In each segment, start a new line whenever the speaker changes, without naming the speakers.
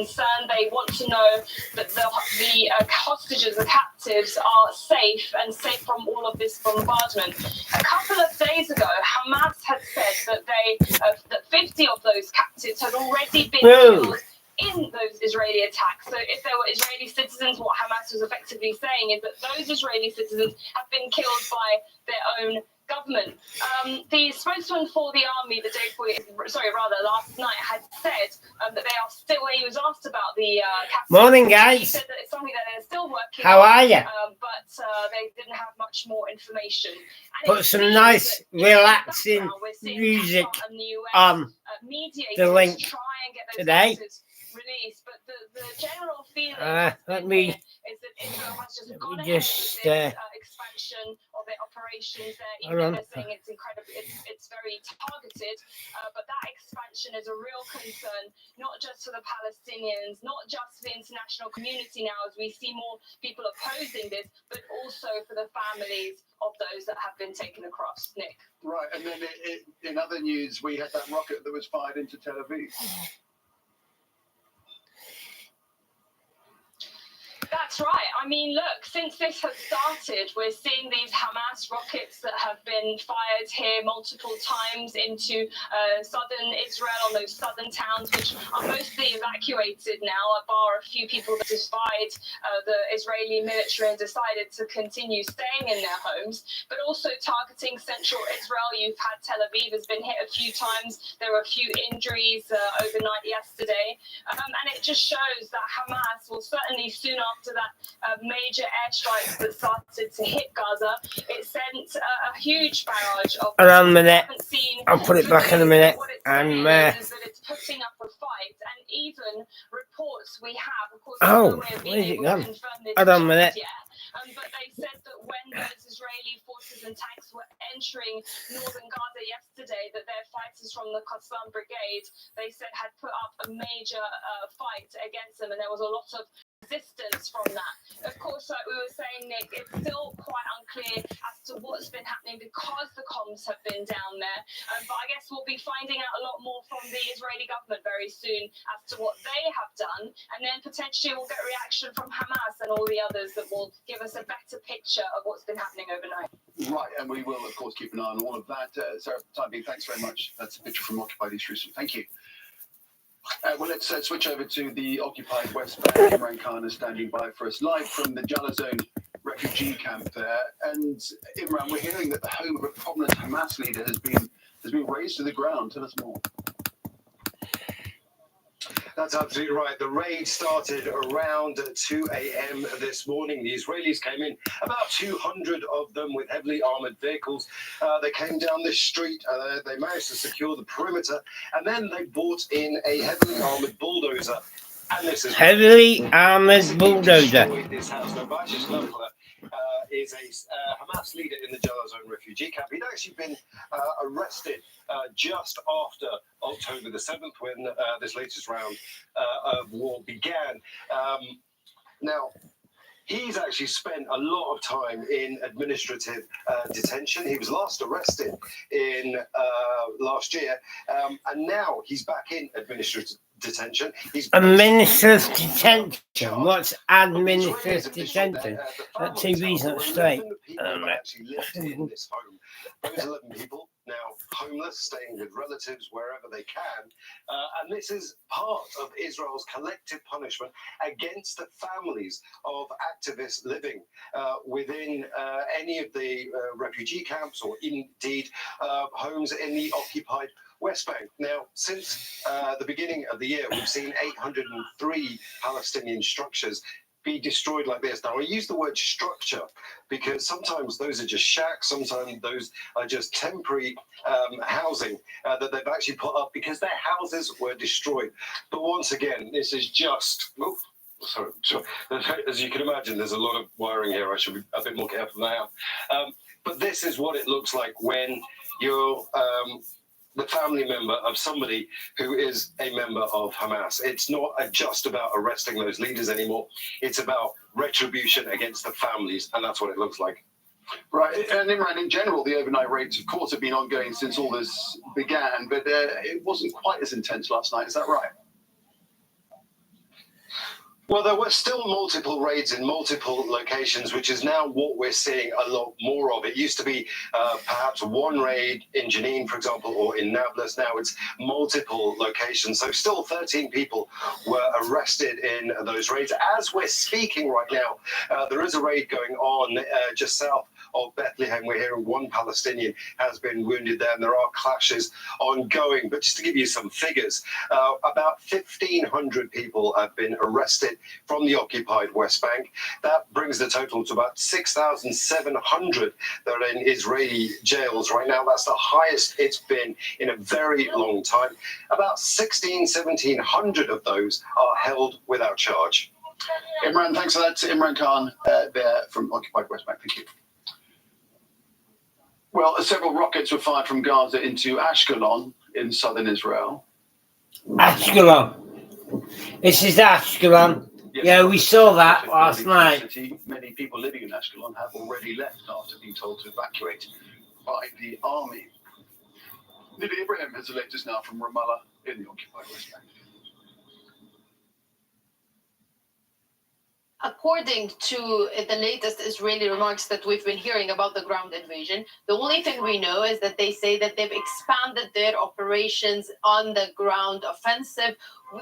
concerned. They want to know that the hostages, the captives, are safe and safe from all of this bombardment. A couple of days ago, Hamas had said that 50 of those captives had already been killed in those Israeli attacks. So if there were Israeli citizens, what Hamas was effectively saying is that those Israeli citizens have been killed by their own government. The spokesman for the army last night had said that they are still, when he was asked about the captives,
morning guys,
he said that it's something that they're still working
how
on,
are you?
but they didn't have much more information. And
put some nice relaxing music on the link today.
Released, but the general feeling
let me
is that Israel has just gone
just
ahead with this expansion of their operations there. Even though they're saying it's incredible, it's very targeted, but that expansion is a real concern, not just for the Palestinians, not just for the international community now, as we see more people opposing this, but also for the families of those that have been taken across. Nick.
Right, and then in other news, we had that rocket that was fired into Tel Aviv.
That's right. I mean, look, since this has started, we're seeing these Hamas rockets that have been fired here multiple times into southern Israel, on those southern towns, which are mostly evacuated now, bar a few people that defied the Israeli military and decided to continue staying in their homes, but also targeting central Israel. You've had Tel Aviv has been hit a few times. There were a few injuries overnight yesterday. And it just shows that Hamas will certainly soon after that major airstrikes that started to hit Gaza, it sent a huge barrage of.
Hold on a minute. I'll put it back in a minute.
And is that it's putting up a fight, and even reports we have, of course,
where's it gone? Hold on a minute.
But they said that when those Israeli forces and tanks were entering northern Gaza yesterday, that their fighters from the Qassam Brigade, they said, had put up a major fight against them, and there was a lot of resistance from that. Of course, like we were saying, Nick, it's still quite unclear as to what's been happening because the comms have been down there. But I guess we'll be finding out a lot more from the Israeli government very soon as to what they have done, and then potentially we'll get reaction from Hamas and all the others that will give us a better picture of what's been happening overnight.
Right, and we will, of course, keep an eye on all of that. Sarah, for the time being, thanks very much. That's a picture from occupied East Jerusalem. Thank you. Well, let's switch over to the occupied West Bank. Imran Khan is standing by for us live from the Gaza refugee camp there. And Imran, we're hearing that the home of a prominent Hamas leader has been razed to the ground. Tell us more.
That's absolutely right. The raid started around 2 a.m. this morning. The Israelis came in, about 200 of them with heavily armored vehicles. They came down this street. They managed to secure the perimeter, and then they brought in a heavily armored bulldozer. And this is
heavily armored bulldozer.
This house. Now, is a Hamas leader in the Gaza refugee camp. He'd actually been arrested just after October the 7th, when this latest round of war began. Now, he's actually spent a lot of time in administrative detention. He was last arrested in last year, and now he's back in administrative detention.
Administrative detention. What's administrative detention? That TV's not straight.
Actually lived in this home. Those 11 people now homeless, staying with relatives wherever they can, and this is part of Israel's collective punishment against the families of activists living within any of the refugee camps, or indeed homes in the occupied West Bank. Now, since the beginning of the year, we've seen 803 Palestinian structures be destroyed like this. Now, I use the word structure because sometimes those are just shacks, sometimes those are just temporary housing that they've actually put up because their houses were destroyed. But once again, this is just... Sorry. As you can imagine, there's a lot of wiring here. I should be a bit more careful now. But this is what it looks like when you're... the family member of somebody who is a member of Hamas. It's not just about arresting those leaders anymore. It's about retribution against the families, and that's what it looks like.
Right, and Imran, in general, the overnight raids, of course, have been ongoing since all this began, but it wasn't quite as intense last night. Is that right?
Well, there were still multiple raids in multiple locations, which is now what we're seeing a lot more of. It used to be perhaps one raid in Jenin, for example, or in Nablus. Now it's multiple locations. So still 13 people were arrested in those raids. As we're speaking right now, there is a raid going on just south of Bethlehem. We're hearing one Palestinian has been wounded there, and there are clashes ongoing. But just to give you some figures, about 1,500 people have been arrested from the occupied West Bank. That brings the total to about 6,700 that are in Israeli jails right now. That's the highest it's been in a very long time. About 1,700 of those are held without charge.
Imran, thanks for that. Imran Khan there from occupied West Bank. Thank you. Well, several rockets were fired from Gaza into Ashkelon in southern Israel.
Ashkelon. This is Ashkelon.
Yes,
Yeah, we saw that last night.
Many people living in Ashkelon have already left after being told to evacuate by the army. Nidhi Ibrahim has the latest now from Ramallah in the occupied West Bank.
According to the latest Israeli remarks that we've been hearing about the ground invasion, the only thing we know is that they say that they've expanded their operations on the ground offensive.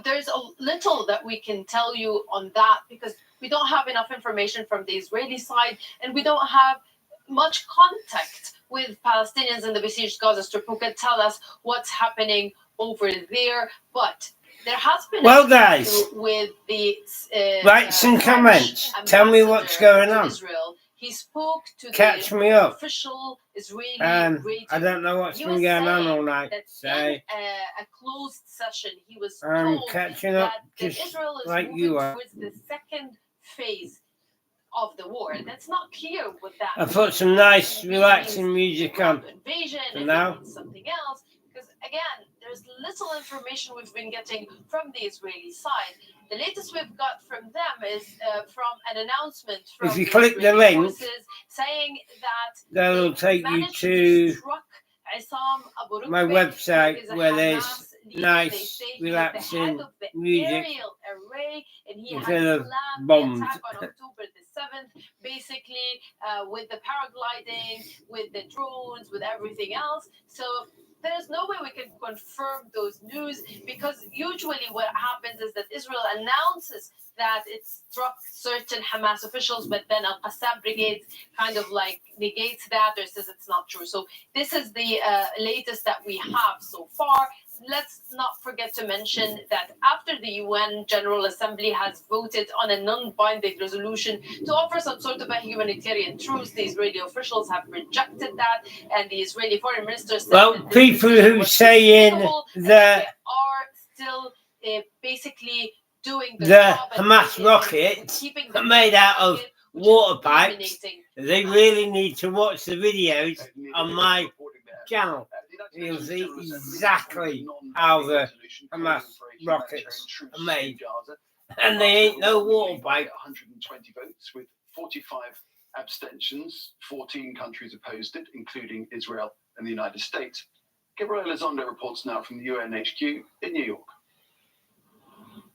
There's a little that we can tell you on that because we don't have enough information from the Israeli side and we don't have much contact with Palestinians in the besieged Gaza Strip who can tell us what's happening over there. But there has been
Well, guys,
with the
write some comments. Tell me what's going on.
Israel. He spoke to
Catch
the
me up.
official Israeli radio.
I don't know what's
He
been
was
going on
saying
all night.
that
So
in a closed session, he was
I'm
told
catching up
that
just
Israel is
like
moving
you are.
towards the second phase of the war. That's not clear what that
I put some nice, relaxing music on.
Invasion
For
and
now.
something else. Because again, there's little information we've been getting from the Israeli side. The latest we've got from them is from an announcement from
If you click the
Israeli
link,
forces saying that
that'll take you
managed
to
struck Issam Abu
my
Rukbi, who
website
is a
where there's
Hamas leader. They
nice,
say he is the
relaxing
head of the
music
aerial array, and he
instead
had
of
planned
bombs.
the attack on October the 7th, basically with the paragliding, with the drones, with everything else. So there's no way we can confirm those news because usually what happens is that Israel announces that it struck certain Hamas officials, but then Al-Qassam Brigade kind of like negates that or says it's not true. So this is the latest that we have so far. Let's not forget to mention that after the UN General Assembly has voted on a non-binding resolution to offer some sort of a humanitarian truce, the Israeli officials have rejected that, and the Israeli foreign minister said
Well,
that
people who saying that
they are still basically doing
the
job
Hamas rockets are made out of water pipes, they really need to watch the videos on my channel. You'll see exactly how the Hamas rockets are made. And they ain't no water pipe.
120 votes with 45 abstentions. 14 countries opposed it, including Israel and the United States. Gabriel Elizondo reports now from the UNHQ in New York.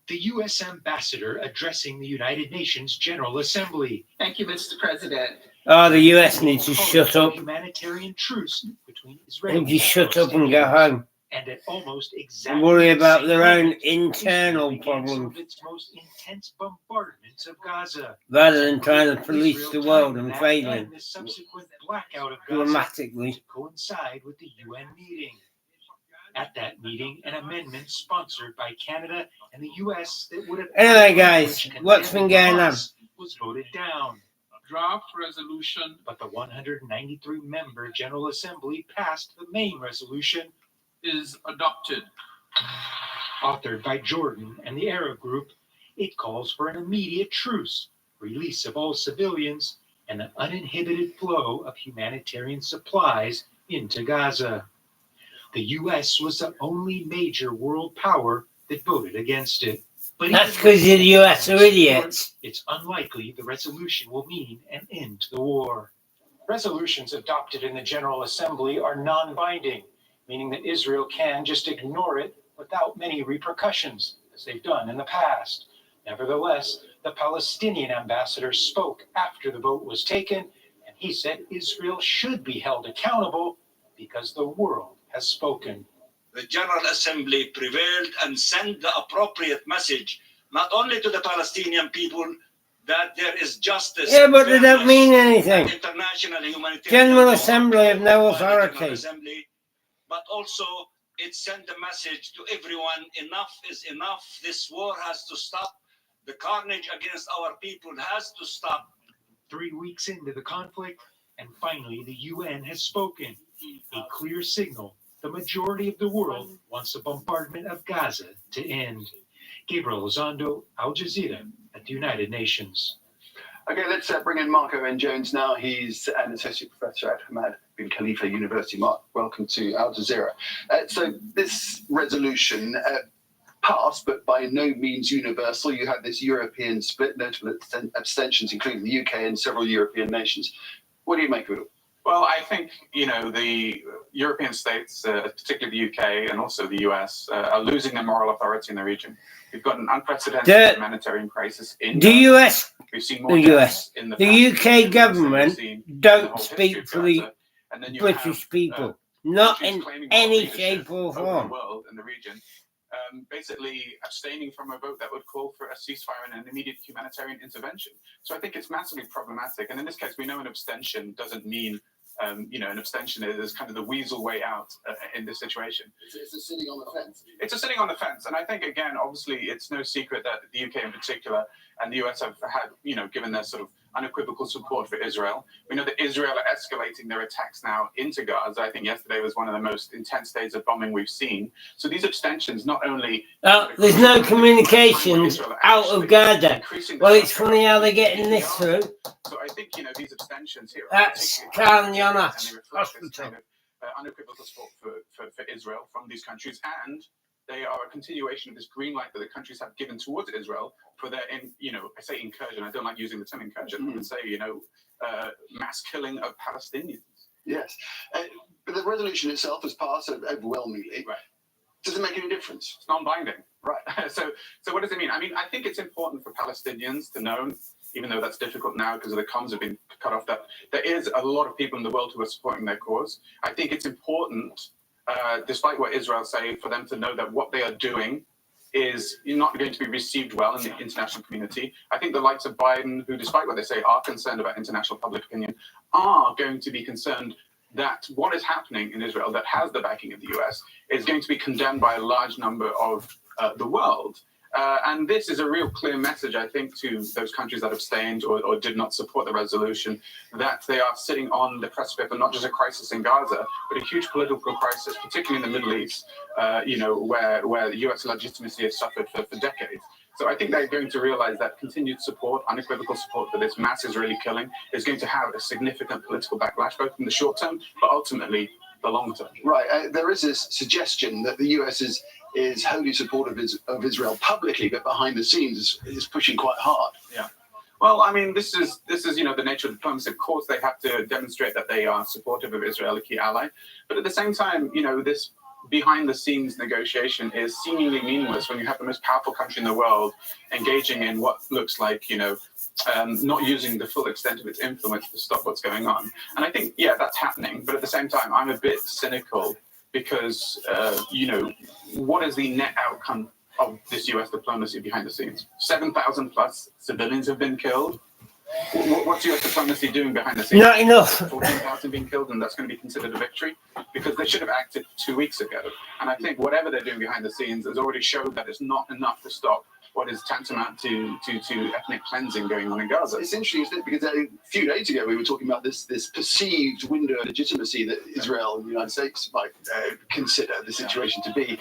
The U.S. ambassador addressing the United Nations General Assembly.
Thank you, Mr. President.
Oh, the US needs to shut up.
Humanitarian truce between Israel
They just shut up and go home.
And at almost exactly
Worry about
the
their
same
own
moment,
internal
Israel began some
problems
of its most intense bombardments of Gaza.
rather than trying to police
Israel
the world
timed
and
that
failing
and the subsequent blackout of Gaza
dramatically.
to coincide with the UN meeting. At that meeting, an amendment sponsored by Canada and the U.S. that would have
Anyway, guys, what's been going on?
Was voted down.
Draft resolution
But the 193-member General Assembly passed the main resolution,
is adopted.
authored by Jordan and the Arab group. It calls for an immediate truce, release of all civilians, and an uninhibited flow of humanitarian supplies into Gaza. The U.S. was the only major world power that voted against it. But
That's
even
because
with
the US are idiots.
it's unlikely the resolution will mean an end to the war. Resolutions adopted in the General Assembly are non-binding, meaning that Israel can just ignore it without many repercussions, as they've done in the past. Nevertheless, the Palestinian ambassador spoke after the vote was taken, and he said Israel should be held accountable because the world has spoken.
The General Assembly prevailed and sent the appropriate message, not only to the Palestinian people, that there is justice.
Yeah, but they don't mean anything.
International humanitarian
General
law,
Assembly have no
General
authority.
Assembly, but also it sent a message to everyone: enough is enough. This war has to stop. The carnage against our people has to stop.
3 weeks into the conflict, and finally the UN has spoken. A clear signal. The majority of the world wants the bombardment of Gaza to end. Gabriel Elizondo, Al Jazeera at the United Nations.
Okay, let's bring in Marco N. Jones now. He's an associate professor at Hamad bin Khalifa University. Mark, welcome to Al Jazeera. So this resolution passed, but by no means universal. You had this European split, notable abstentions, including the UK and several European nations. What do you make of it?
Well, I think, the European states, particularly the UK and also the US, are losing their moral authority in the region. We've got an unprecedented humanitarian crisis in
the US.
We've seen more in
the UK government don't speak for the British people, not in any shape or form.
The world and the region, basically abstaining from a vote that would call for a ceasefire and an immediate humanitarian intervention. So I think it's massively problematic. And in this case, we know an abstention doesn't mean, an abstention is kind of the weasel way out in this situation.
It's a sitting on the fence.
It's a sitting on the fence. And I think, again, obviously, it's no secret that the UK in particular and the US have had, given their sort of unequivocal support for Israel. We know that Israel are escalating their attacks now into Gaza. I think yesterday was one of the most intense days of bombing we've seen. So these abstentions not only...
there's no communications out of Gaza. Well, it's funny how they're getting this through.
So I think, these abstentions here...
That's Karl Jonas Hospital.
Unequivocal support for Israel from these countries, and they are a continuation of this green light that the countries have given towards Israel for their, I say incursion, I don't like using the term incursion, I would say, mass killing of Palestinians.
Yes. But the resolution itself has passed overwhelmingly.
Right.
Does it make any difference?
It's non-binding.
Right.
So what does it mean? I mean, I think it's important for Palestinians to know, even though that's difficult now because the comms have been cut off, that there is a lot of people in the world who are supporting their cause. I think it's important, despite what Israel say, for them to know that what they are doing is not going to be received well in the international community. I think the likes of Biden, who, despite what they say, are concerned about international public opinion, are going to be concerned that what is happening in Israel, that has the backing of the US, is going to be condemned by a large number of the world. And this is a real clear message, I think, to those countries that abstained or did not support the resolution, that they are sitting on the precipice of not just a crisis in Gaza, but a huge political crisis, particularly in the Middle East, where the US legitimacy has suffered for decades. So I think they're going to realize that continued support, unequivocal support for this mass Israeli killing is going to have a significant political backlash, both in the short term, but ultimately the long term.
Right. There is this suggestion that the US is wholly supportive of Israel publicly, but behind the scenes is pushing quite hard.
Yeah. Well, I mean, this is the nature of diplomacy. Of course, they have to demonstrate that they are supportive of Israel, a key ally. But at the same time, this behind-the-scenes negotiation is seemingly meaningless when you have the most powerful country in the world engaging in what looks like, not using the full extent of its influence to stop what's going on. And I think, that's happening. But at the same time, I'm a bit cynical because, what is the net outcome of this US diplomacy behind the scenes? 7,000 plus civilians have been killed. What's US diplomacy doing behind the scenes?
Not enough.
14,000 being killed, and that's going to be considered a victory because they should have acted 2 weeks ago. And I think whatever they're doing behind the scenes has already showed that it's not enough to stop what is tantamount to ethnic cleansing going on in Gaza.
It's interesting, isn't it? Because a few days ago we were talking about this perceived window of legitimacy that Israel and the United States might consider the situation to be,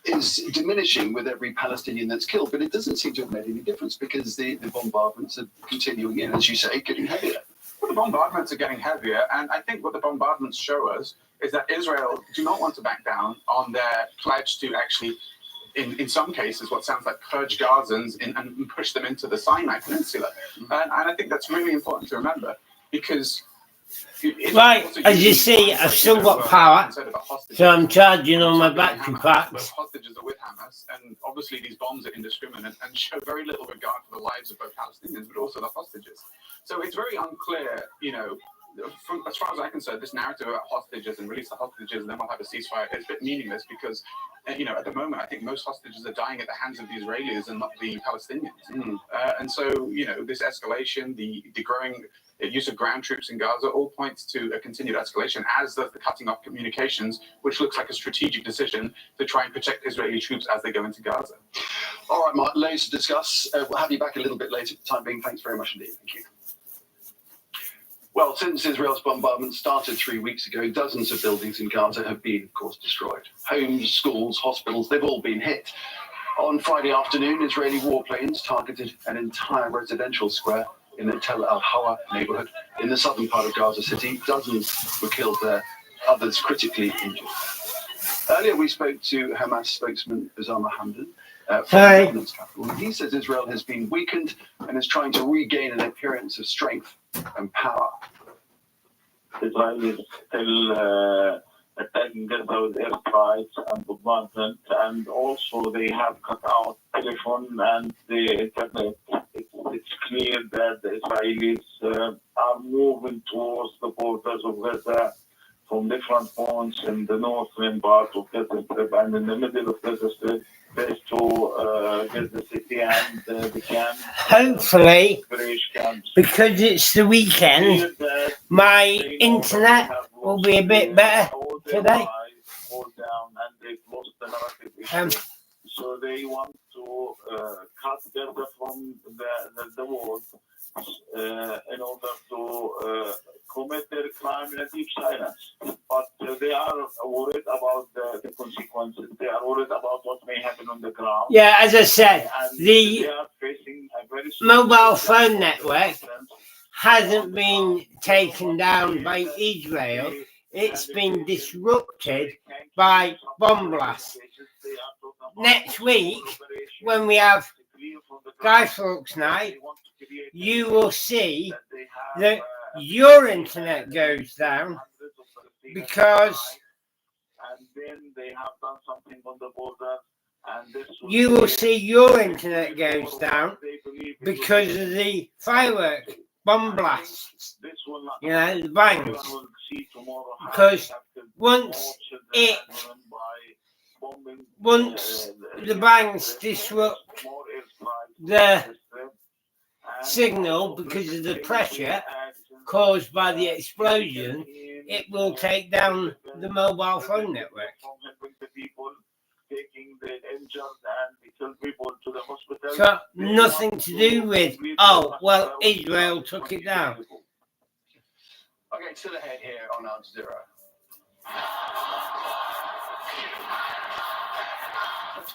is diminishing with every Palestinian that's killed. But it doesn't seem to have made any difference because the bombardments are continuing and, as you say, getting heavier.
Well, the bombardments are getting heavier, and I think what the bombardments show us is that Israel do not want to back down on their pledge to actually, in some cases, what sounds like purge Gazans and push them into the Sinai Peninsula. And I think that's really important to remember because
Right, as you see, I've still got power, so I'm charging on my battery packs.
Hostages are with Hamas, and obviously these bombs are indiscriminate and show very little regard for the lives of both Palestinians, but also the hostages. So it's very unclear, from, as far as I'm concerned, this narrative about hostages and release the hostages and then we'll have a ceasefire is a bit meaningless because, at the moment, I think most hostages are dying at the hands of the Israelis and not the Palestinians. And so, this escalation, the growing use of ground troops in Gaza all points to a continued escalation, as does the cutting off communications, which looks like a strategic decision to try and protect Israeli troops as they go into Gaza.
All right, Mark, loads to discuss. We'll have you back a little bit later. For the time being, thanks very much indeed. Thank you. Well, since Israel's bombardment started 3 weeks ago, dozens of buildings in Gaza have been, of course, destroyed. Homes, schools, hospitals, they've all been hit. On Friday afternoon, Israeli warplanes targeted an entire residential square in the Tel Al-Hawa neighborhood in the southern part of Gaza City. Dozens were killed there, others critically injured. Earlier, we spoke to Hamas spokesman Osama Hamdan from the government's capital. He says Israel has been weakened and is trying to regain an appearance of strength and power.
Israel is still attacking Gaza with airstrikes and bombardment, and also they have cut out telephone and the internet. It's clear that the Israelis are moving towards the borders of Gaza from different points in the northern part of Gaza Strip and in the middle of Gaza Strip. To Gaza City and the camp.
Hopefully, because it's the weekend, my internet will be a bit better today.
So they want to cut Gaza from the world in order to commit their crime in a deep silence. But they are worried about the consequences. They are worried about what may happen on the ground.
Yeah, as I said, the
they are facing a very
mobile phone network hasn't been taken down by Israel. It's been disrupted by bomb blasts. Next week, when we have Guy Fawkes Night, you will see that your internet goes down because you will see your internet goes down because of the firework bomb blasts, the bangs. Because once the bangs disrupt the signal because of the pressure caused by the explosion, it will take down the mobile phone network. So nothing to do with, Israel took it down.
Okay, still ahead here on Al Jazeera.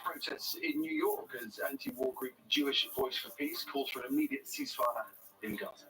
Protests in New York as anti-war group Jewish Voice for Peace calls for an immediate ceasefire in Gaza.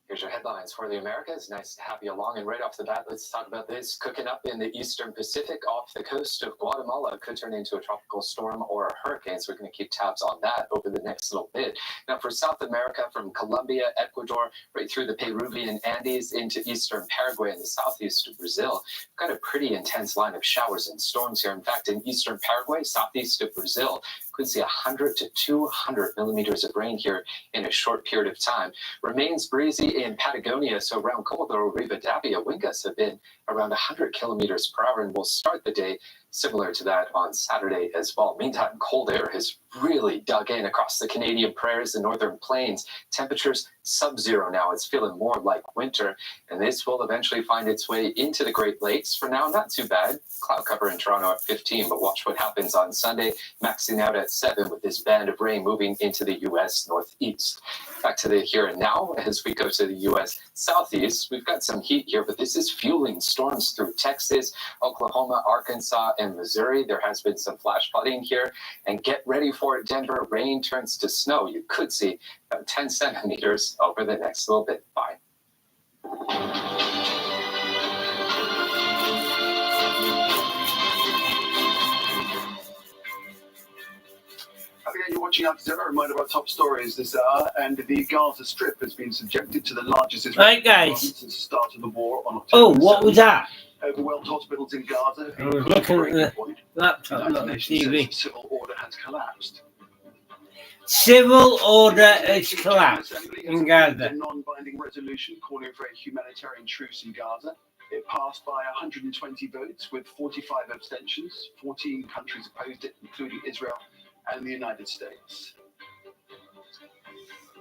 Here's your headlines for the Americas. Nice to have you along. And right off the bat, let's talk about this. Cooking up in the eastern Pacific off the coast of Guatemala could turn into a tropical storm or a hurricane. So we're going to keep tabs on that over the next little bit. Now, for South America, from Colombia, Ecuador, right through the Peruvian Andes into eastern Paraguay and the southeast of Brazil, we've got a pretty intense line of showers and storms here. In fact, in eastern Paraguay, southeast of Brazil, could see 100 to 200 millimeters of rain here in a short period of time. Remains breezy in Patagonia, so around Comodoro Rivadavia, wind gusts have been around 100 kilometers per hour, and we'll start the day similar to that on Saturday as well. Meantime, cold air has really dug in across the Canadian prairies and northern plains. Temperatures sub-zero now. It's feeling more like winter, and this will eventually find its way into the Great Lakes. For now, not too bad. Cloud cover in Toronto at 15, but watch what happens on Sunday, maxing out at 7 with this band of rain moving into the U.S. northeast. Back to the here and now, as we go to the U.S. southeast, we've got some heat here, but this is fueling storms through Texas, Oklahoma, Arkansas, and Missouri. There has been some flash flooding here, and get ready for it, Denver. Rain turns to snow. You could see about 10 centimeters over the next little bit. Bye.
finishing up zero, reminder of our top stories this hour, and the Gaza Strip has been subjected to the largest Israeli bombardment since the start of the war on October.
Oh, what was that?
Overwhelmed hospitals in Gaza.
I was looking at the laptop, not the TV.
Civil order has collapsed.
Civil order has collapsed in Gaza.
A non-binding resolution calling for a humanitarian truce in Gaza. It passed by 120 votes with 45 abstentions. 14 countries opposed it, including Israel and the United States.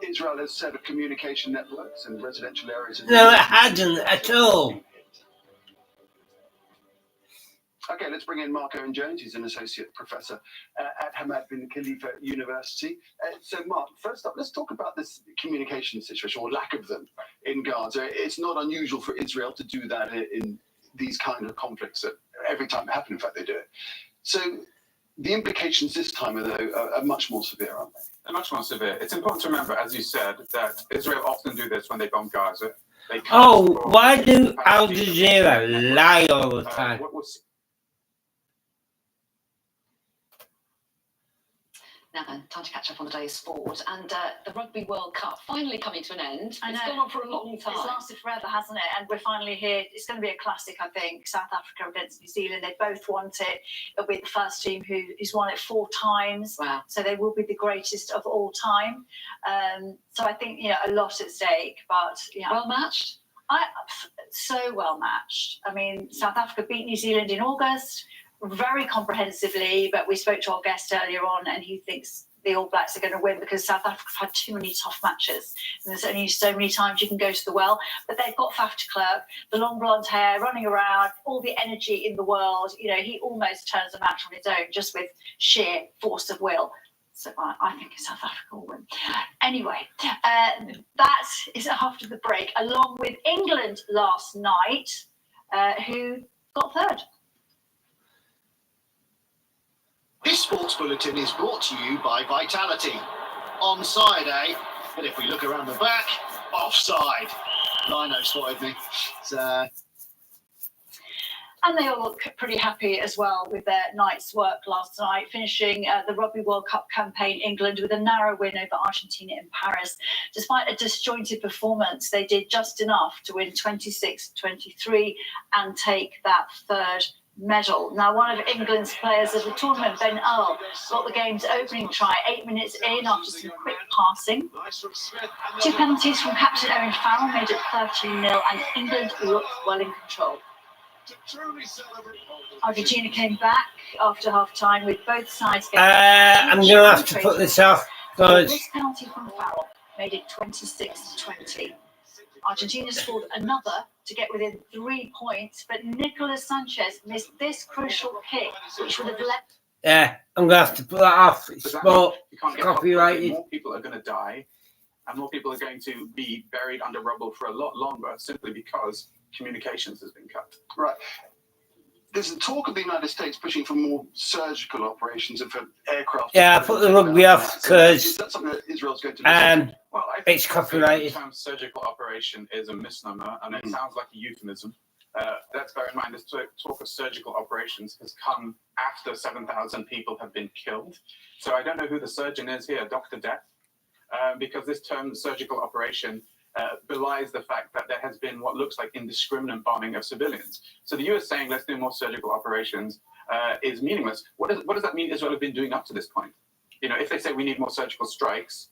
Israel has set up communication networks and residential areas.
No, it hasn't at all.
Okay, let's bring in Mark Owen Jones. He's an associate professor at Hamad bin Khalifa University. So, Mark, first up, let's talk about this communication situation, or lack of them, in Gaza. It's not unusual for Israel to do that in these kind of conflicts. Every time it happens, in fact, they do it. So, the implications this time are much more severe, aren't they?
They're much more severe. It's important to remember, as you said, that Israel often do this when they bomb Gaza.
Why do Al Jazeera lie all the time?
Now then, time to catch up on the day's sport. And the Rugby World Cup finally coming to an end.
I know.
It's gone on for a long time.
It's lasted forever, hasn't it? And we're finally here. It's going to be a classic, I think. South Africa against New Zealand. They both want it. It'll be the first team who's won it 4 times.
Wow.
So they will be the greatest of all time. So I think, a lot at stake. But,
well matched?
So well matched. I mean, South Africa beat New Zealand in August. Very comprehensively, but we spoke to our guest earlier on and he thinks the All Blacks are going to win because South Africa have had too many tough matches and there's only so many times you can go to the well, but they've got Faf de Klerk, the long blonde hair, running around, all the energy in the world. He almost turns a match on his own just with sheer force of will. So I think South Africa will win. Anyway, that is after the break, along with England last night, who got third.
This sports bulletin is brought to you by Vitality. Onside, eh? But if we look around the back, offside. Lino spotted me.
And they all look pretty happy as well with their night's work last night, finishing the Rugby World Cup campaign England with a narrow win over Argentina in Paris. Despite a disjointed performance, they did just enough to win 26-23 and take that third medal. Now, one of England's players of the tournament, Ben Earl, got the game's opening try 8 minutes in after some quick passing. 2 penalties from captain Owen Farrell made it 13-0 and England looked well in control. Argentina came back after half-time with both sides getting...
I'm going to have to put this off because...
This penalty from Farrell made it 26-20. Argentina scored another to get within 3 points, but Nicolas Sanchez missed this crucial kick, which would have left...
Yeah, I'm going to have to put that off. It's copyrighted.
More people are going to die, and more people are going to be buried under rubble for a lot longer, simply because communications has been cut.
Right. There's a talk of the United States pushing for more surgical operations and for aircraft.
Yeah, I put the rugby off because
is that something that Israel's going to do?
Well,
it's copyrighted.
The term surgical operation is a misnomer, and it sounds like a euphemism. Let's bear in mind this talk of surgical operations has come after 7,000 people have been killed. So I don't know who the surgeon is here, Dr. Death, because this term surgical operation belies the fact that there has been what looks like indiscriminate bombing of civilians. So the US saying let's do more surgical operations is meaningless. What does that mean Israel have been doing up to this point? If they say we need more surgical strikes,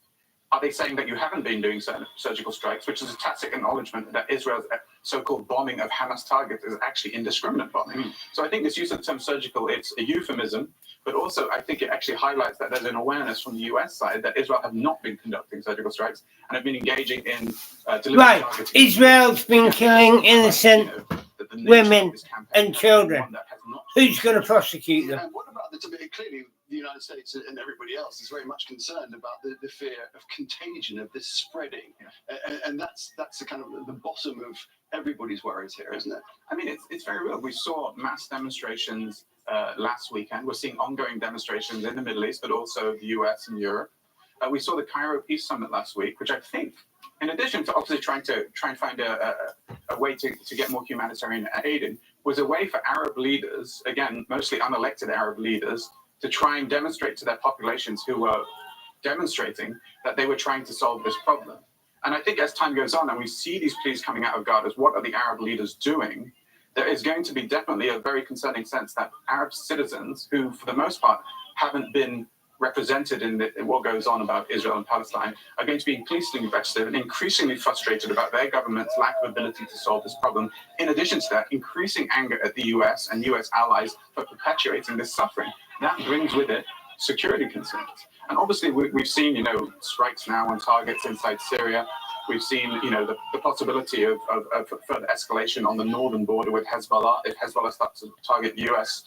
are they saying that you haven't been doing surgical strikes, which is a tacit acknowledgement that Israel's so-called bombing of Hamas targets is actually indiscriminate bombing? So I think this use of the term surgical, it's a euphemism, but also I think it actually highlights that there's an awareness from the US side that Israel have not been conducting surgical strikes and have been engaging in deliberate targeting.
Israel's been killing innocent women and children. Who's going to prosecute them?
And what about clearly the United States and everybody else is very much concerned about the fear of contagion, of this spreading, and that's the kind of the bottom of everybody's worries here, isn't it?
I mean, it's very real. We saw mass demonstrations last weekend. We're seeing ongoing demonstrations in the Middle East, but also the US and Europe. We saw the Cairo Peace Summit last week, which I think, in addition to obviously trying and find a way to get more humanitarian aid in, was a way for Arab leaders, again, mostly unelected Arab leaders, to try and demonstrate to their populations who were demonstrating that they were trying to solve this problem. And I think as time goes on and we see these pleas coming out of Gaza, what are the Arab leaders doing? There is going to be definitely a very concerning sense that Arab citizens, who for the most part haven't been represented in what goes on about Israel and Palestine, are going to be increasingly invested and increasingly frustrated about their government's lack of ability to solve this problem. In addition to that, increasing anger at the US and US allies for perpetuating this suffering. That brings with it security concerns. And obviously we've seen, strikes now on targets inside Syria. We've seen, the possibility of further escalation on the northern border with Hezbollah. If Hezbollah starts to target US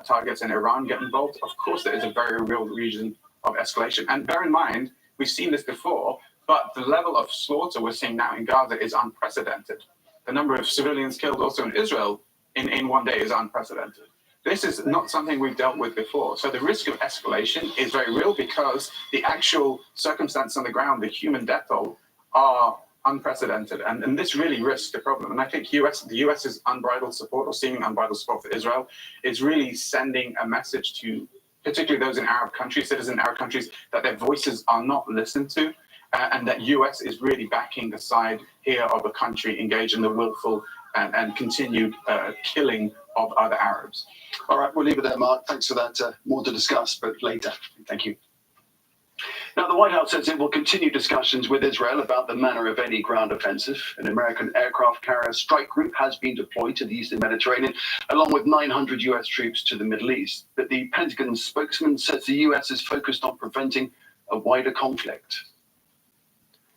targets and Iran get involved, of course there is a very real region of escalation. And bear in mind, we've seen this before, but the level of slaughter we're seeing now in Gaza is unprecedented. The number of civilians killed also in Israel in one day is unprecedented. This is not something we've dealt with before. So the risk of escalation is very real because the actual circumstance on the ground, the human death toll, are unprecedented. And this really risks the problem. And I think the US's unbridled support or seeming unbridled support for Israel is really sending a message to particularly those in Arab countries, citizen Arab countries, that their voices are not listened to and that US is really backing the side here of a country engaged in the willful and continued killing of other Arabs.
All right, we'll leave it there, Mark. Thanks for that. More to discuss, but later. Thank you. Now, the White House says it will continue discussions with Israel about the manner of any ground offensive. An American aircraft carrier strike group has been deployed to the Eastern Mediterranean, along with 900 US troops to the Middle East. But the Pentagon spokesman says the US is focused on preventing a wider conflict.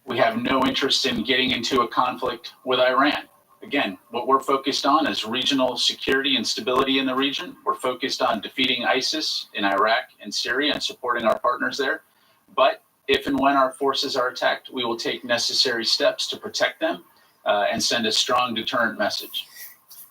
We have no interest in getting into a conflict with Iran. Again, what we're focused on is regional security and stability in the region. We're focused on defeating ISIS in Iraq and Syria and supporting our partners there. But if and when our forces are attacked, we will take necessary steps to protect them and send a strong deterrent message.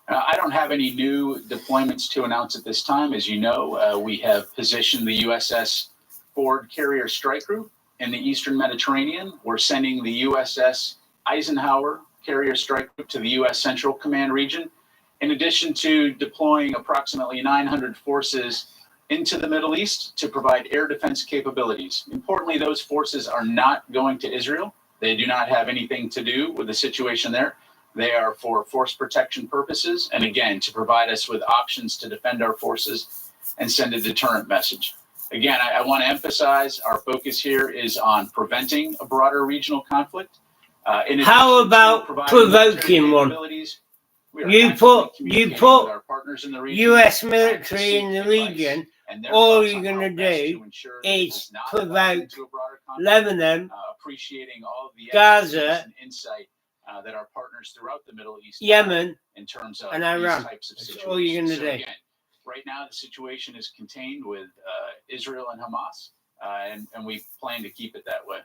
I don't have any new deployments to announce at this time. As you know, we have positioned the USS Ford Carrier Strike Group in the Eastern Mediterranean. We're sending the USS Eisenhower Carrier Strike Group to the U.S. Central Command region, in addition to deploying approximately 900 forces into the Middle East to provide air defense capabilities. Importantly, those forces are not going to Israel. They do not have anything to do with the situation there. They are for force protection purposes, and again, to provide us with options to defend our forces and send a deterrent message. Again, I want to emphasize our focus here is on preventing a broader regional conflict.
How about provoking one? You put US military in the region, all you're going to do is provoke Lebanon, Gaza,
that our partners throughout the Middle East,
Yemen,
in terms of
and Iran.
These types of situations.
That's all you're going to do.
Again, right now, the situation is contained with Israel and Hamas, and we plan to keep it that way.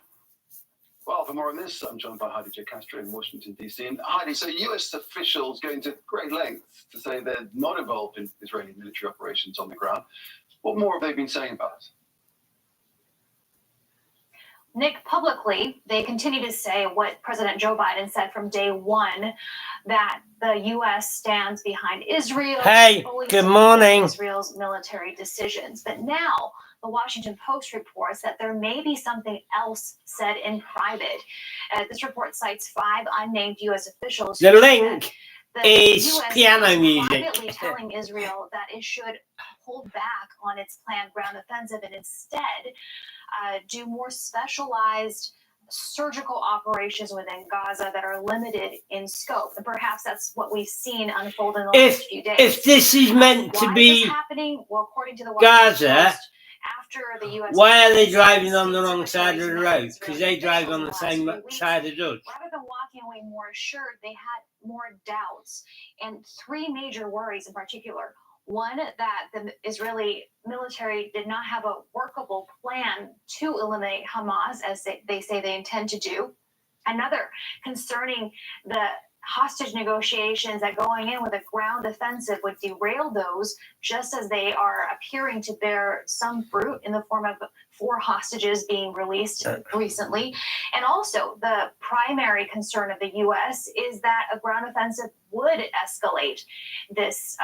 Well, for more on this, I'm joined by Heidi J. Castro in Washington, D.C. And Heidi, so US officials going to great lengths to say they're not involved in Israeli military operations on the ground. What more have they been saying about it?
Nick, publicly, they continue to say what President Joe Biden said from day one, that the U.S. stands behind Israel.
Hey, good morning.
Israel's military decisions. But now the Washington Post reports that there may be something else said in private. This report cites 5 unnamed U.S. officials.
The link is
US
piano music.
Privately telling Israel that it should hold back on its planned ground offensive and instead do more specialized surgical operations within Gaza that are limited in scope. And perhaps that's what we've seen unfold in the last few days.
If this is meant to be
happening, well, according to the
Gaza,
after the US
why are they driving on the wrong side of the road? Because they drive on the same side as us.
Rather than walking away more assured, they had more doubts and 3 major worries in particular. One, that the Israeli military did not have a workable plan to eliminate Hamas, as they say they intend to do. Another, concerning the hostage negotiations, that going in with a ground offensive would derail those, just as they are appearing to bear some fruit in the form of 4 hostages being released recently. And also, the primary concern of the U.S. is that a ground offensive would escalate this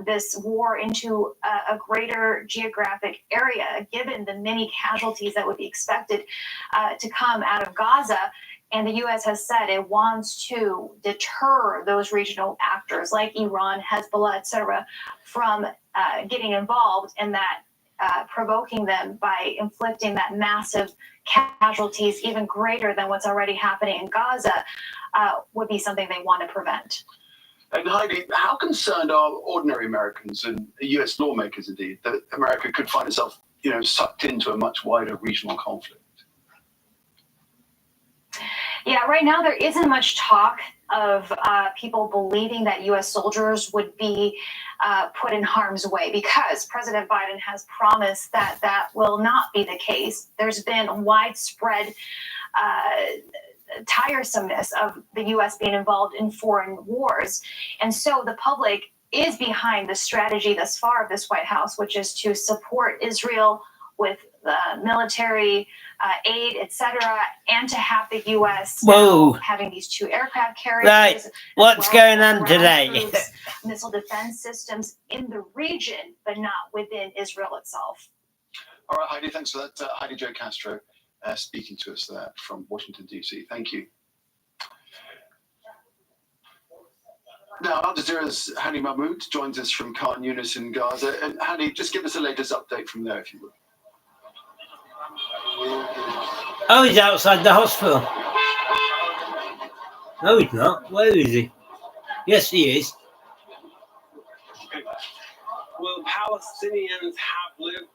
this war into a greater geographic area, given the many casualties that would be expected to come out of Gaza. And the U.S. has said it wants to deter those regional actors like Iran, Hezbollah, etc., from getting involved in that, provoking them by inflicting that massive casualties, even greater than what's already happening in Gaza, would be something they want to prevent.
And Heidi, how concerned are ordinary Americans and US lawmakers, indeed, that America could find itself, sucked into a much wider regional conflict?
Yeah, right now there isn't much talk of people believing that U.S. soldiers would be put in harm's way, because President Biden has promised that that will not be the case. There's been widespread tiresomeness of the U.S. being involved in foreign wars. And so the public is behind the strategy thus far of this White House, which is to support Israel with military aid, etc., and to have the U.S. having these 2 aircraft carriers.
Right. What's going on today?
Troops, missile defense systems in the region, but not within Israel itself.
All right, Heidi, thanks for that. Heidi Jo Castro speaking to us there from Washington, D.C. Thank you. Now, Al Jazeera's Hani Mahmoud joins us from Khan Yunis in Gaza. And Hani, just give us the latest update from there, if you would.
Oh, he's outside the hospital. No, he's not. Where is he? Yes, he is.
Well, Palestinians have lived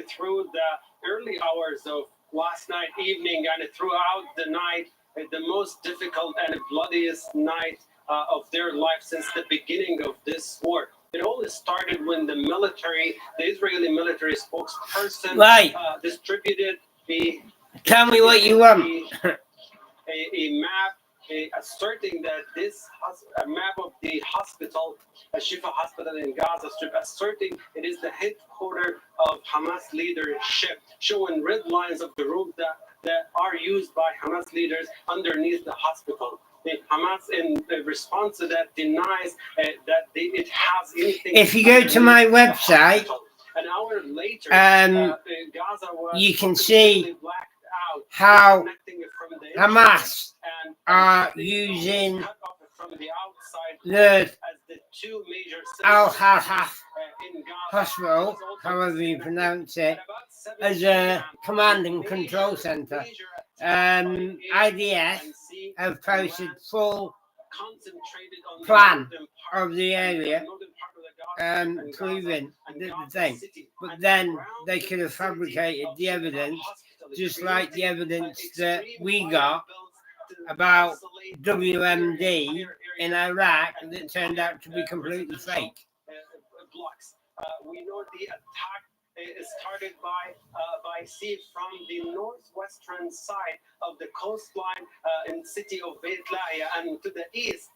through the early hours of last night evening and throughout the night, the most difficult and bloodiest night of their life since the beginning of this war. It all started when the Israeli military spokesperson distributed
Tell me what you want.
a map asserting that a map of the hospital, Shifa Hospital in Gaza Strip, asserting it is the headquarters of Hamas leadership, showing red lines of the route that are used by Hamas leaders underneath the hospital. Hamas, in response to that, denies that it has anything.
If you go to my website,
an hour later, Gaza was
you can see how Hamas are using the Al-Hafaf hospital, however you pronounce it, as a command and control center. IDF have posted full plan of the area, proving the thing. But then they could have fabricated the evidence, just like the evidence that we got about WMD in Iraq that turned out to be completely fake.
We know the attack is started by sea from the northwestern side of the coastline in the city of Beit Lahia, and to the east,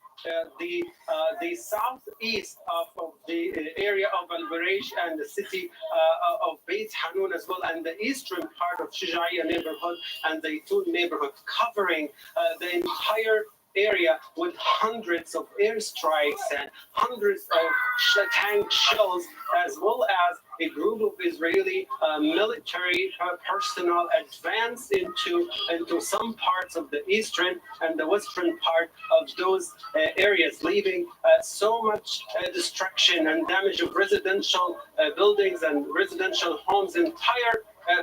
the southeast of the area of Al-Barish and the city of Beit Hanun as well, and the eastern part of Shijaiya neighborhood and the Zaytun neighborhood, covering the entire area with hundreds of airstrikes and hundreds of tank shells, as well as a group of Israeli military personnel advanced into some parts of the eastern and the western part of those areas, leaving so much destruction and damage of residential buildings and residential homes. Entire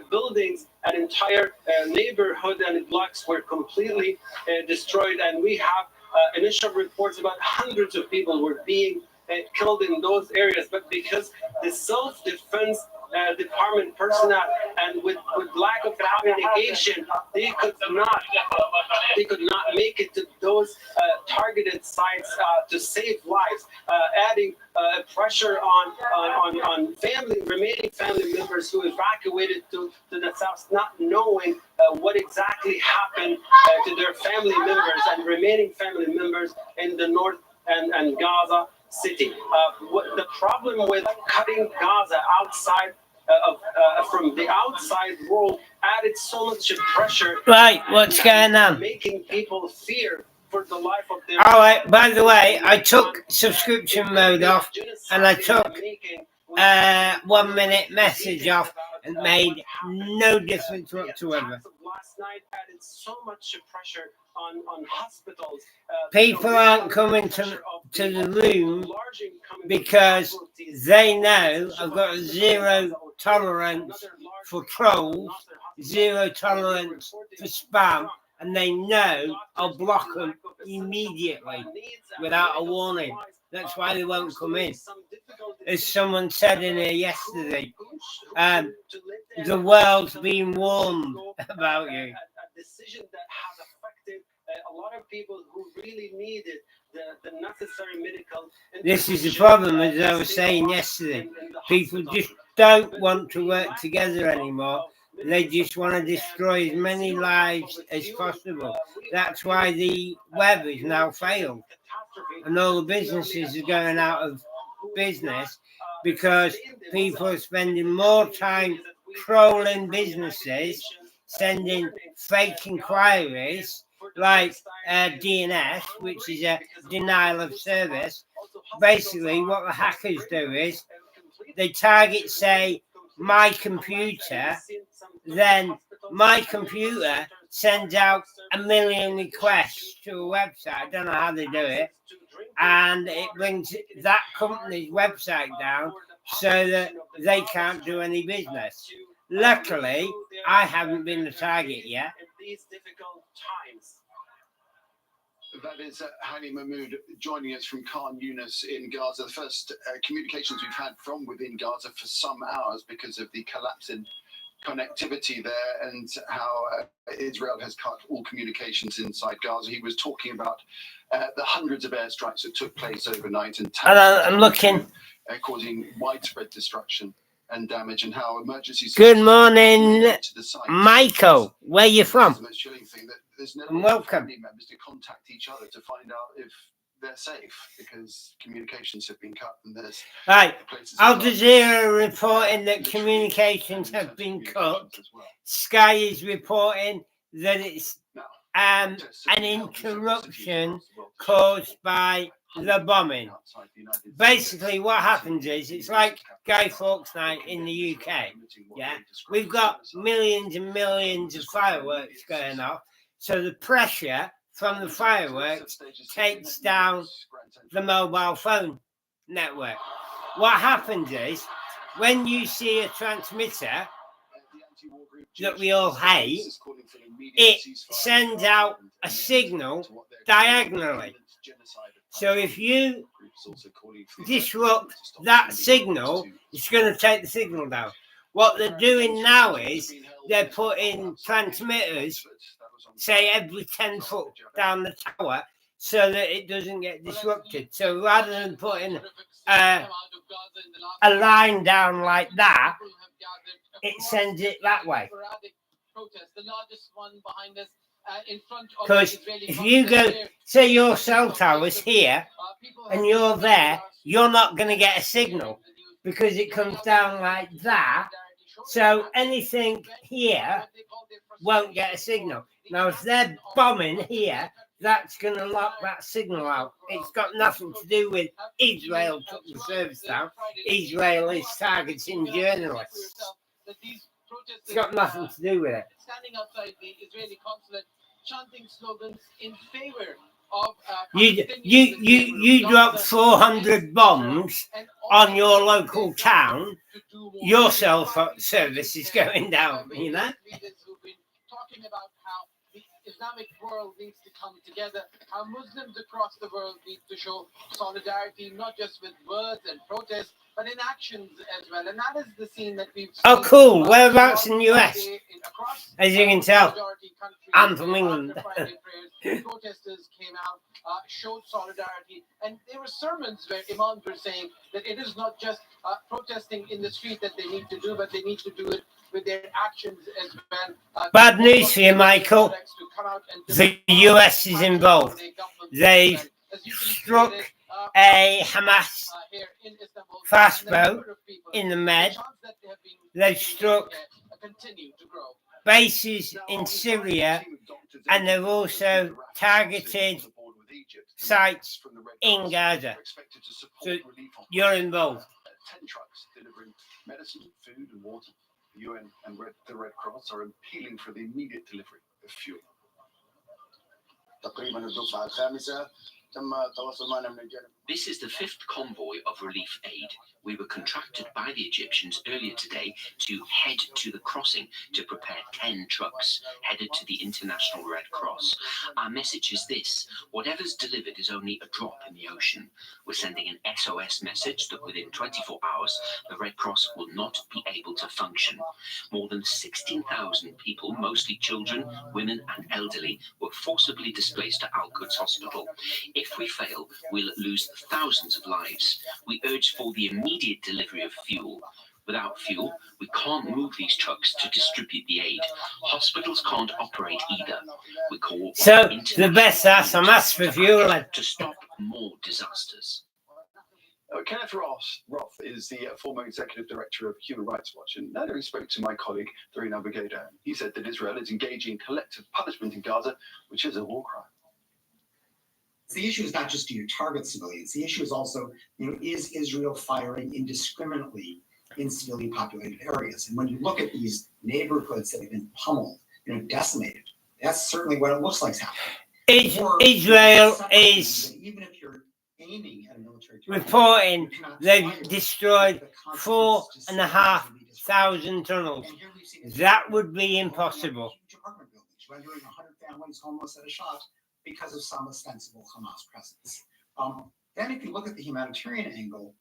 buildings and entire neighborhood and blocks were completely destroyed, and we have initial reports about hundreds of people were being killed in those areas. But because the self-defense department personnel and with lack of communication, they could not make it to those targeted sites to save lives, adding pressure on remaining family members who evacuated to the south, not knowing what exactly happened to their family members and remaining family members in the north and Gaza City. The problem with cutting Gaza outside from the outside world added so much pressure.
Right, what's going on?
Making people fear for the life of their.
All right. By the way, I took subscription mode off and I took 1 minute message off and made no difference whatsoever.
Last night added so much pressure on hospitals.
People aren't coming to the room because they know I've got a zero tolerance for trolls, zero tolerance for spam, and they know I'll block them immediately without a warning. That's why they won't come in. As someone said in here yesterday, the world's been warned about you.
A decision that has affected a lot of people who really needed the necessary medical.
This is the problem, as I was saying yesterday. People just don't want to work together anymore. They just want to destroy as many lives as possible. That's why the web has now failed. And all the businesses are going out of business because people are spending more time trolling businesses, sending fake inquiries like DNS, which is a denial of service. Basically, what the hackers do is they target, say, my computer, then my computer sends out 1 million requests to a website. I don't know how they do it. And it brings that company's website down so that they can't do any business. Luckily, I haven't been the target yet.
These difficult times.
That is Hani Mahmoud joining us from Khan Yunis in Gaza. The first communications we've had from within Gaza for some hours because of the collapse in connectivity there and how Israel has cut all communications inside Gaza. He was talking about the hundreds of airstrikes that took place overnight and
I'm looking,
causing widespread destruction and damage, and how emergency.
Good morning, Michael. Where are you from?
The most chilling thing that there's no
And welcome.
family members to contact each other to find out if they're safe because communications have been cut and there's
Right. Al Jazeera reporting that communications have been cut. Sky is reporting that it's an interruption caused by the bombing. Basically, what happens is it's like Guy Fawkes Night in the UK. Yeah, we've got millions and millions of fireworks going off, so the pressure from the fireworks takes down the mobile phone network. What happens is when you see a transmitter that we all hate, it sends out a signal diagonally. So if you disrupt that signal, it's going to take the signal down. What they're doing now is they're putting transmitters, say, every 10 foot down the tower so that it doesn't get disrupted. So rather than putting a line down like that, it sends it that way. Because if you go, say your cell tower's here and you're there, you're not going to get a signal because it comes down like that. So anything here won't get a signal. Now, if they're bombing here, that's going to lock that signal out. It's got nothing to do with Israel took the service down. Israel is targeting journalists. It's got nothing to do with it.
Standing outside the Israeli consulate, chanting slogans in favor of
you drop 400 bombs on your local town, your cell phone service is going down, you know?
Talking about how the Islamic world needs to come together, how Muslims across the world need to show solidarity, not just with words and protests, but in actions as well. And that is the scene that we've seen.
Oh, cool. Whereabouts in the US? As you can tell, I'm from England.
Protesters came out, showed solidarity, and there were sermons where imams were saying that it is not just protesting in the street that they need to do, but they need to do it with their actions as well.
Bad news for you, Michael. The US is involved. They've struck a Hamas fast boat in the Med. They've struck bases in Syria, and they've also targeted sites in Gaza. So you're involved.
10 trucks delivering medicine, food, and water. The UN and the Red Cross are appealing for the immediate delivery of fuel.
This is the fifth convoy of relief aid. We were contracted by the Egyptians earlier today to head to the crossing to prepare 10 trucks headed to the International Red Cross. Our message is this: whatever's delivered is only a drop in the ocean. We're sending an SOS message that within 24 hours, the Red Cross will not be able to function. More than 16,000 people, mostly children, women and elderly, were forcibly displaced to Al-Quds Hospital. If we fail, we'll lose thousands of lives. We urge for the immediate delivery of fuel. Without fuel, we can't move these trucks to distribute the aid. Hospitals can't operate either. We call
So the best Hamas for fuel
to stop more disasters.
Kenneth Roth is the former executive director of Human Rights Watch, and earlier he spoke to my colleague, Doreen Abogada. He said that Israel is engaging in collective punishment in Gaza, which is a war crime.
The issue is not just do you target civilians. The issue is also, is Israel firing indiscriminately in civilian populated areas? And when you look at these neighborhoods that have been pummeled, decimated, that's certainly what it looks like is happening.
Israel is
even if you're aiming at a military
reporting they've destroyed 4,500 tunnels. That would be impossible.
Rendering 100 families homeless at a shot because of some ostensible Hamas presence. Then if you look at the humanitarian angle,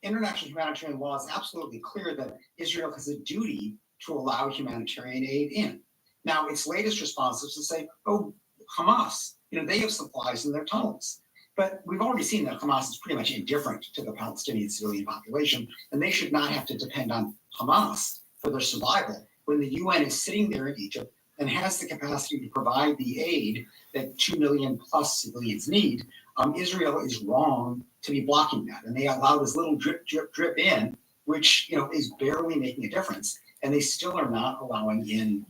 international humanitarian law is absolutely clear that Israel has a duty to allow humanitarian aid in. Now, its latest response is to say, oh, Hamas, they have supplies in their tunnels. But we've already seen that Hamas is pretty much indifferent to the Palestinian civilian population, and they should not have to depend on Hamas for their survival when the UN is sitting there in Egypt and has the capacity to provide the aid that 2 million plus civilians need. Israel is wrong to be blocking that. And they allow this little drip, drip, drip in, which, is barely making a difference. And they still are not allowing in,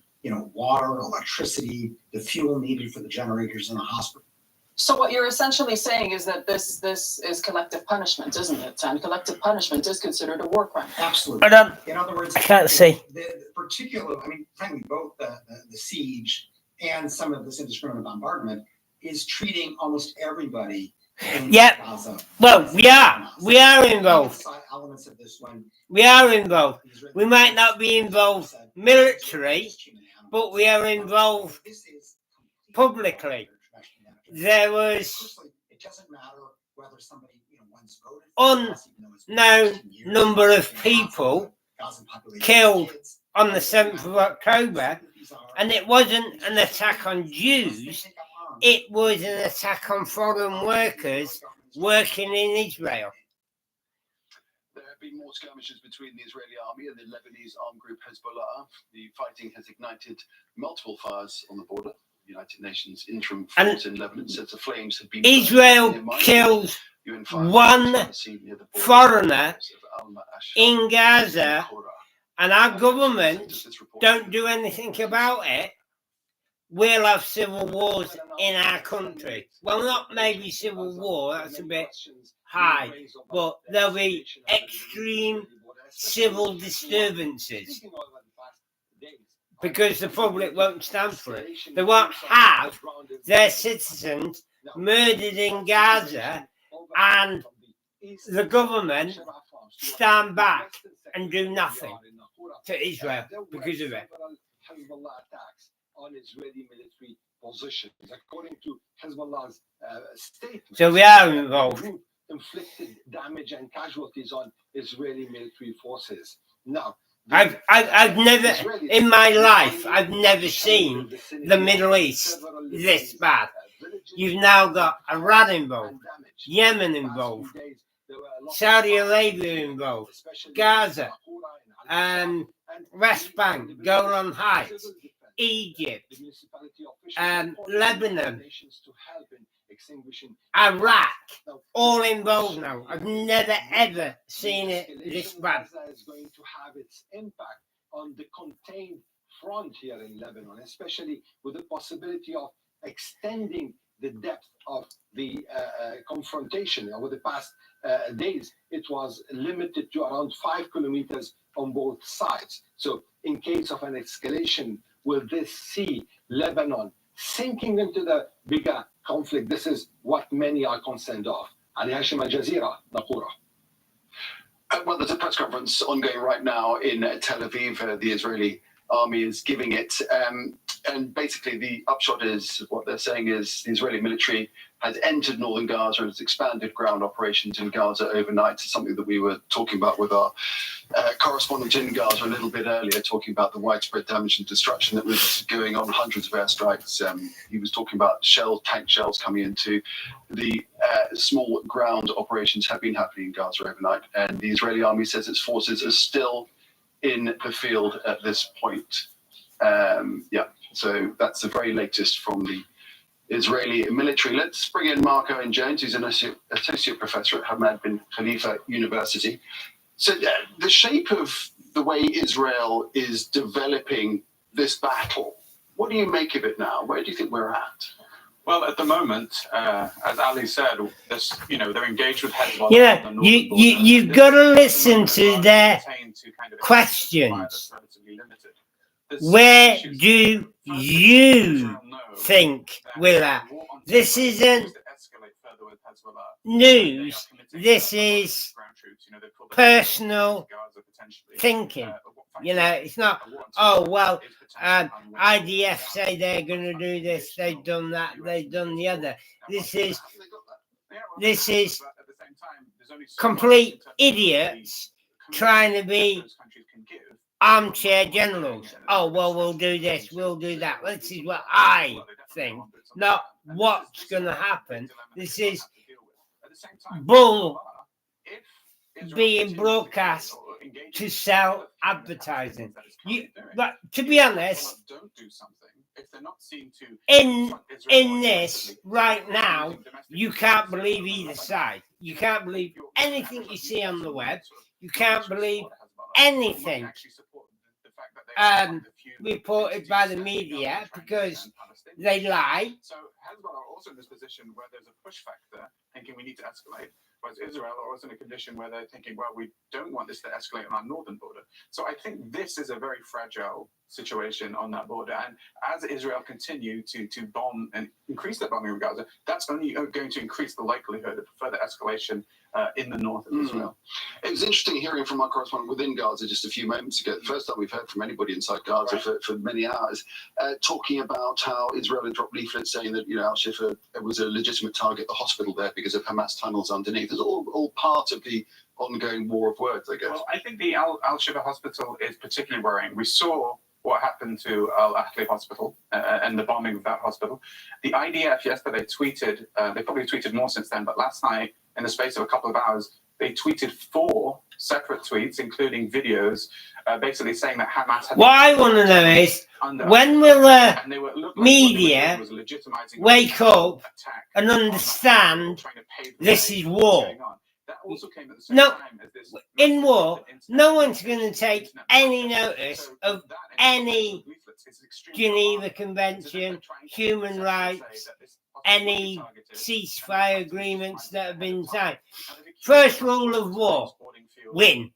water, electricity, the fuel needed for the generators in the hospital.
So what you're essentially saying is that this is collective punishment, isn't it? And collective punishment is considered a war crime.
Absolutely. In other words,
I can't see.
The particular, frankly, both the siege and some of this indiscriminate bombardment is treating almost everybody in Gaza.
Well, we are involved.
Elements of this one.
We are involved. We might not be involved military, but we are involved publicly. There was unknown number of people killed on the 7th of October, and it wasn't an attack on Jews, it was an attack on foreign workers working in Israel.
There have been more skirmishes between the Israeli army and the Lebanese armed group Hezbollah. The fighting has ignited multiple fires on the border. The United Nations interim force in Lebanon says the flames have been...
Israel killed one foreigner in Gaza, and our government don't do anything about it. We'll have civil wars in our country. Well, not maybe civil war, that's a bit high, but there'll be extreme civil disturbances because the public won't stand for it. They won't have their citizens murdered in Gaza and the government stand back and do nothing to Israel because of it.
On Israeli military positions, according to Hezbollah's statement.
So we are involved.
Inflicted damage and casualties on Israeli military forces. Now,
I've never in my life I've never seen the Middle East this bad. You've now got Iran involved, Yemen involved, Saudi Arabia involved, Gaza, West Bank, Golan Heights, Egypt, Lebanon, Iraq, all involved now. I've never ever seen it this bad.
Gaza is going to have its impact on the contained front here in Lebanon, especially with the possibility of extending the depth of the confrontation over the past days, it was limited to around 5 kilometers on both sides. So in case of an escalation, will this see Lebanon sinking into the bigger conflict? This is what many are concerned of. Ali Hashim, Al Jazeera, Naqoura.
Well, there's a press conference ongoing right now in Tel Aviv. The Israeli army is giving it. And basically the upshot is, what they're saying is the Israeli military has entered northern Gaza and has expanded ground operations in Gaza overnight. It's something that we were talking about with our correspondent in Gaza a little bit earlier, talking about the widespread damage and destruction that was going on, hundreds of airstrikes. He was talking about tank shells coming into the small ground operations have been happening in Gaza overnight. And the Israeli army says its forces are still in the field at this point. So that's the very latest from the Israeli military. Let's bring in Mark Owen Jones, who's an associate professor at Hamad bin Khalifa University. So the shape of the way Israel is developing this battle, what do you make of it now? Where do you think we're at?
Well, at the moment, as Ali said, they're engaged with Hezbollah.
Yeah, you've got to listen to their questions. Where do you think we're at? This isn't news. This is personal thinking. It's not, oh, well, IDF say they're going to do this, they've done that, they've done the other. This is complete idiots trying to be armchair generals. Oh, well, we'll do this, we'll do that. This is what I think, not what's going to happen. This is bull being broadcast to sell advertising. But to be honest, in this right now, you can't believe either side. You can't believe anything you see on the web. You can't believe anything reported by the media because they lie.
So Hezbollah are also in this position where there's a push factor, thinking we need to escalate, whereas Israel are also in a condition where they're thinking, well, we don't want this to escalate on our northern border. So I think this is a very fragile situation on that border. And as Israel continue to bomb and increase their bombing of Gaza, that's only going to increase the likelihood of further escalation in the north of Israel.
It was interesting hearing from our correspondent within Gaza just a few moments ago. The first time we've heard from anybody inside Gaza for many hours, talking about how Israel had dropped leaflets saying that Al-Shifa was a legitimate target, the hospital there, because of Hamas tunnels underneath. It's all part of the ongoing war of words, I guess.
Well, I think the Al-Shifa hospital is particularly worrying. We saw what happened to Al-Ahli hospital and the bombing of that hospital. The IDF yesterday tweeted, they probably tweeted more since then, but last night, in the space of a couple of hours, they tweeted 4 separate tweets, including videos, basically saying that Hamas had...
What I want to know is, when will the media wake up and understand this is war? No, in war, no one's going to take any notice of any Geneva Convention, human rights, any ceasefire agreements that have been signed. First rule of war, win.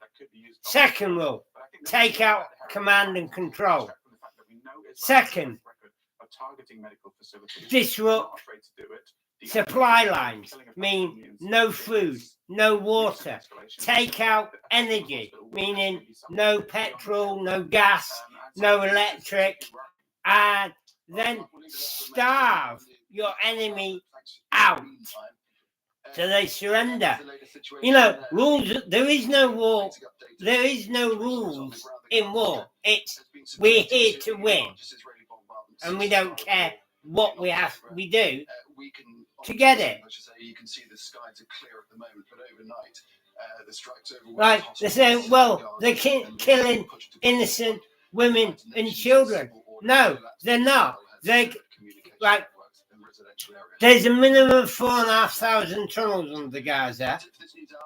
Second rule, take out command and control. Second, disrupt supply lines, mean no food, no water. Take out energy, meaning no petrol, no gas, no electric, and then starve your enemy out so they surrender. Rules, there is no war, there is no rules in war. It's we're here to win, and we don't care what we do to get it.
You can see the skies are clear at the moment, but overnight the strikes over.
Right, they're saying, well, they're killing innocent women and children. No, they're not. There's a minimum of 4,500 tunnels under Gaza,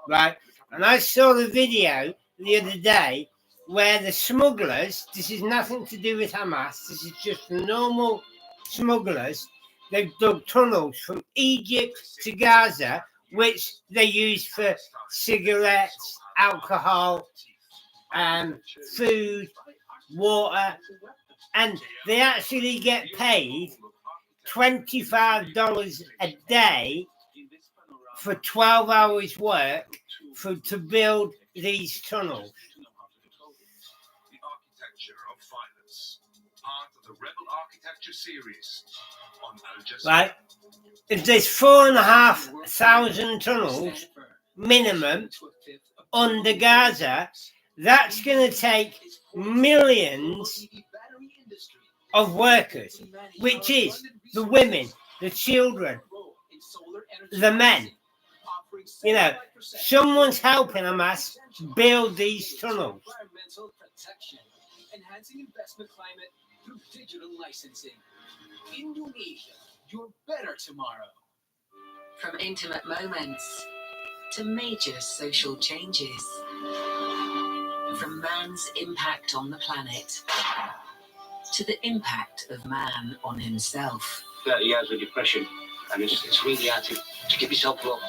right? And I saw the video the other day where the smugglers, this is nothing to do with Hamas, this is just normal smugglers, they've dug tunnels from Egypt to Gaza, which they use for cigarettes, alcohol, food, water, and they actually get paid $25 a day for 12 hours work to build these tunnels.
The architecture of violence, part of the Rebel Architecture series on Al Jazeera.
Right? If there's 4,500 tunnels minimum under Gaza, that's going to take millions of workers, which is the women, the children, the men. You know, someone's helping Hamas build these tunnels.
Enhancing investment climate through digital licensing. Indonesia, your better tomorrow.
From intimate moments to major social changes. From man's impact on the planet to the impact of man on himself.
30 years of depression, and it's really hard to give yourself up.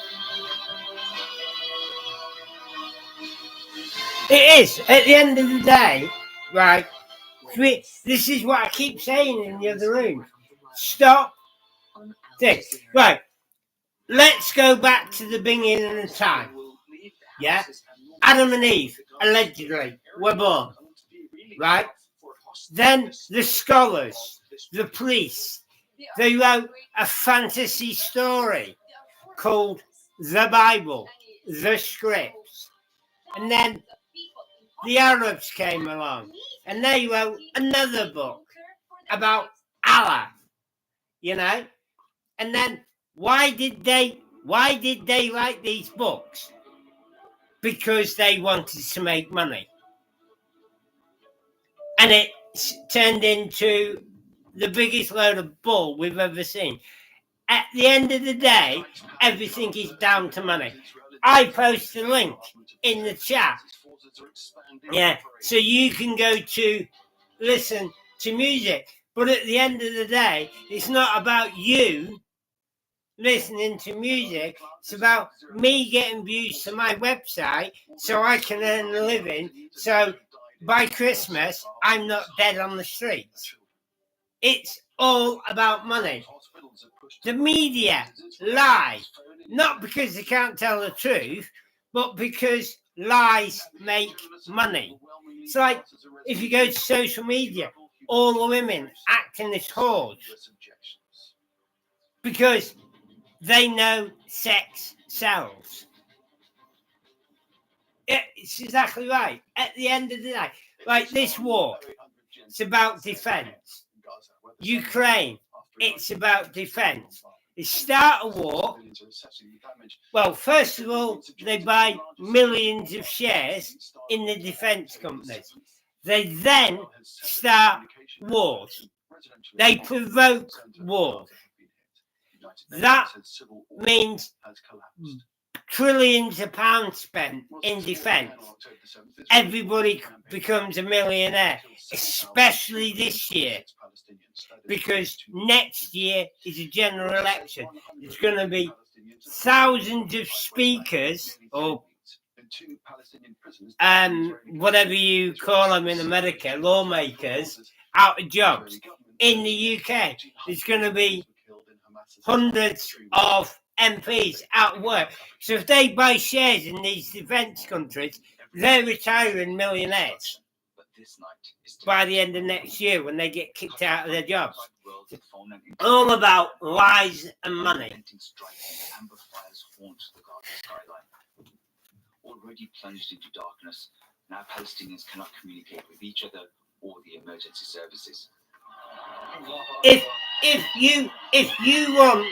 It is, at the end of the day, right? This is what I keep saying in the other room. Stop this. Right. Let's go back to the beginning of time. Yeah? Adam and Eve, allegedly, were born. Right? Then the scholars, the priests, they wrote a fantasy story called the Bible, the scripts. And then the Arabs came along and they wrote another book about Allah, you know? And then why did they write these books? Because they wanted to make money. And it turned into the biggest load of bull we've ever seen. At the end of the day, everything is down to money. I post a link in the chat. Yeah, so you can go to listen to music. But at the end of the day, it's not about you listening to music. It's about me getting views to my website so I can earn a living. So by Christmas, I'm not dead on the streets. It's all about money. The media lie, not because they can't tell the truth, but because lies make money. It's like if you go to social media, all the women acting as whores because they know sex sells. It's exactly right. At the end of the day, like this war, it's about defense. Ukraine, it's about defense. They start a war. Well, first of all, they buy millions of shares in the defense companies. They then start wars. They provoke wars. That means trillions of pounds spent in defense. Everybody becomes a millionaire, especially this year, because next year is a general election. There's going to be thousands of speakers or whatever you call them in America, lawmakers, out of jobs. In the UK, there's going to be hundreds of MPs out of work. So if they buy shares in these defence countries, they're retiring millionaires by the end of next year when they get kicked out of their jobs. All about lies and money.
Already plunged into darkness, now Palestinians cannot communicate with each other or the emergency services.
If you want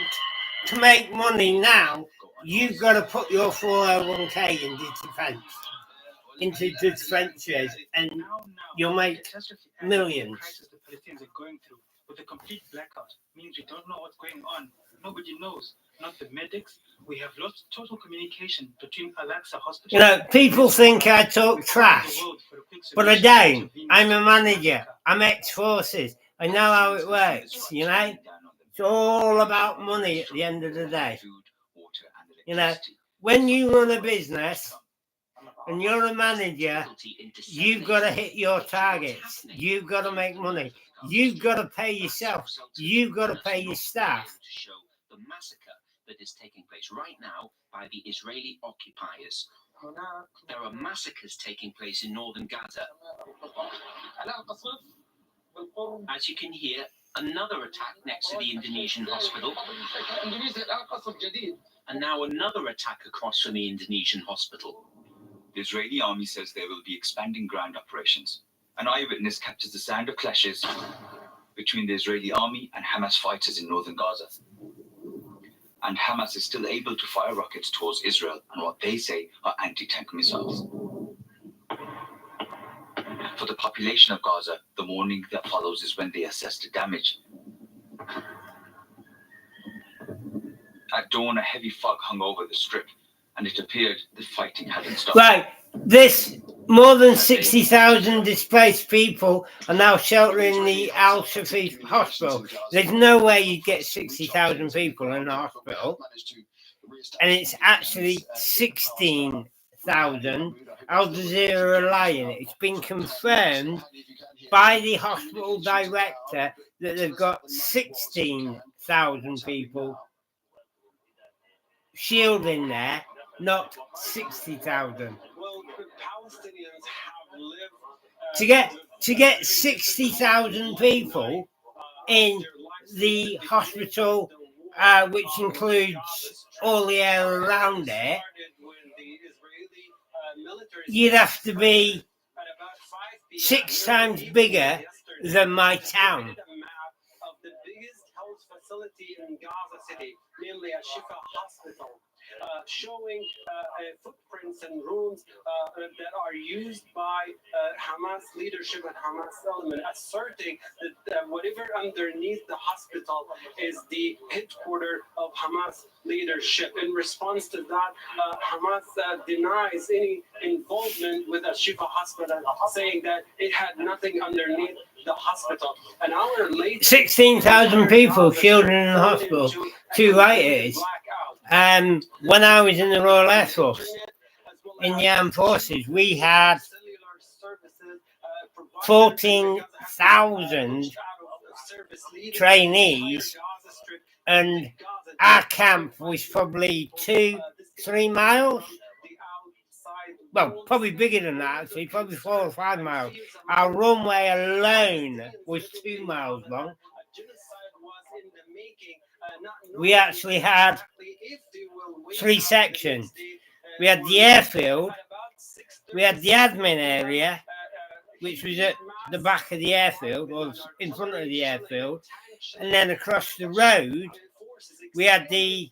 to make money now, you've got to put your 401k into defence, into defence shares, and you'll make millions.
The Palestinians are going through with a complete blackout means we don't know what's going on. Nobody knows, not the medics. We have lost total communication between Al-Aqsa Hospital.
You know, people think I talk trash, but I don't. I'm a manager. I'm ex-forces. I know how it works, you know? It's all about money at the end of the day. You know, when you run a business and you're a manager, you've got to hit your targets. You've got to make money. You've got to pay yourself. You've got to pay your staff.
The massacre that is taking place right now by the Israeli occupiers. There are massacres taking place in northern Gaza. As you can hear, another attack next to the Indonesian hospital. And now another attack across from the Indonesian hospital.
The Israeli army says they will be expanding ground operations. An eyewitness captures the sound of clashes between the Israeli army and Hamas fighters in northern Gaza. And Hamas is still able to fire rockets towards Israel and what they say are anti-tank missiles. For the population of Gaza, the morning that follows is when they assess the damage. At dawn, a heavy fog hung over the strip, and it appeared the fighting hadn't stopped.
Right, this more than 60,000 displaced people are now sheltering in the Al Shafif hospital. There's no way you'd get 60,000 people in the hospital, and it's actually 16,000. Al Jazeera are lying. It's been confirmed by the hospital director that they've got 16,000 people shielding there, not 60,000. To get 60,000 people in the hospital, which includes all the area around it, you'd have to be 6 times bigger than my town.
The biggest health facility in Gaza City, namely a Shifa hospital, showing footprints and rooms that are used by Hamas leadership and Hamas element, asserting that whatever underneath the hospital is the headquarters of Hamas leadership. In response to that, Hamas denies any involvement with a Shifa hospital, saying that it had nothing underneath the hospital. An hour later,
16,000 people shielded in the hospital. Too right it is. When I was in the Royal Air Force, in the armed forces, we had 14,000 trainees, and our camp was probably 2-3 miles. Well, probably bigger than that, actually, probably 4 or 5 miles. Our runway alone was 2 miles long. We actually had 3 sections. We had the airfield, we had the admin area, which was at the back of the airfield, or in front of the airfield, and then across the road, we had the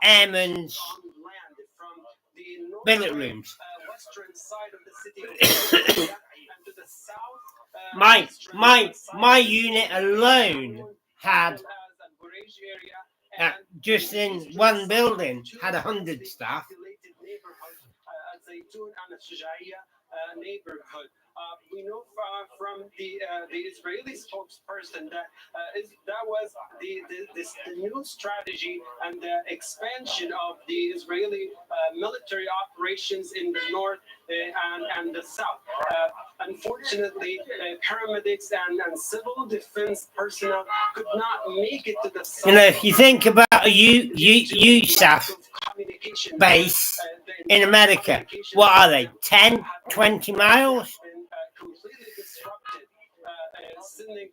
airmen's billet rooms. my unit alone had just in one building had 100 staff.
Neighborhood. We know from the Israeli spokesperson that was the new strategy and the expansion of the Israeli military operations in the north and the south. Unfortunately, paramedics and civil defense personnel could not make it to the south.
You know, if you think about a USAF base in America, what are they, 10, 20 miles?
Completely disrupted, sending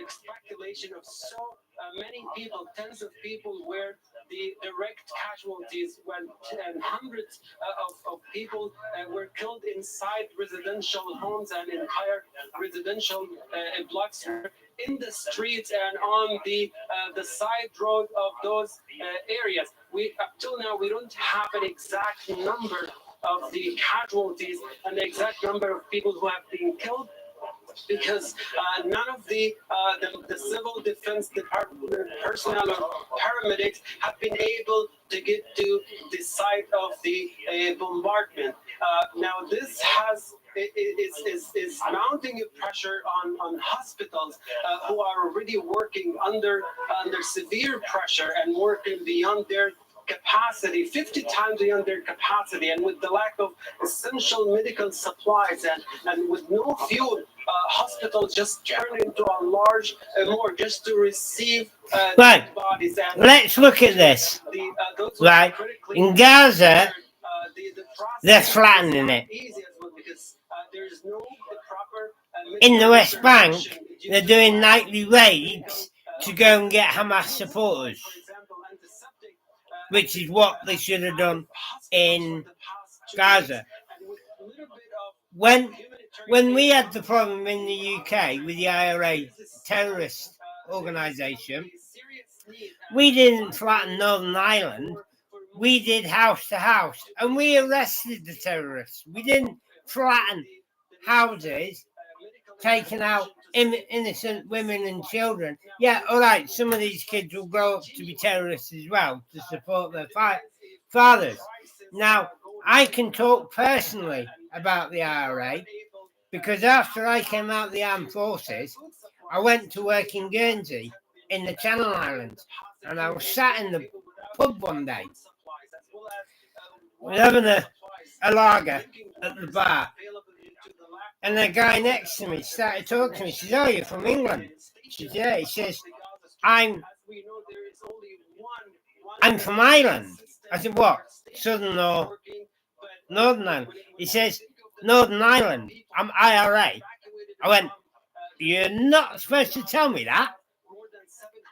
speculation of so many people, tens of people, where the direct casualties went, and hundreds of people were killed inside residential homes and entire residential blocks in the streets and on the side road of those areas. Up till now, we don't have an exact number of the casualties and the exact number of people who have been killed, because none of the civil defense department personnel or paramedics have been able to get to the site of the bombardment. Now, this has is mounting a pressure on hospitals who are already working under severe pressure and working beyond their capacity, 50 times beyond their capacity, and with the lack of essential medical supplies and with no fuel, hospitals just turn into a large morgue just to receive
Right.
bodies. And
Let's look at this. Right. In Gaza, they're flattening it. In the West Bank, they're doing nightly raids to go and get Hamas supporters, which is what they should have done in Gaza. When we had the problem in the UK with the IRA terrorist organisation, we didn't flatten Northern Ireland. We did house to house, and we arrested the terrorists. We didn't flatten houses, taking out innocent women and children. Yeah, all right, some of these kids will grow up to be terrorists as well, to support their fathers. Now, I can talk personally about the IRA, because after I came out of the armed forces, I went to work in Guernsey in the Channel Islands, and I was sat in the pub one day. We're having a lager at the bar, and the guy next to me started talking to me. He says, "Oh, you're from England?" He says, "Yeah." He says, I'm from Ireland." I said, "What, Southern or Northern Ireland?" He says, "Northern Ireland. I'm IRA." I went, "You're not supposed to tell me that."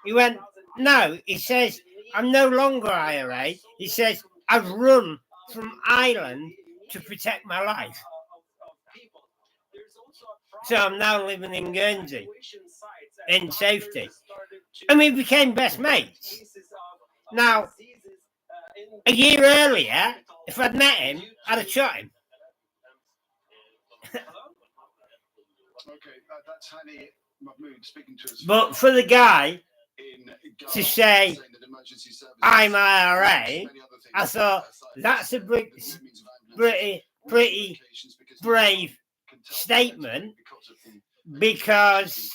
He went, "No." He says, "I'm no longer IRA." He says, "I've run from Ireland to protect my life. So I'm now living in Guernsey in safety." And we became best mates. Now, a year earlier, if I'd met him, I'd have shot him. But for the guy to say, "I'm IRA," I thought that's a pretty brave statement, because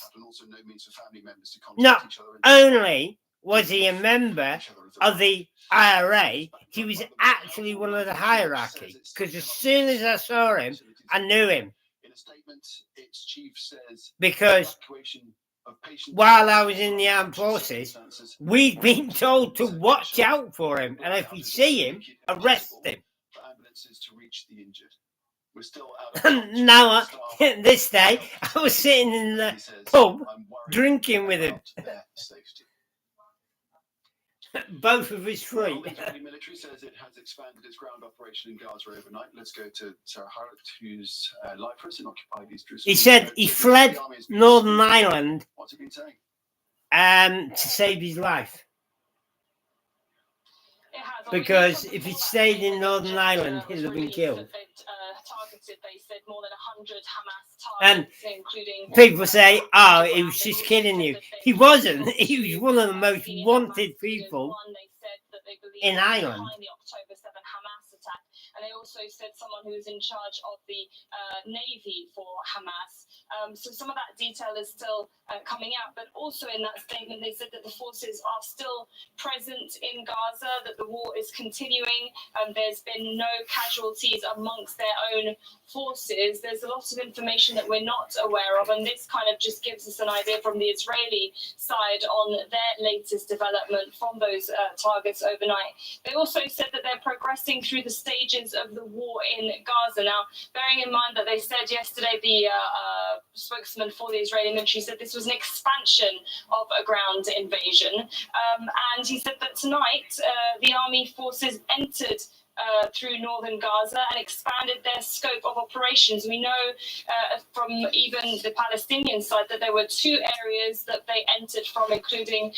not only was he a member of the IRA, he was actually one of the hierarchy, because as soon as I saw him, I knew him. Because while I was in the armed forces, we'd been told to watch out for him, and if we see him, arrest him. Now, this day, I was sitting in the pub drinking with him. Both of us free.
The military says it has expanded its ground operation in Gaza overnight. Let's go to Sarah Harrod, who's live for us in occupied East Jerusalem.
He said he fled Northern Ireland
What's he been saying?
to save his life. Because if he'd stayed in Northern Ireland, he'd have been killed. And people say, "Oh, he was just kidding you." He wasn't. He was one of the most wanted people in Ireland.
And they also said someone who was in charge of the Navy for Hamas. So some of that detail is still coming out. But also in that statement, they said that the forces are still present in Gaza, that the war is continuing. There's been no casualties amongst their own forces. There's a lot of information that we're not aware of. And this kind of just gives us an idea from the Israeli side on their latest development from those targets overnight. They also said that they're progressing through the stages of the war in Gaza. Now, bearing in mind that they said yesterday, the spokesman for the Israeli military said this was an expansion of a ground invasion. And he said that tonight the army forces entered through northern Gaza and expanded their scope of operations. We know from even the Palestinian side that there were 2 areas that they entered from, including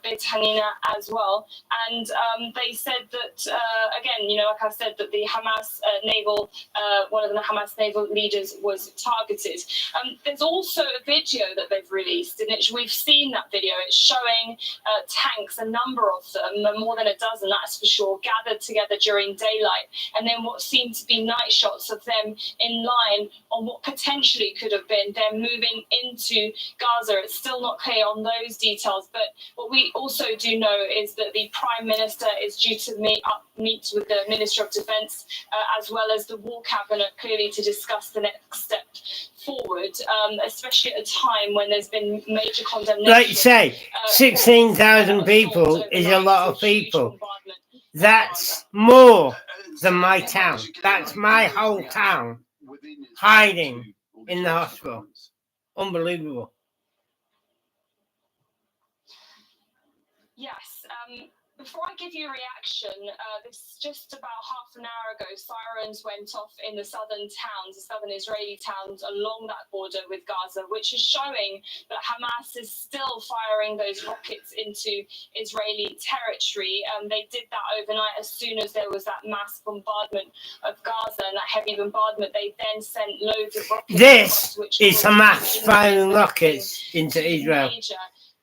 Beit Hanina as well. And they said that, again, like I said, that the Hamas naval, one of the Hamas naval leaders was targeted. There's also a video that they've released, in which we've seen that video. It's showing tanks, a number of them, more than a dozen, that's for sure, gathered together during daylight, and then what seemed to be night shots of them in line on what potentially could have been them moving into Gaza. It's still not clear on those details, but what we also do know is that the Prime Minister is due to meet with the Minister of Defence as well as the War Cabinet, clearly to discuss the next step forward, especially at a time when there's been major condemnation.
Like you say, 16,000 people is a lot of people. That's more than my town. That's my whole town hiding in the hospital. Unbelievable.
Yes. Before I give you a reaction, this just about half an hour ago, sirens went off in the southern towns, the southern Israeli towns along that border with Gaza, which is showing that Hamas is still firing those rockets into Israeli territory. They did that overnight as soon as there was that mass bombardment of Gaza and that heavy bombardment. They then sent loads of rockets.
This is Hamas firing rockets into Israel.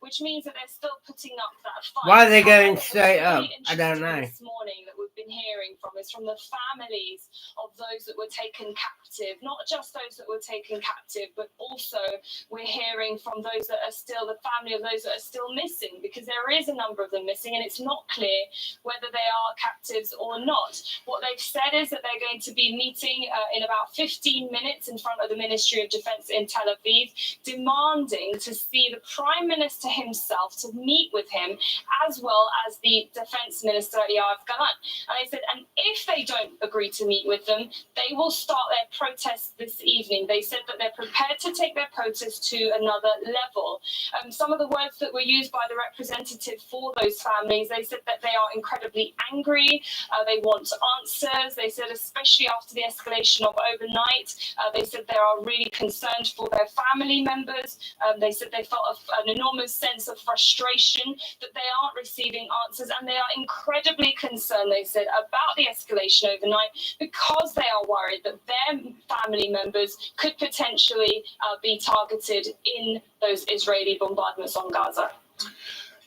Which means that they're still putting up that fight.
Why are they going straight up? I don't know.
This morning that we've been hearing from is from the families of those that were taken captive. Not just those that were taken captive, but also we're hearing from those that are still, the family of those that are still missing, because there is a number of them missing and it's not clear whether they are captives or not. What they've said is that they're going to be meeting in about 15 minutes in front of the Ministry of Defence in Tel Aviv, demanding to see the Prime Minister himself, to meet with him, as well as the Defence Minister Yoav Gallant. And they said, and if they don't agree to meet with them, they will start their protest this evening. They said that they're prepared to take their protest to another level. Some of the words that were used by the representative for those families, they said that they are incredibly angry. They want answers. They said, especially after the escalation of overnight, they said they are really concerned for their family members. They said they felt an enormous sense of frustration that they aren't receiving answers, and they are incredibly concerned, they said, about the escalation overnight, because they are worried that their family members could potentially be targeted in those Israeli bombardments on Gaza.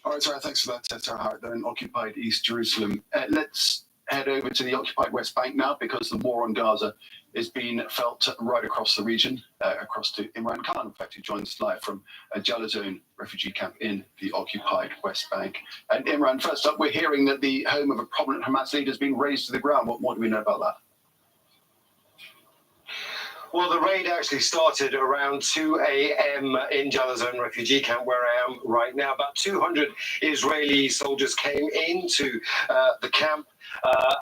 All right, Sarah, thanks for that, Sarah Hart, there in occupied East Jerusalem. Let's head over to the occupied West Bank now, because the war on Gaza is being felt right across the region, across to Imran Khan, in fact, who joins live from a Jalazone refugee camp in the occupied West Bank. And Imran, first up, we're hearing that the home of a prominent Hamas leader has been razed to the ground. What more do we know about that?
Well, the raid actually started around 2 a.m. in Jalazone refugee camp, where I am right now. About 200 Israeli soldiers came into the camp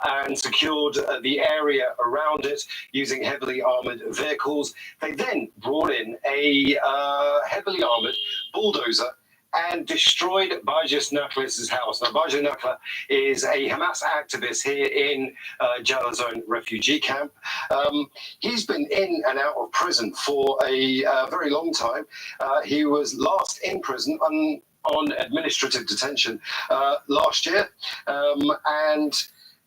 and secured the area around it using heavily armored vehicles. They then brought in a heavily armored bulldozer and destroyed Bajis Naklas's house. Now, Bajis Nakla is a Hamas activist here in Jalazone refugee camp. He's been in and out of prison for a very long time. He was last in prison on administrative detention last year, and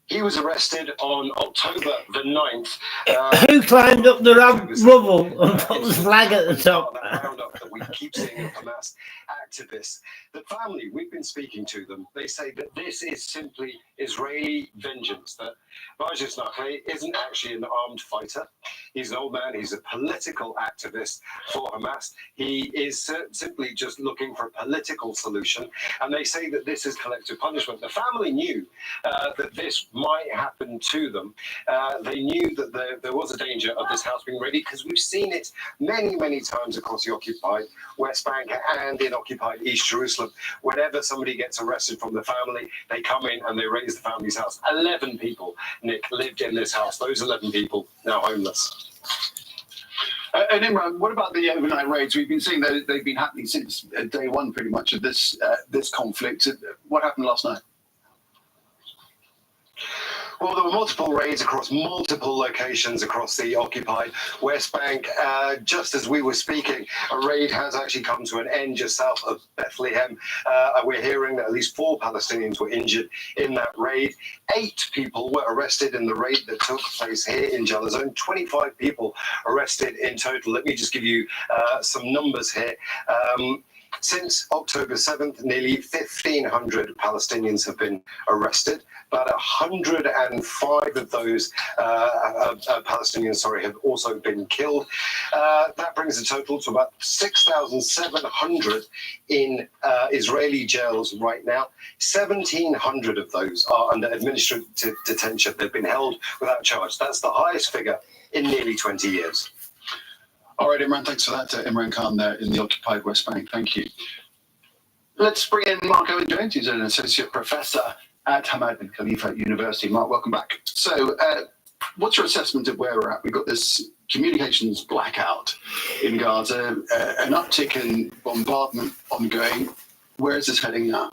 he was arrested on October the 9th.
Who climbed up the rubble and put the flag at the top?
That we keep seeing of Hamas activists. The family, we've been speaking to them, they say that this is simply Israeli vengeance, that Bajis Nakla isn't actually an armed fighter. He's an old man, he's a political activist for Hamas. He is simply just looking for a political solution, and they say that this is collective punishment. The family knew that this might happen to them. They knew that there was a danger of this house being raided, because we've seen it many, many times across the occupied West Bank and in occupied East Jerusalem. Whenever somebody gets arrested from the family, they come in and they raise the family's house. 11 people, Nick, lived in this house. Those 11 people now homeless.
And Imran, what about the overnight raids? We've been seeing that they've been happening since day one, pretty much, of this conflict. What happened last night?
Well, there were multiple raids across multiple locations across the occupied West Bank. Just as we were speaking, a raid has actually come to an end just south of Bethlehem. We're hearing that at least 4 Palestinians were injured in that raid. 8 people were arrested in the raid that took place here in Jalazone. 25 people arrested in total. Let me just give you some numbers here. Since October 7th, nearly 1,500 Palestinians have been arrested. About 105 of those Palestinians, have also been killed. That brings the total to about 6,700 in Israeli jails right now. 1,700 of those are under administrative detention. They've been held without charge. That's the highest figure in nearly 20 years.
All right, Imran, thanks for that, Imran Khan there in the occupied West Bank. Thank you. Let's bring in Mark Owen-Jones, who's an associate professor at Hamad bin Khalifa University. Mark, welcome back. So, what's your assessment of where we're at? We've got this communications blackout in Gaza, an uptick in bombardment ongoing. Where is this heading now?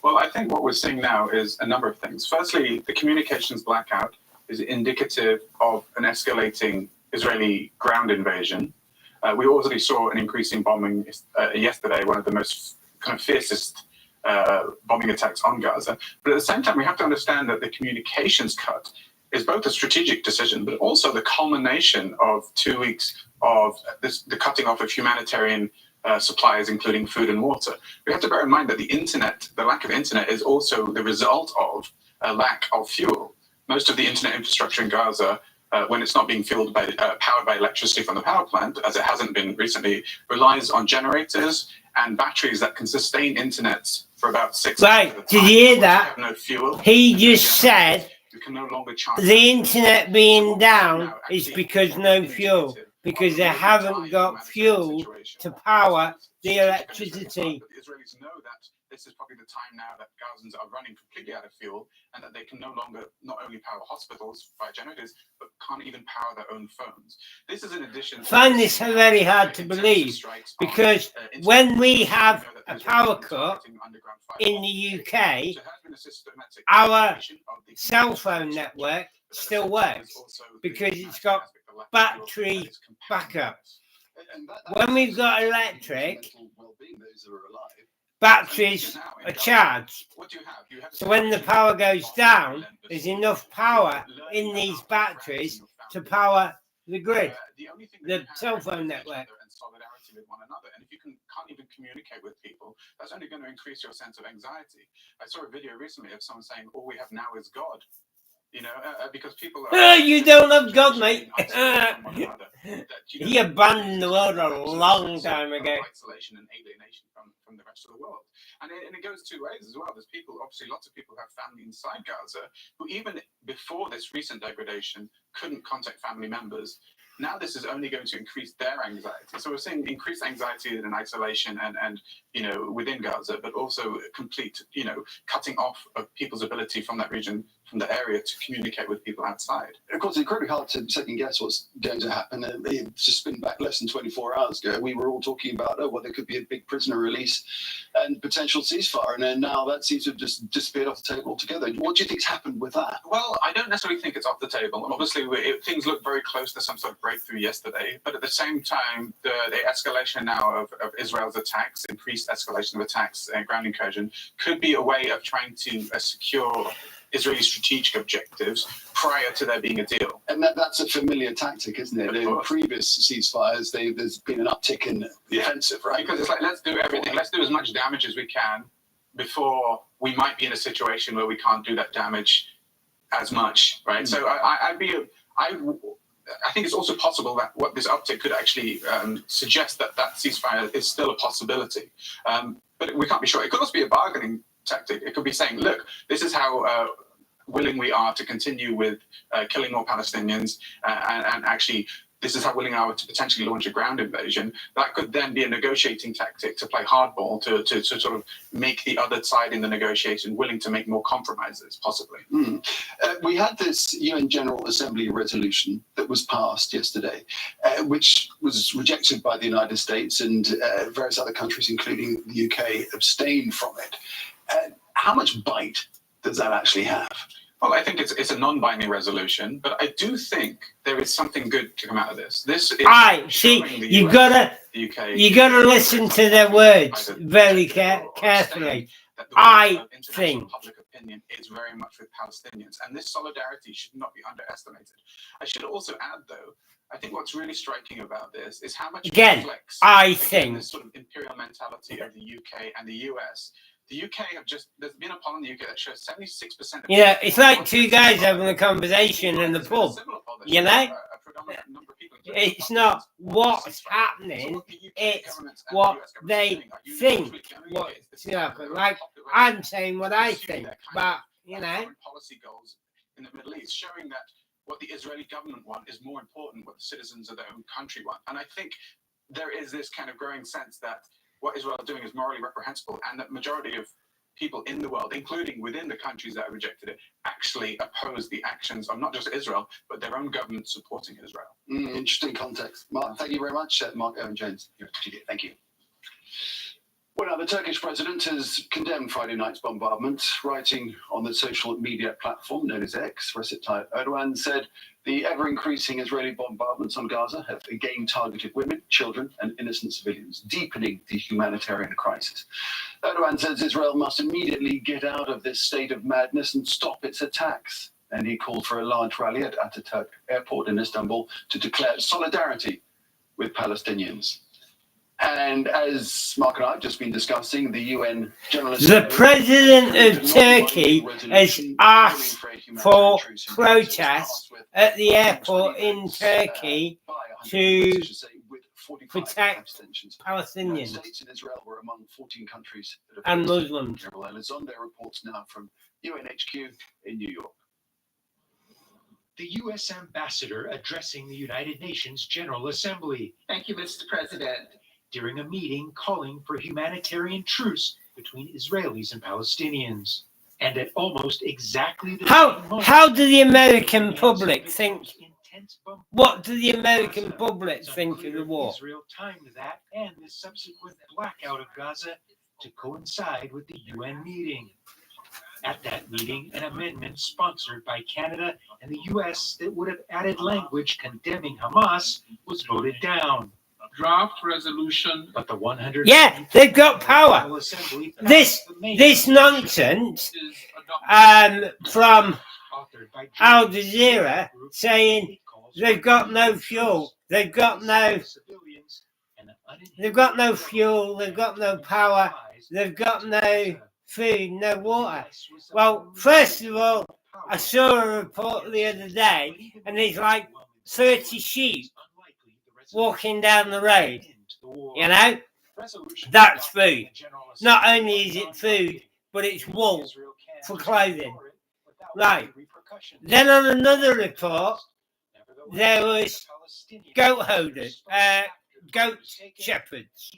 Well, I think what we're seeing now is a number of things. Firstly, the communications blackout is indicative of an escalating Israeli ground invasion. We already saw an increasing bombing yesterday, one of the most kind of fiercest bombing attacks on Gaza. But at the same time, we have to understand that the communications cut is both a strategic decision, but also the culmination of 2 weeks of the cutting off of humanitarian supplies, including food and water. We have to bear in mind that the internet, the lack of internet, is also the result of a lack of fuel. Most of the internet infrastructure in Gaza, when it's not being powered by electricity from the power plant, as it hasn't been recently, relies on generators and batteries that can sustain internet for about 6
Right,
hours.
did you hear that?
No fuel.
He just said
you can no longer charge
the internet being down is because no fuel, because they haven't got fuel to power the electricity.
The Israelis know that this is probably the time now that Gazans are running completely out of fuel and that they can no longer not only power hospitals by generators, but can't even power their own phones. This is in addition to...
I find this very hard to believe, because when we have a power cut in the UK, our cell phone network still works because it's got battery backup. When we've got electric, batteries are charged. So when the power goes down, there's enough power in these batteries to power the grid, the cell phone network.
And solidarity with one another. And if you can't even communicate with people, that's only going to increase your sense of anxiety. I saw a video recently of someone saying, all we have now is God. You know, because people are...
You don't have God, mate. He abandoned the world a long time ago.
Isolation and alienation from the rest of the world. And it goes two ways as well. There's people, obviously lots of people who have family inside Gaza who even before this recent degradation couldn't contact family members. Now this is only going to increase their anxiety. So we're seeing increased anxiety and isolation and within Gaza, but also complete, cutting off of people's ability from that region, from the area, to communicate with people outside.
Of course, it's incredibly hard to second guess what's going to happen. It's just been back less than 24 hours ago. We were all talking about, there could be a big prisoner release and potential ceasefire. And then now that seems to have just disappeared off the table altogether. What do you think's happened with that?
Well, I don't necessarily think it's off the table. Obviously, things look very close to some sort of breakthrough yesterday. But at the same time, the escalation now of Israel's attacks, increased escalation of attacks and ground incursion, could be a way of trying to secure Israeli strategic objectives prior to there being a deal.
And that's a familiar tactic, isn't it? In previous ceasefires, there's been an uptick in the offensive, right?
Because it's like, let's do everything. Let's do as much damage as we can before we might be in a situation where we can't do that damage as much, right? So I think it's also possible that what this uptick could actually suggest that ceasefire is still a possibility. But we can't be sure. It could also be a bargaining tactic. It could be saying, look, this is how willing we are to continue with killing more Palestinians, and actually this is how willing we are to potentially launch a ground invasion. That could then be a negotiating tactic to play hardball, to sort of make the other side in the negotiation willing to make more compromises, possibly.
We had this UN General Assembly resolution that was passed yesterday, which was rejected by the United States, and various other countries, including the UK, abstained from it. How much bite does that actually have?
Well, I think it's a non-binding resolution, but I do think there is something good to come out of this. This is
you gotta listen to their words very carefully. I think
opinion, is very much with Palestinians. And this solidarity should not be underestimated. I should also add, though, I think what's really striking about this is how much it reflects this sort of imperial mentality of the UK and the US. The UK there's been a poll in the UK that shows 76% of
it's like two guys having a conversation in the pub, you know? It's not what's happening, it's what they think. Like, I'm saying what I think, but, you know.
Policy goals in the Middle East, showing that what the Israeli government want is more important than what the citizens of their own country want. And I think there is this kind of growing sense that what Israel is doing is morally reprehensible, and that majority of people in the world, including within the countries that have rejected it, actually oppose the actions of not just Israel, but their own government supporting Israel.
Interesting context. Mark, thank you very much. Mark Owen Jones. Thank you. Well, now, the Turkish president has condemned Friday night's bombardment, writing on the social media platform known as X. Recep Tayyip Erdogan said the ever-increasing Israeli bombardments on Gaza have again targeted women, children, and innocent civilians, deepening the humanitarian crisis. Erdogan says Israel must immediately get out of this state of madness and stop its attacks. And he called for a large rally at Ataturk Airport in Istanbul to declare solidarity with Palestinians. And as Mark and I have just been discussing, the UN General Assembly,
the president of Turkey has asked for protests at the airport in Turkey to protect Palestinians
states in Israel were among 14 countries that have
and Muslims.
General Elizondo reports now from UNHQ in New York.
The U.S. ambassador addressing the United Nations General Assembly.
Thank you, Mr. President.
During a meeting calling for humanitarian truce between Israelis and Palestinians. And at almost exactly the same moment,
how do the American public think? What do the American public think of the war?
Israel timed that and the subsequent blackout of Gaza to coincide with the UN meeting. At that meeting, an amendment sponsored by Canada and the U.S. that would have added language condemning Hamas was voted down.
Draft resolution.
But the 100.
Yeah, they've got power. This nonsense from Al Jazeera saying they've got no fuel, they've got no fuel, they've got no power, they've got no food, no water. Well, first of all, I saw a report the other day, and there's like 30 sheep walking down the road, you know, that's food. Not only is it food, but it's wool for clothing. Right. Then on another report, there was goat shepherds,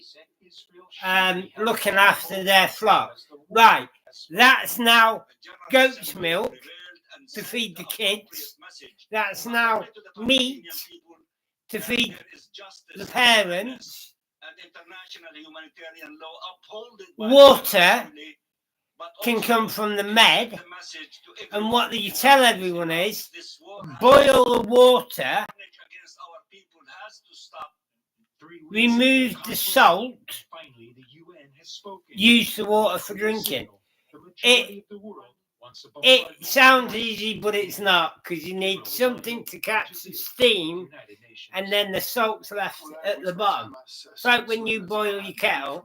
looking after their flock. Right. That's now goat's milk to feed the kids. That's now meat to feed the parents. Water can come from the Med, and what you tell everyone is boil the water, remove the salt, use the water for drinking. It sounds easy, but it's not, because you need something to catch the steam, and then the salt's left at the bottom. It's like when you boil your kettle,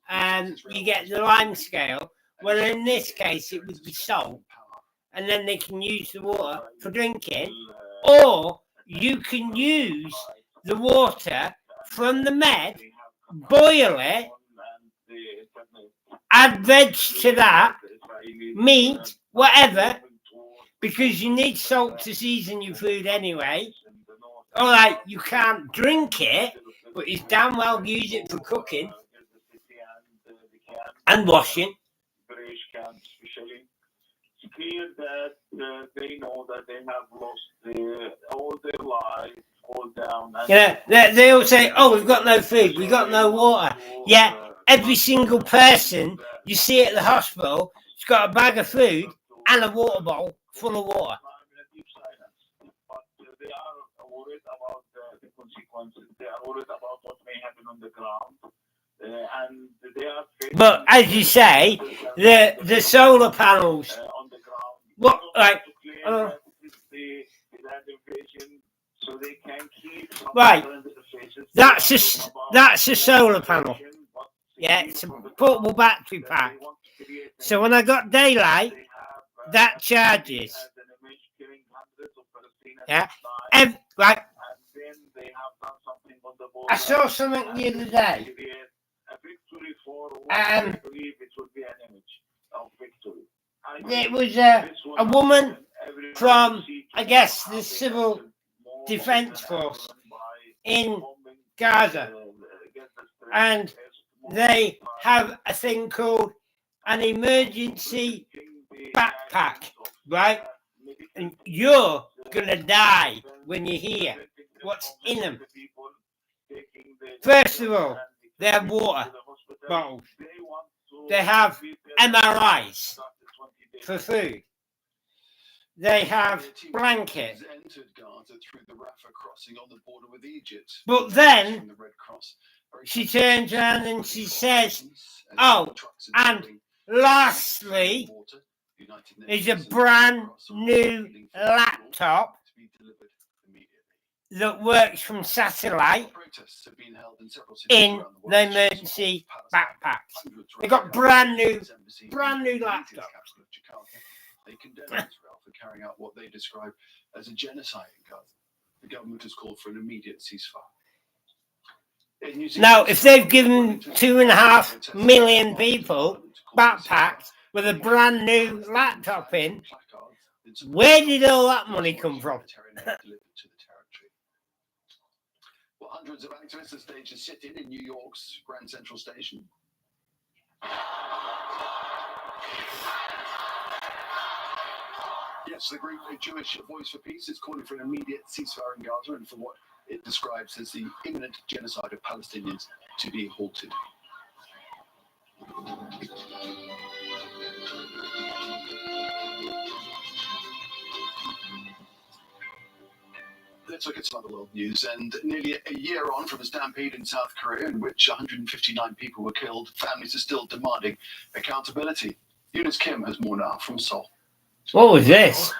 and you get the lime scale. Well, in this case, it would be salt, and then they can use the water for drinking, or you can use the water from the Med, boil it, add veg to that, meat, whatever, because you need salt to season your food anyway. All right, you can't drink it, but you damn well use it for cooking and washing.
It's clear that they know that they have lost all their lives, all down.
Yeah, they all say, "Oh, we've got no food, we've got no water." Yeah, every single person you see at the hospital has got a bag of food and a water bowl full of water.
But they are worried about the consequences. They are worried about what may happen on the ground. And they are
but as you say, the solar panels.
On the ground.
What, like,
It's the land invasion, so they can keep
right,
faces.
that's a solar panel. Yeah, it's a portable battery pack. So when I got daylight, that charges. Yeah, right. I saw something the other day. It was a woman from, I guess, the Civil Defense Force in Gaza, and they have a thing called an emergency backpack, right? And you're gonna die when you hear what's in them. First of all, they have water bottles. They have MRIs for food. They have blankets. But then she turns around and she says, oh, and lastly, is a brand new laptop that works from satellite in the emergency backpacks. They got brand new laptops.
They condemn Israel for carrying out what they describe as a genocide in Gaza. The government has called for an immediate ceasefire.
Now, if they've given 2.5 million people backpacks with a brand new laptop in, where did all that money come from?
Well, hundreds of activists have staged a sit-in in New York's Grand Central Station. Yes, the group Jewish Voice for Peace is calling for an immediate ceasefire in Gaza and for what it describes as the imminent genocide of Palestinians to be halted. Let's look at some other world news. And nearly a year on from a stampede in South Korea in which 159 people were killed, families are still demanding accountability. Eunice Kim has more now from Seoul.
What was this?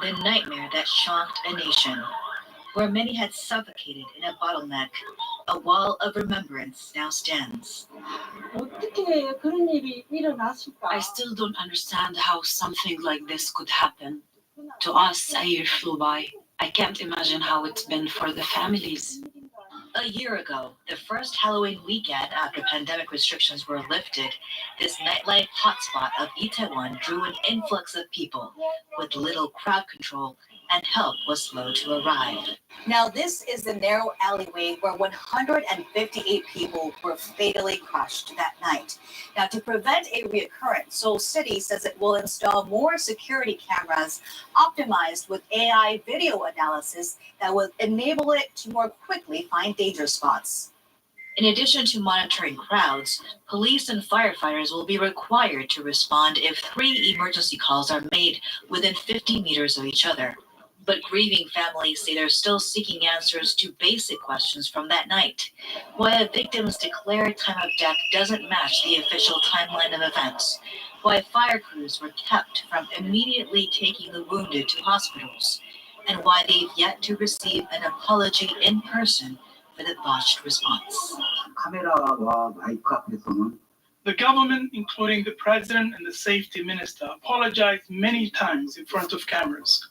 The nightmare that shocked a nation, where many had suffocated in a bottleneck, a wall of remembrance now stands.
I still don't understand how something like this could happen. To us, a year flew by. I can't imagine how it's been for the families.
A year ago, the first Halloween weekend after pandemic restrictions were lifted, this nightlife hotspot of Itaewon drew an influx of people with little crowd control, and help was slow to arrive.
Now, this is the narrow alleyway where 158 people were fatally crushed that night. Now, to prevent a reoccurrence, Seoul City says it will install more security cameras optimized with AI video analysis that will enable it to more quickly find danger spots.
In addition to monitoring crowds, police and firefighters will be required to respond if 3 emergency calls are made within 50 meters of each other. But grieving families say they're still seeking answers to basic questions from that night. Why a victim's declared time of death doesn't match the official timeline of events. Why fire crews were kept from immediately taking the wounded to hospitals. And why they've yet to receive an apology in person for the botched response.
The government, including the president and the safety minister, apologized many times in front of cameras.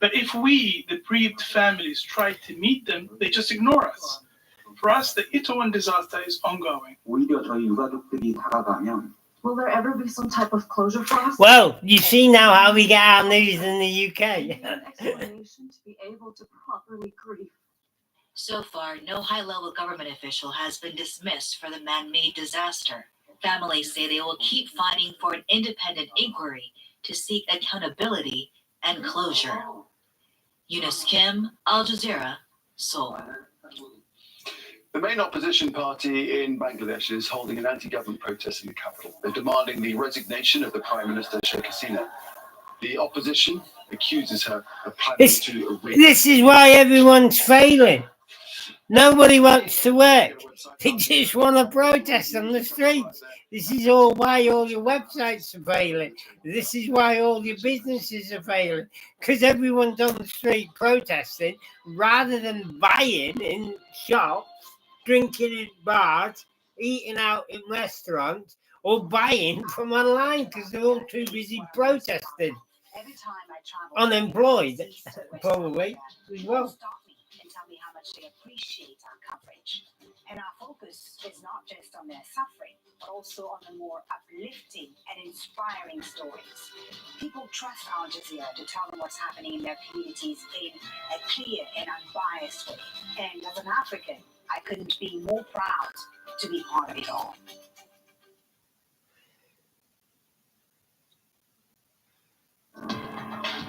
But if we, the bereaved families, try to meet them, they just ignore us. For us, the Itaewon disaster is ongoing.
Will there ever be some type of closure for us?
Well, you see now how we get our news in the UK.
Explanation to be able to properly grieve.
So far, no high-level government official has been dismissed for the man-made disaster. Families say they will keep fighting for an independent inquiry to seek accountability and closure. Eunice Kim, Al Jazeera, Seoul.
The main opposition party in Bangladesh is holding an anti-government protest in the capital. They're demanding the resignation of the Prime Minister, Sheikh Hasina. The opposition accuses her of planning to...
This is why everyone's failing. Nobody wants to work. They just want to protest on the streets. This is all why all your websites are failing. This is why all your businesses are failing. Because everyone's on the street protesting rather than buying in shops, drinking in bars, eating out in restaurants, or buying from online because they're all too busy protesting. Unemployed, probably, as well.
And tell me how much they appreciate our coverage. And our focus is not just on their suffering, but also on the more uplifting and inspiring stories. People trust Al Jazeera to tell them what's happening in their communities in a clear and unbiased way. And as an African, I couldn't be more proud to be part of it all.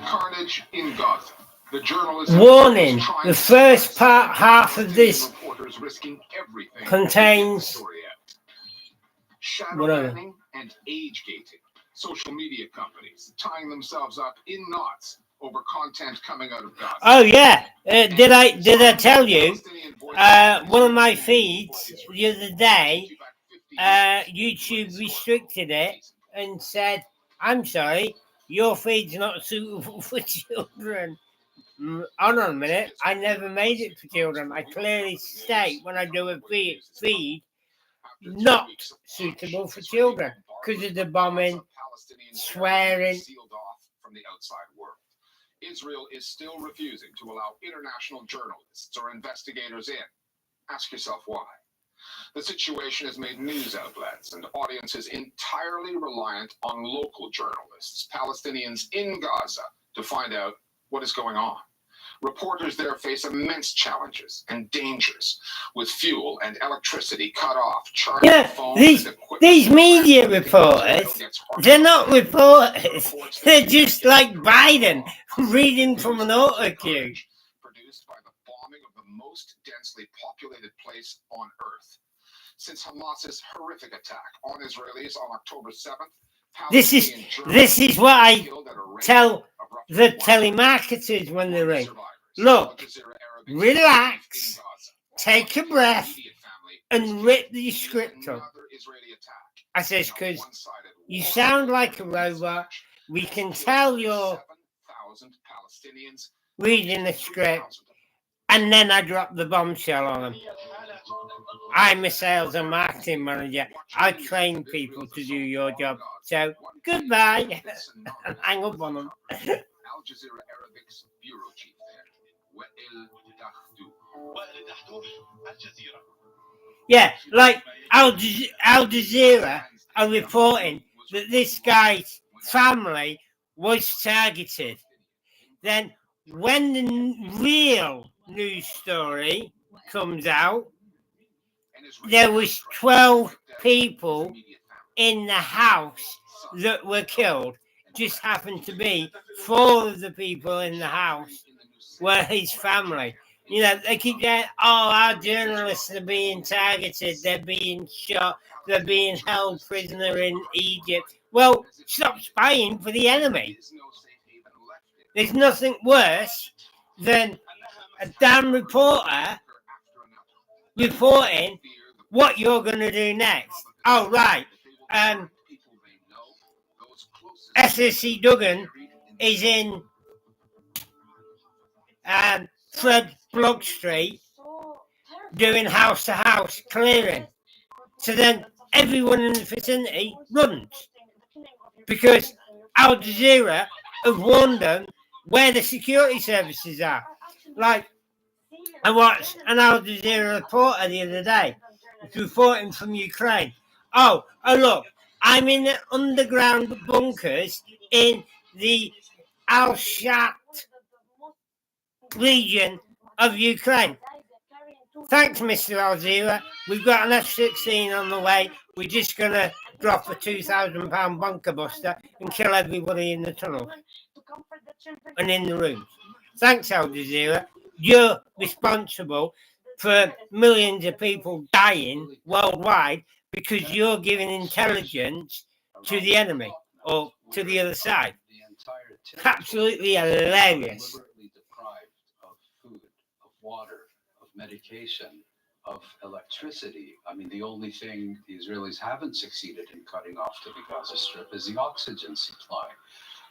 Carnage in Gaza. The journalist
Warning, the first half of this contains
shadow banning and age gating. Social media companies tying themselves up in knots over content coming out of Gaza.
Oh yeah, did I tell you? One of my feeds the other day, YouTube restricted it and said, "I'm sorry, your feed's not suitable for children." Hold on a minute, I never made it for children. I clearly state when I do a feed not suitable for children because of the bombing, swearing.
Sealed off from the outside world. Israel is still refusing to allow international journalists or investigators in. Ask yourself why. The situation has made news outlets and audiences entirely reliant on local journalists, Palestinians in Gaza, to find out what is going on. Reporters there face immense challenges and dangers with fuel and electricity cut off.
Yeah, these media reporters, they're not reporters. They're just like Biden reading from an auto cue.
Produced by the bombing of the most densely populated place on Earth. Since Hamas's horrific attack on Israelis on October 7th,
This is what I tell the telemarketers when they ring. Look, relax, take a breath, and rip the script up. I says, because you sound like a robot. We can tell you're reading the script. And then I drop the bombshell on them. I'm a sales and marketing manager. I train people to do your job. So, goodbye. And hang up on them.
Al Jazeera Arabic's bureau chief there.
Yeah, like Al Jazeera are reporting that this guy's family was targeted. Then when the real news story comes out, there was 12 people in the house that were killed. Just happened to be 4 of the people in the house were his family. You know, they keep saying, oh, our journalists are being targeted, they're being shot, they're being held prisoner in Egypt. Well, stop spying for the enemy. There's nothing worse than a damn reporter reporting what you're going to do next. Oh, right. SSC Duggan is in Fred Block Street doing house-to-house clearing. So then everyone in the vicinity runs because Al Jazeera have warned them where the security services are. Like, I watched an Al Jazeera reporter the other day reporting from Ukraine. Oh, look, I'm in the underground bunkers in the Al-Shat region of Ukraine. Thanks, Mr. Al Jazeera. We've got an F-16 on the way. We're just going to drop a £2,000 bunker buster and kill everybody in the tunnel and in the rooms. Thanks, Al Jazeera. You're responsible for millions of people dying worldwide because you're giving intelligence to the enemy or to the other side. Absolutely hilarious.
Deprived of food, of water, of
medication, of electricity. I mean, the only thing the Israelis haven't succeeded in cutting off to the Gaza Strip is the oxygen supply.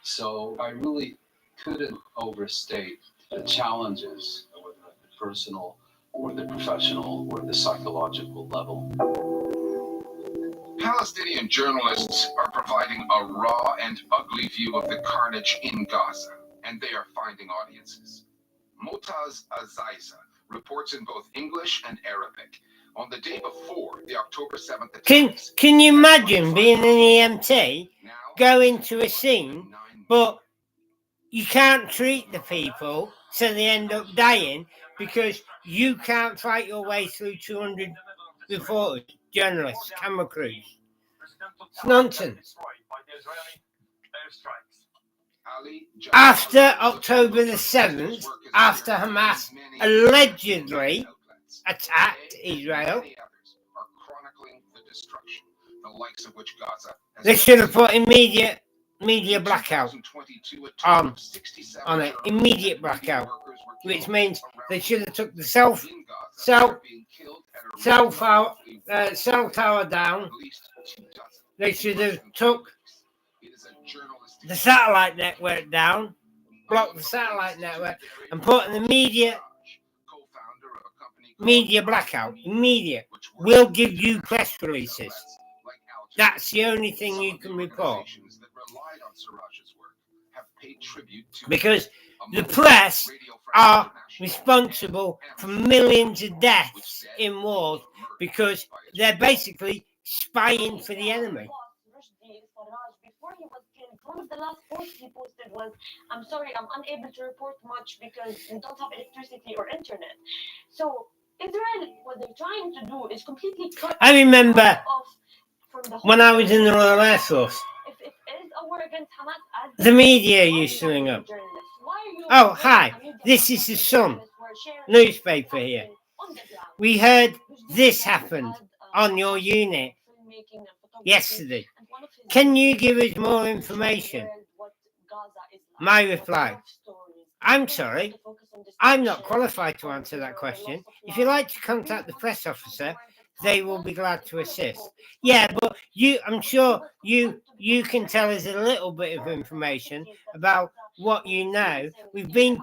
So I really couldn't overstate the challenges, whether at the personal or the professional or the psychological level.
Palestinian journalists are providing a raw and ugly view of the carnage in Gaza, and they are finding audiences. Motaz Azaiza reports in both English and Arabic. On the day before the October 7th attacks,
Can you imagine being an EMT, going to a scene, but you can't treat the people, so they end up dying because you can't fight your way through 200 reporters, journalists, camera crews. It's nonsense. After October the 7th, after Hamas allegedly attacked Israel, they should have put immediate media blackout on it, immediate blackout, which means they should have took the cell tower down. They should have took the satellite network down, blocked the satellite network, and put an immediate media blackout. Immediate. We'll give you press releases. That's the only thing you can report. Because the press are responsible for millions of deaths in wars because they're basically spying for the enemy.
One of the last posts he posted was, "I'm sorry, I'm unable to report much because we don't have electricity or internet." So Israel, what they're trying to do is completely cut
I remember
off from the
when I was in the Royal Air Force,
if it is a war against Hamas, as
the media used to ring up. Oh, hi, this is the Sun newspaper here. We heard this happened on your unit yesterday. Can you give us more information? My reply, I'm sorry, I'm not qualified to answer that question. If you'd like to contact the press officer, they will be glad to assist. Yeah, but I'm sure you can tell us a little bit of information about what you know. We've been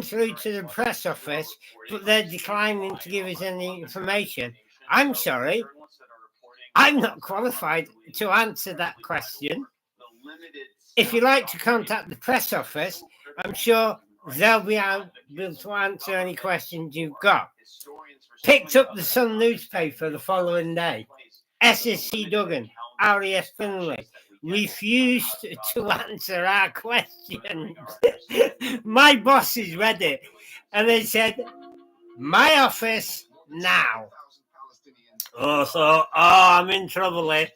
through to the press office, but they're declining to give us any information. I'm sorry, I'm not qualified to answer that question. If you'd like to contact the press office, I'm sure they'll be able to answer any questions you've got. Picked up the Sun newspaper the following day. SSC Duggan, RAF Finley, refused to answer our questions. My bosses read it and they said, "My office now." So, I'm in trouble here.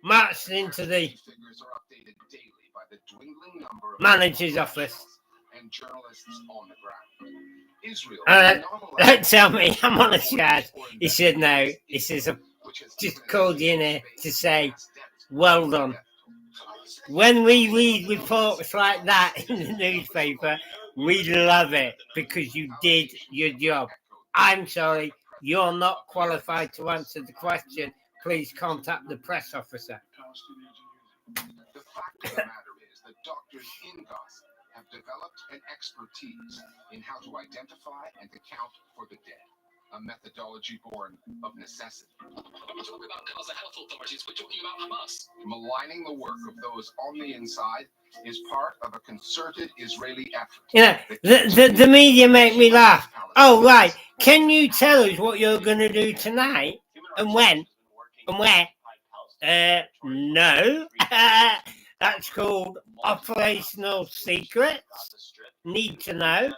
Marched into the manager's office. Don't tell me I'm on a charge. He said, "No." He says, "I've just called you in here to say, well done." When we read reports like that in the newspaper, we love it because you did your job. I'm sorry, you're not qualified to answer the question. Please contact the press officer.
The fact of the matter is that doctors in Gaza have developed an expertise in how to identify and account for the dead, a methodology born of necessity. When we talk about Gaza health authorities, we're talking about Hamas. Maligning the work of those on the inside is part of a concerted Israeli effort.
You know, the media make me laugh. Oh, right. Can you tell us what you're going to do tonight and when and where? No. That's called operational secrets. Need to know.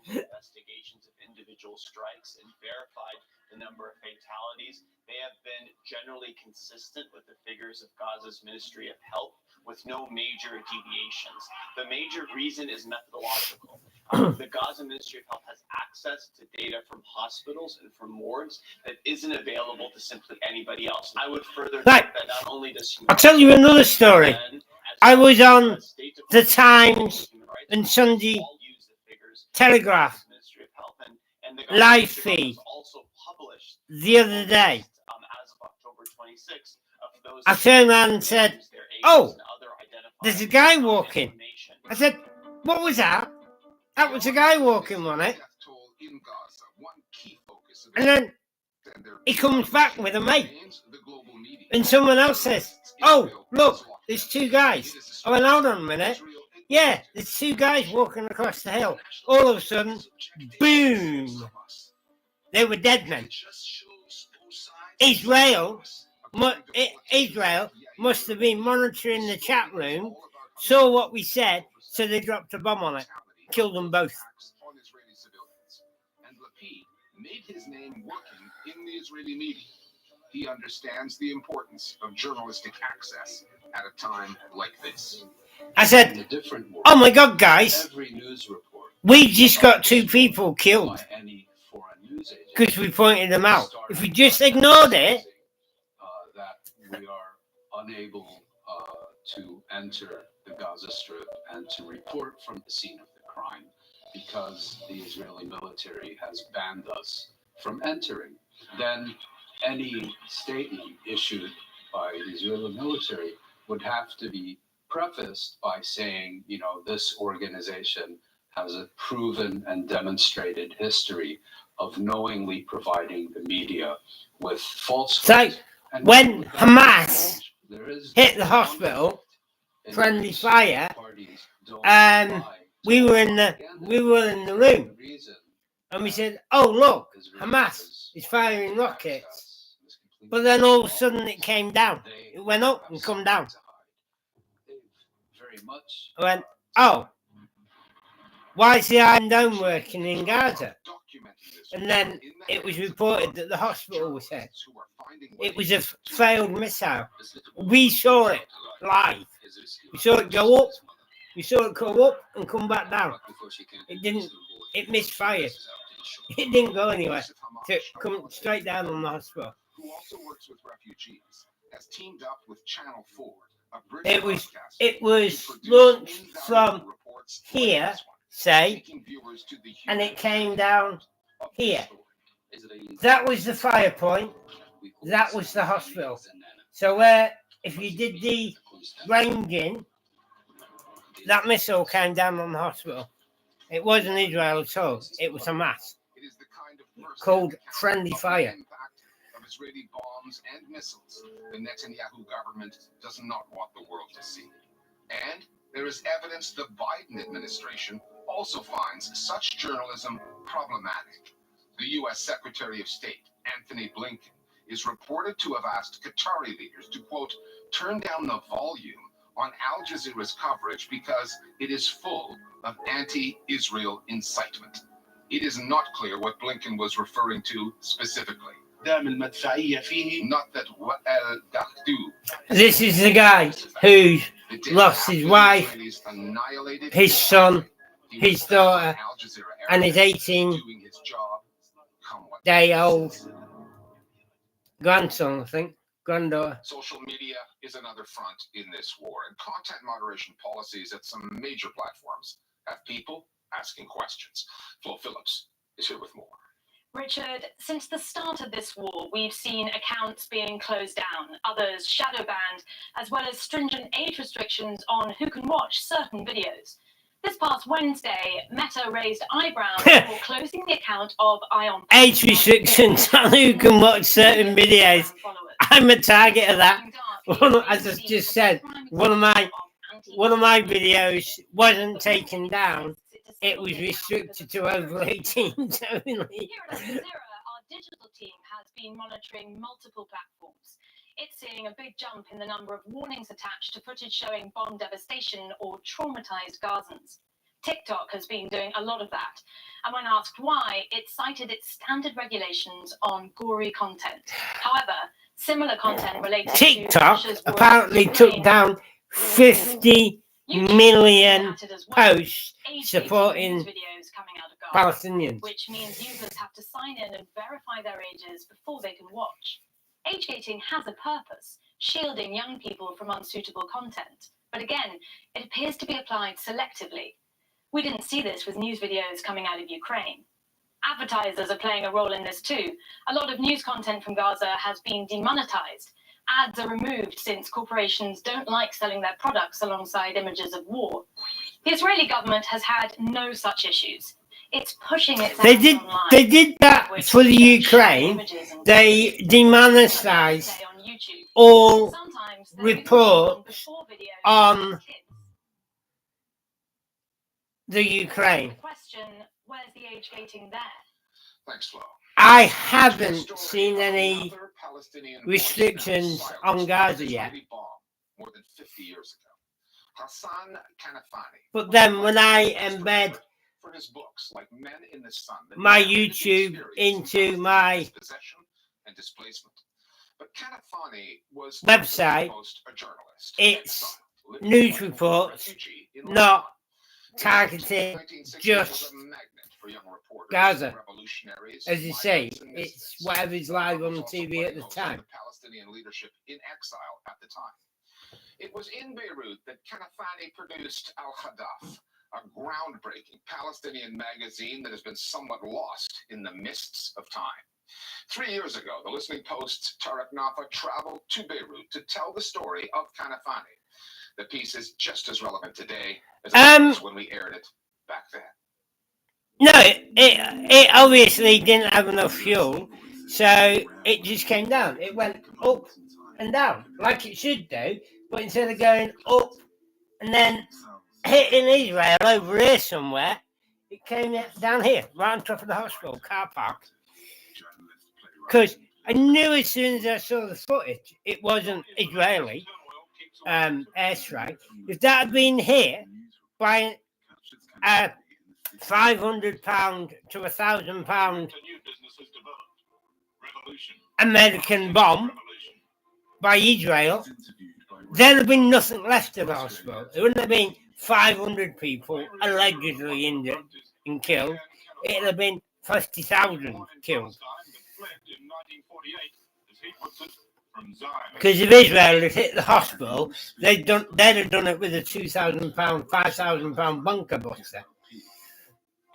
Investigations of individual strikes and verified the number of fatalities. They have been generally consistent with the figures of Gaza's Ministry of Health, with no major deviations. The major reason is methodological. The Gaza Ministry of Health has access to data from hospitals and from morgues that isn't available to simply anybody else. I would further note that not only does
I'll tell you another story. I was on the Times and Sunday Telegraph
Ministry of Health, and the
live
government
feed
has also published
the other day.
as of October 26th of those
I turned around and said, "Oh, there's a guy walking." I said, "What was that?" That was a guy walking on it. And then he comes back with a mate. And someone else says, "Oh, look, there's two guys." I went, "Hold on a minute. Yeah, there's two guys walking across the hill." All of a sudden, boom. They were dead men. Israel must have been monitoring the chat room, saw what we said, so they dropped a bomb on it. Killed them both.
And Lapid made his name working in the Israeli media. He understands the importance of journalistic access at a time like this.
I said, "Oh my God, guys, we just got two people killed because we pointed them out. If we just ignored it."
That we are unable to enter the Gaza Strip and to report from the scene of the crime because the Israeli military has banned us from entering, then any statement issued by the Israeli military would have to be prefaced by saying, you know, this organization has a proven and demonstrated history of knowingly providing the media with false.
So when Hamas hit the hospital, friendly fire, we were in the room, and we said, "Oh look, Hamas is firing rockets." But then all of a sudden it came down. It went up and come down. I went, "Oh, why is the Iron Dome working in Gaza?" And then it was reported that the hospital was hit. It was a failed missile. We saw it live. We saw it go up. We saw it go up and come back down. It didn't. It misfired. It didn't go anywhere. It come straight down on the hospital.
Who also works with refugees, has teamed up with Channel 4.
It was launched from here, say, and it came down here. That was the fire point. That was the hospital. So if you did the ranging, that missile came down on the hospital. It wasn't Israel at all. It was Hamas, called friendly fire.
Of Israeli bombs and missiles, the Netanyahu government does not want the world to see. And there is evidence the Biden administration also finds such journalism problematic. The U.S. Secretary of State, Anthony Blinken, is reported to have asked Qatari leaders to, quote, turn down the volume on Al Jazeera's coverage because it is full of anti-Israel incitement. It is not clear what Blinken was referring to specifically. Not that
this is the guy who lost his wife, his son, his daughter, and his 18-day-old grandson, I think, granddaughter.
Social media is another front in this war, and content moderation policies at some major platforms have people asking questions. Flo Phillips is here with more.
Richard, since the start of this war, we've seen accounts being closed down, others shadow banned, as well as stringent age restrictions on who can watch certain videos. This past Wednesday, Meta raised eyebrows for closing the account of Ion.
Age restrictions on who can watch certain videos. I'm a target of that. As I just said, one of my videos wasn't taken down. It was restricted to over 18s only.
Here at Al Jazeera, our digital team has been monitoring multiple platforms. It's seeing a big jump in the number of warnings attached to footage showing bomb devastation or traumatized Gazans. TikTok has been doing a lot of that. And when asked why, it cited its standard regulations on gory content. However, similar content related
TikTok
to
apparently took down 50 million posts supporting Palestinians.
Which means users have to sign in and verify their ages before they can watch. Age gating has a purpose, shielding young people from unsuitable content. But again, it appears to be applied selectively.
We didn't see this with news videos coming out of Ukraine. Advertisers are playing a role in this too. A lot of news content from Gaza has been demonetized. Ads are removed since corporations don't like selling their products alongside images of war. The Israeli government has had no such issues. It's pushing its ads online.
They did that for the Ukraine. They demonetized all reports on the Ukraine.
Question, where's the age gating there?
Thanks, Flo.
I haven't seen any restrictions on Gaza yet.
More than 50 years ago. Hassan Kanafani.
But then when I embed
for his books like Men in the Sun,
my YouTube into my
and displacement. But Kanafani was
website,
a journalist.
it's news reports, not targeting just Gaza. As you say, it's whatever's live on TV at the time.
Palestinian leadership in exile at the time. It was in Beirut that Kanafani produced Al-Hadaf, a groundbreaking Palestinian magazine that has been somewhat lost in the mists of time. 3 years ago, the Listening Post's Tarek Nafa traveled to Beirut to tell the story of Kanafani. The piece is just as relevant today as it was when we aired it back then.
No, it obviously didn't have enough fuel, so it just came down. It went up and down, like it should do, but instead of going up and then hitting Israel over here somewhere, it came down here, right on top of the hospital car park. Because I knew as soon as I saw the footage, it wasn't Israeli airstrike. If that had been hit by a £500 to £1,000 American bomb by Israel, there'd have been nothing left of the hospital. There wouldn't have been 500 people allegedly injured and killed. It'd have been 50,000 killed. Because if Israel had hit the hospital, they'd have done it with a £2,000, £5,000 bunker buster.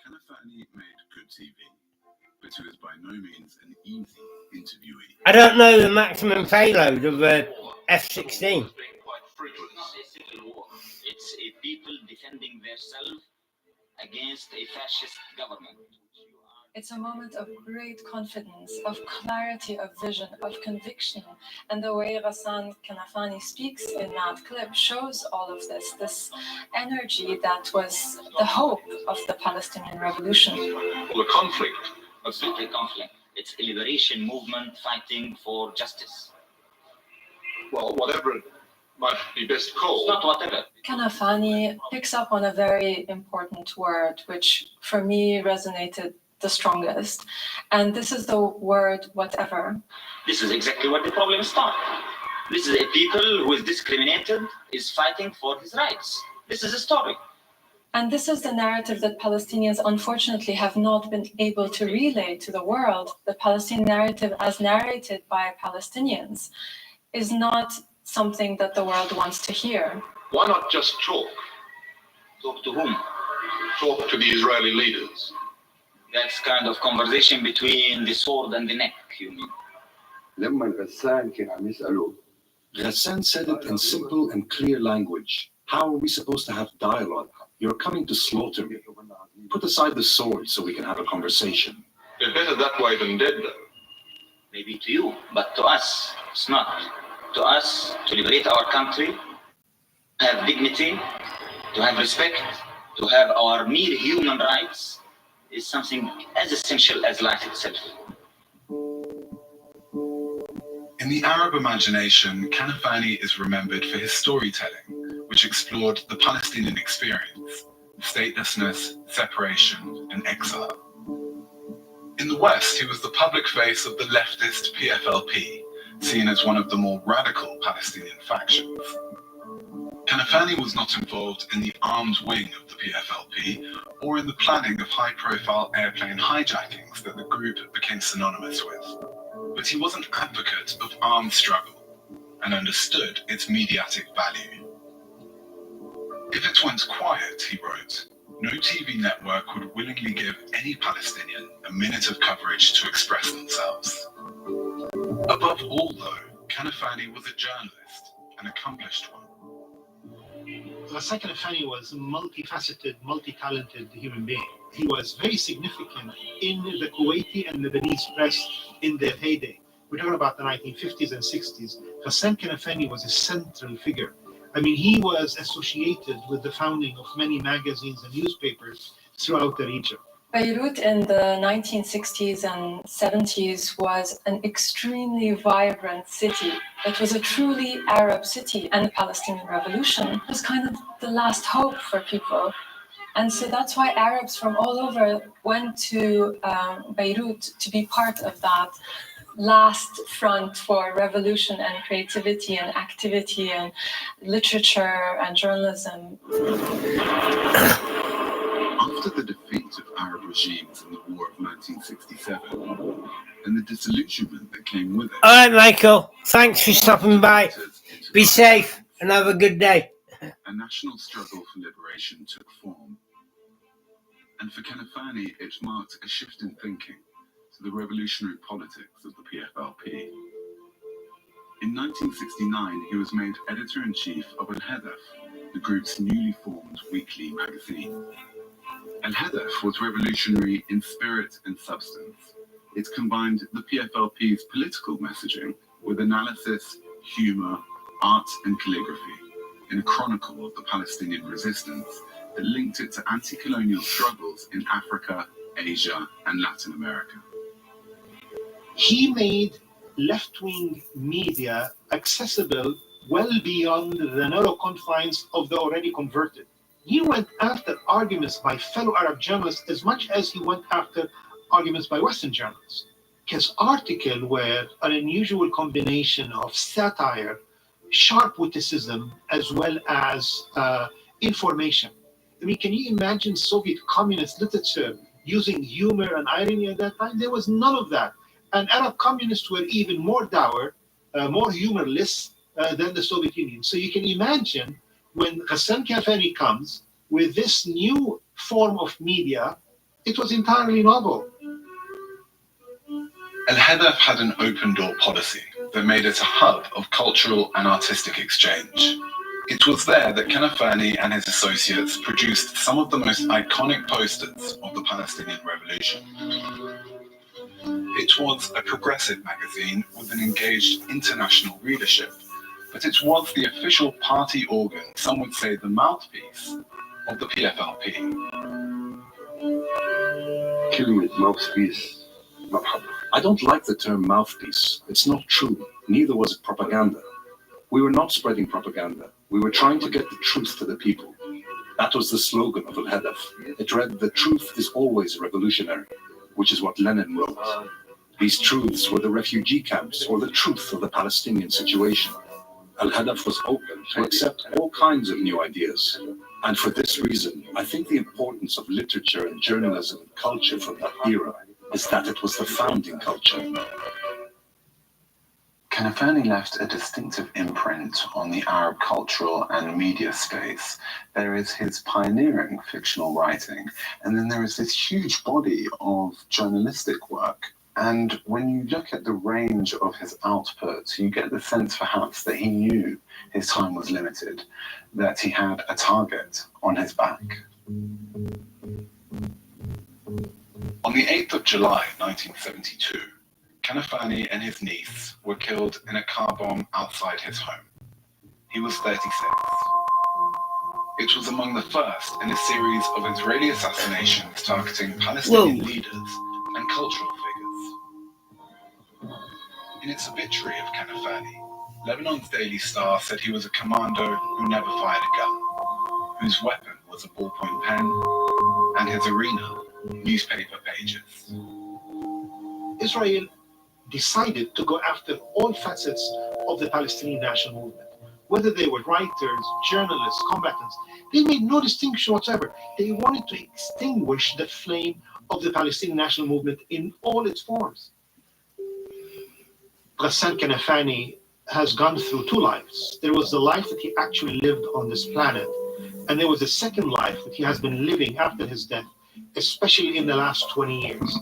Kanafani made good TV, but he was by no means an easy interviewee.
I don't know the maximum payload of a F-16.
It's a people defending themselves against a fascist government.
It's a moment of great confidence, of clarity of vision, of conviction. And the way Ghassan Kanafani speaks in that clip shows all of this energy that was the hope of the Palestinian revolution.
The conflict. It's not a conflict. It's a liberation movement fighting for justice.
Well, whatever it might be best called.
Not whatever.
Kanafani picks up on a very important word, which for me resonated the strongest. And this is the word whatever.
This is exactly where the problem starts. This is a people who is discriminated, is fighting for his rights. This is a story.
And this is the narrative that Palestinians unfortunately have not been able to relay to the world. The Palestinian narrative as narrated by Palestinians is not something that the world wants to hear.
Why not just talk?
Talk to whom?
Talk to the Israeli leaders.
That's kind of conversation between the sword and the neck, you mean?
Ghassan said it in simple and clear language. How are we supposed to have dialogue? You're coming to slaughter me. Put aside the sword so we can have a conversation.
It's better that way than dead, though.
Maybe to you, but to us, it's not. To us, to liberate our country, have dignity, to have respect, to have our mere human rights, is something as essential as life itself.
In the Arab imagination, Kanafani is remembered for his storytelling, which explored the Palestinian experience, statelessness, separation, and exile. In the West, he was the public face of the leftist PFLP, seen as one of the more radical Palestinian factions. Kanafani was not involved in the armed wing of the PFLP or in the planning of high-profile airplane hijackings that the group became synonymous with. But he was an advocate of armed struggle and understood its mediatic value. If it went quiet, he wrote, No TV network would willingly give any Palestinian a minute of coverage to express themselves. Above all, though, Kanafani was a journalist, an accomplished one.
Ghassan Kanafani was a multifaceted, multi-talented human being. He was very significant in the Kuwaiti and Lebanese press in their heyday. We're talking about the 1950s and 60s. Ghassan Kanafani was a central figure. I mean, he was associated with the founding of many magazines and newspapers throughout the region.
Beirut in the 1960s and 70s was an extremely vibrant city. It was a truly Arab city, and the Palestinian Revolution was kind of the last hope for people. And so that's why Arabs from all over went to Beirut to be part of that last front for revolution and creativity and activity and literature and journalism.
After the defeat of Arab regimes in the War of 1967 and the disillusionment that came with it.
All right, Michael. Thanks for stopping by. Be safe and have a good day.
A national struggle for liberation took form. And for Kanafani, it marked a shift in thinking to the revolutionary politics of the PFLP. In 1969, he was made editor-in-chief of Al-Hadaf, the group's newly formed weekly magazine. Al-Hadaf was revolutionary in spirit and substance. It combined the PFLP's political messaging with analysis, humor, art and calligraphy in a chronicle of the Palestinian resistance that linked it to anti-colonial struggles in Africa, Asia and Latin America.
He made left-wing media accessible well beyond the narrow confines of the already converted. He went after arguments by fellow Arab journalists as much as he went after arguments by Western journalists. His article were an unusual combination of satire, sharp witticism, as well as information. I mean, can you imagine Soviet communist literature using humor and irony at that time? There was none of that. And Arab communists were even more dour, more humorless than the Soviet Union. So you can imagine when Ghassan Kanafani comes with this new form of media, it was entirely novel.
Al-Hadaf had an open-door policy that made it a hub of cultural and artistic exchange. It was there that Kanafani and his associates produced some of the most iconic posters of the Palestinian Revolution. It was a progressive magazine with an engaged international readership, but it was the official party organ, some would say the mouthpiece, of the PFLP.
Killing mouthpiece. I don't like the term mouthpiece. It's not true. Neither was it propaganda. We were not spreading propaganda. We were trying to get the truth to the people. That was the slogan of Al-Hadaf. It read, "The truth is always revolutionary," which is what Lenin wrote. These truths were the refugee camps or the truth of the Palestinian situation. Al-Hadaf was open to accept all kinds of new ideas. And for this reason, I think the importance of literature and journalism and culture from that era is that it was the founding culture.
Kanafani left a distinctive imprint on the Arab cultural and media space. There is his pioneering fictional writing, and then there is this huge body of journalistic work. And when you look at the range of his output, you get the sense perhaps that he knew his time was limited, that he had a target on his back.
On the 8th of July 1972, Kanafani and his niece were killed in a car bomb outside his home. He was 36. It was among the first in a series of Israeli assassinations targeting Palestinian leaders and cultural figures. In its obituary of Kanafani, Lebanon's Daily Star said he was a commando who never fired a gun, whose weapon was a ballpoint pen, and his arena, newspaper pages.
Israel decided to go after all facets of the Palestinian national movement. Whether they were writers, journalists, combatants, they made no distinction whatsoever. They wanted to extinguish the flame of the Palestinian national movement in all its forms. Ghassan Kanafani has gone through two lives. There was the life that he actually lived on this planet, And there was a second life that he has been living after his death, especially in the last 20 years.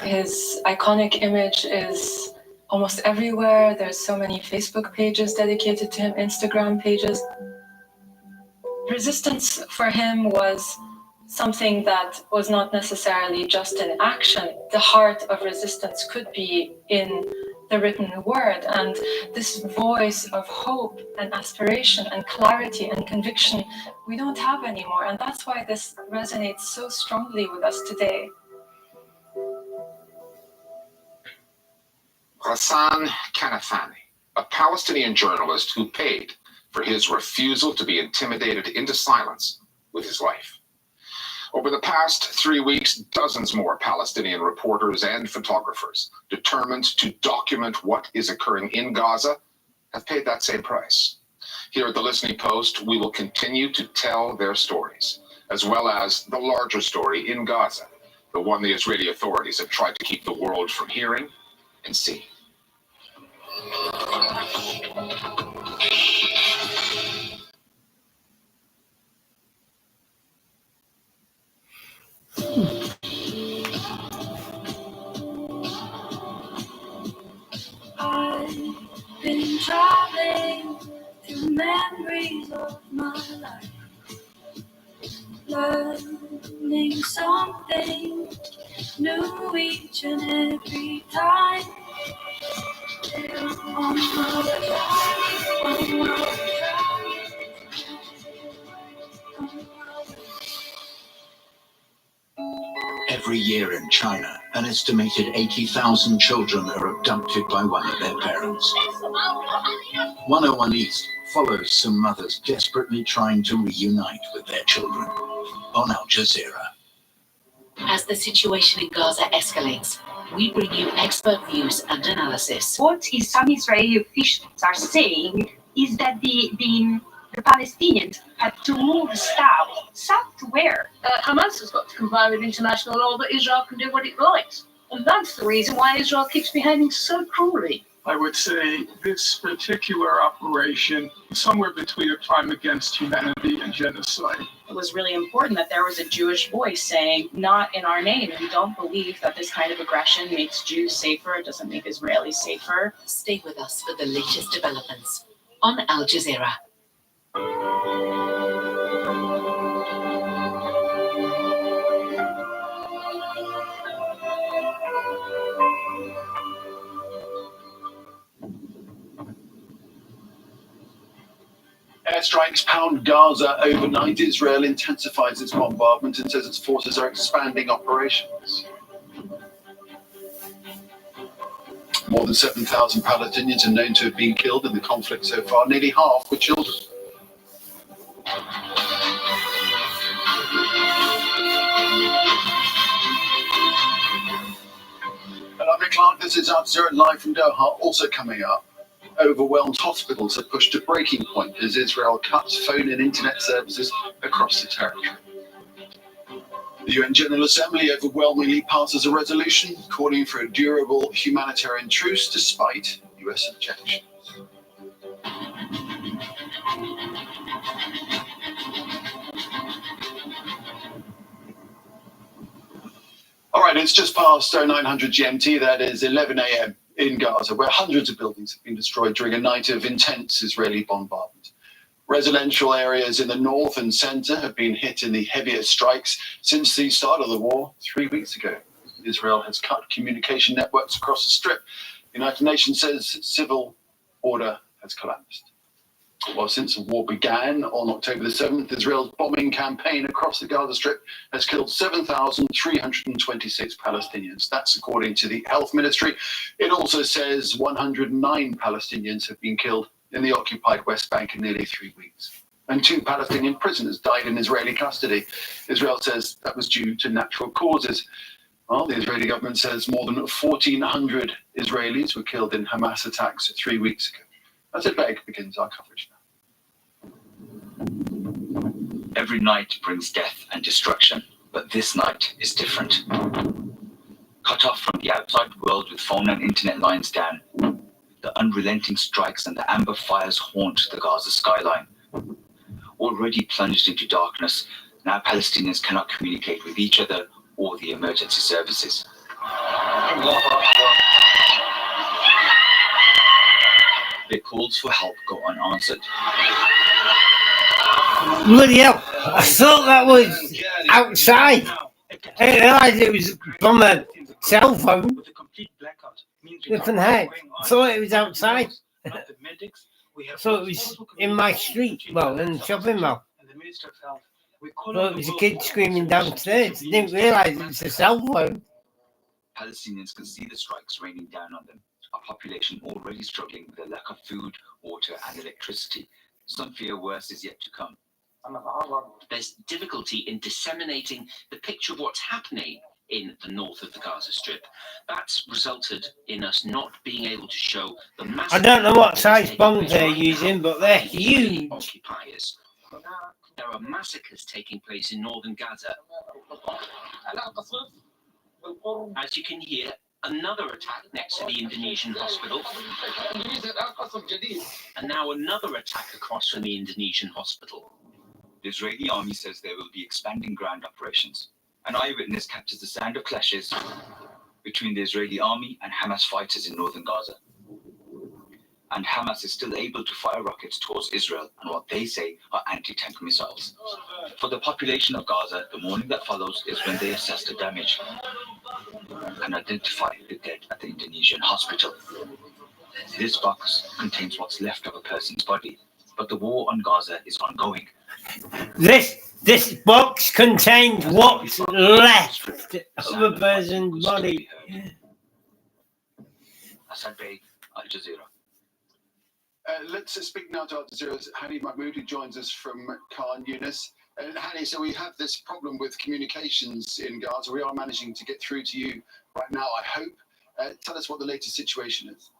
His iconic image is almost everywhere. There's so many Facebook pages dedicated to him, Instagram pages. Resistance for him was something that was not necessarily just in action. The heart of resistance could be in the written word, and this voice of hope and aspiration and clarity and conviction we don't have anymore, and that's why this resonates so strongly with us today.
Ghassan Kanafani, a Palestinian journalist who paid for his refusal to be intimidated into silence with his life. Over the past 3 weeks, dozens more Palestinian reporters and photographers determined to document what is occurring in Gaza have paid that same price. Here at the Listening Post, we will continue to tell their stories, as well as the larger story in Gaza, the one the Israeli authorities have tried to keep the world from hearing and seeing.
I've been traveling through memories of my life, learning something new each and every time. On my way.
Every year in China, an estimated 80,000 children are abducted by one of their parents. 101 East follows some mothers desperately trying to reunite with their children on Al Jazeera.
As the situation in Gaza escalates, we bring you expert views and analysis.
What some Israeli officials are saying is that the Palestinians had to move south. South to where? Hamas has got to comply with international law, but Israel can do what it likes. And that's the reason why Israel keeps behaving so cruelly.
I would say this particular operation is somewhere between a crime against humanity and genocide.
It was really important that there was a Jewish voice saying, not in our name. We don't believe that this kind of aggression makes Jews safer. It doesn't make Israelis safer.
Stay with us for the latest developments on Al Jazeera.
Airstrikes pound Gaza overnight. Israel intensifies its bombardment and says its forces are expanding operations. More than 7,000 Palestinians are known to have been killed in the conflict so far. Nearly half were children. And I'm Nick Clark. This is Al Jazeera live from Doha. Also coming up, overwhelmed hospitals have pushed a breaking point as Israel cuts phone and internet services across the territory. The UN General Assembly overwhelmingly passes a resolution calling for a durable humanitarian truce despite US objections. All right, it's just past 0900 GMT, that is 11 a.m. in Gaza, where hundreds of buildings have been destroyed during a night of intense Israeli bombardment. Residential areas in the north and center have been hit in the heaviest strikes since the start of the war 3 weeks ago. Israel has cut communication networks across the Strip. The United Nations says civil order has collapsed. Well, since the war began on October the 7th, Israel's bombing campaign across the Gaza Strip has killed 7,326 Palestinians. That's according to the Health Ministry. It also says 109 Palestinians have been killed in the occupied West Bank in nearly 3 weeks. And 2 Palestinian prisoners died in Israeli custody. Israel says that was due to natural causes. Well, the Israeli government says more than 1,400 Israelis were killed in Hamas attacks 3 weeks ago. As it begins our coverage now.
Every night brings death and destruction, but this night is different. Cut off from the outside world with phone and internet lines down, the unrelenting strikes and the amber fires haunt the Gaza skyline. already plunged into darkness. Now Palestinians cannot communicate with each other or the emergency services. Their calls for help go unanswered.
Bloody hell! I thought that was outside. I didn't realise it was from a cell phone. Flipping heck. I thought it was outside. I thought it was in my street, well, in the shopping mall. I thought it was a kid screaming downstairs. I didn't realise it was a cell phone.
Palestinians can see the strikes raining down on them, a population already struggling with a lack of food, water and electricity. Some fear worse is yet to come.
There's difficulty in disseminating the picture of what's happening in the north of the Gaza Strip. That's resulted in us not being able to show the massive...
I don't know what size bombs they're using, but they're huge.
Occupiers. There are massacres taking place in northern Gaza. As you can hear, another attack next to the Indonesian hospital. And now another attack across from the Indonesian hospital.
The Israeli army says they will be expanding ground operations. An eyewitness captures the sound of clashes between the Israeli army and Hamas fighters in northern Gaza. And Hamas is still able to fire rockets towards Israel and what they say are anti-tank missiles. For the population of Gaza, the morning that follows is when they assess the damage and identify the dead at the Indonesian hospital. This box contains what's left of a person's body, but the war on Gaza is ongoing.
This box contains what's left of a person's body.
Asad Bey, Al Jazeera.
Let's speak now to Al Jazeera's Hani Mahmoud, who joins us from Khan Yunis. Hani, so we have this problem with communications in Gaza. We are managing to get through to you right now, I hope. Tell us what the latest situation is.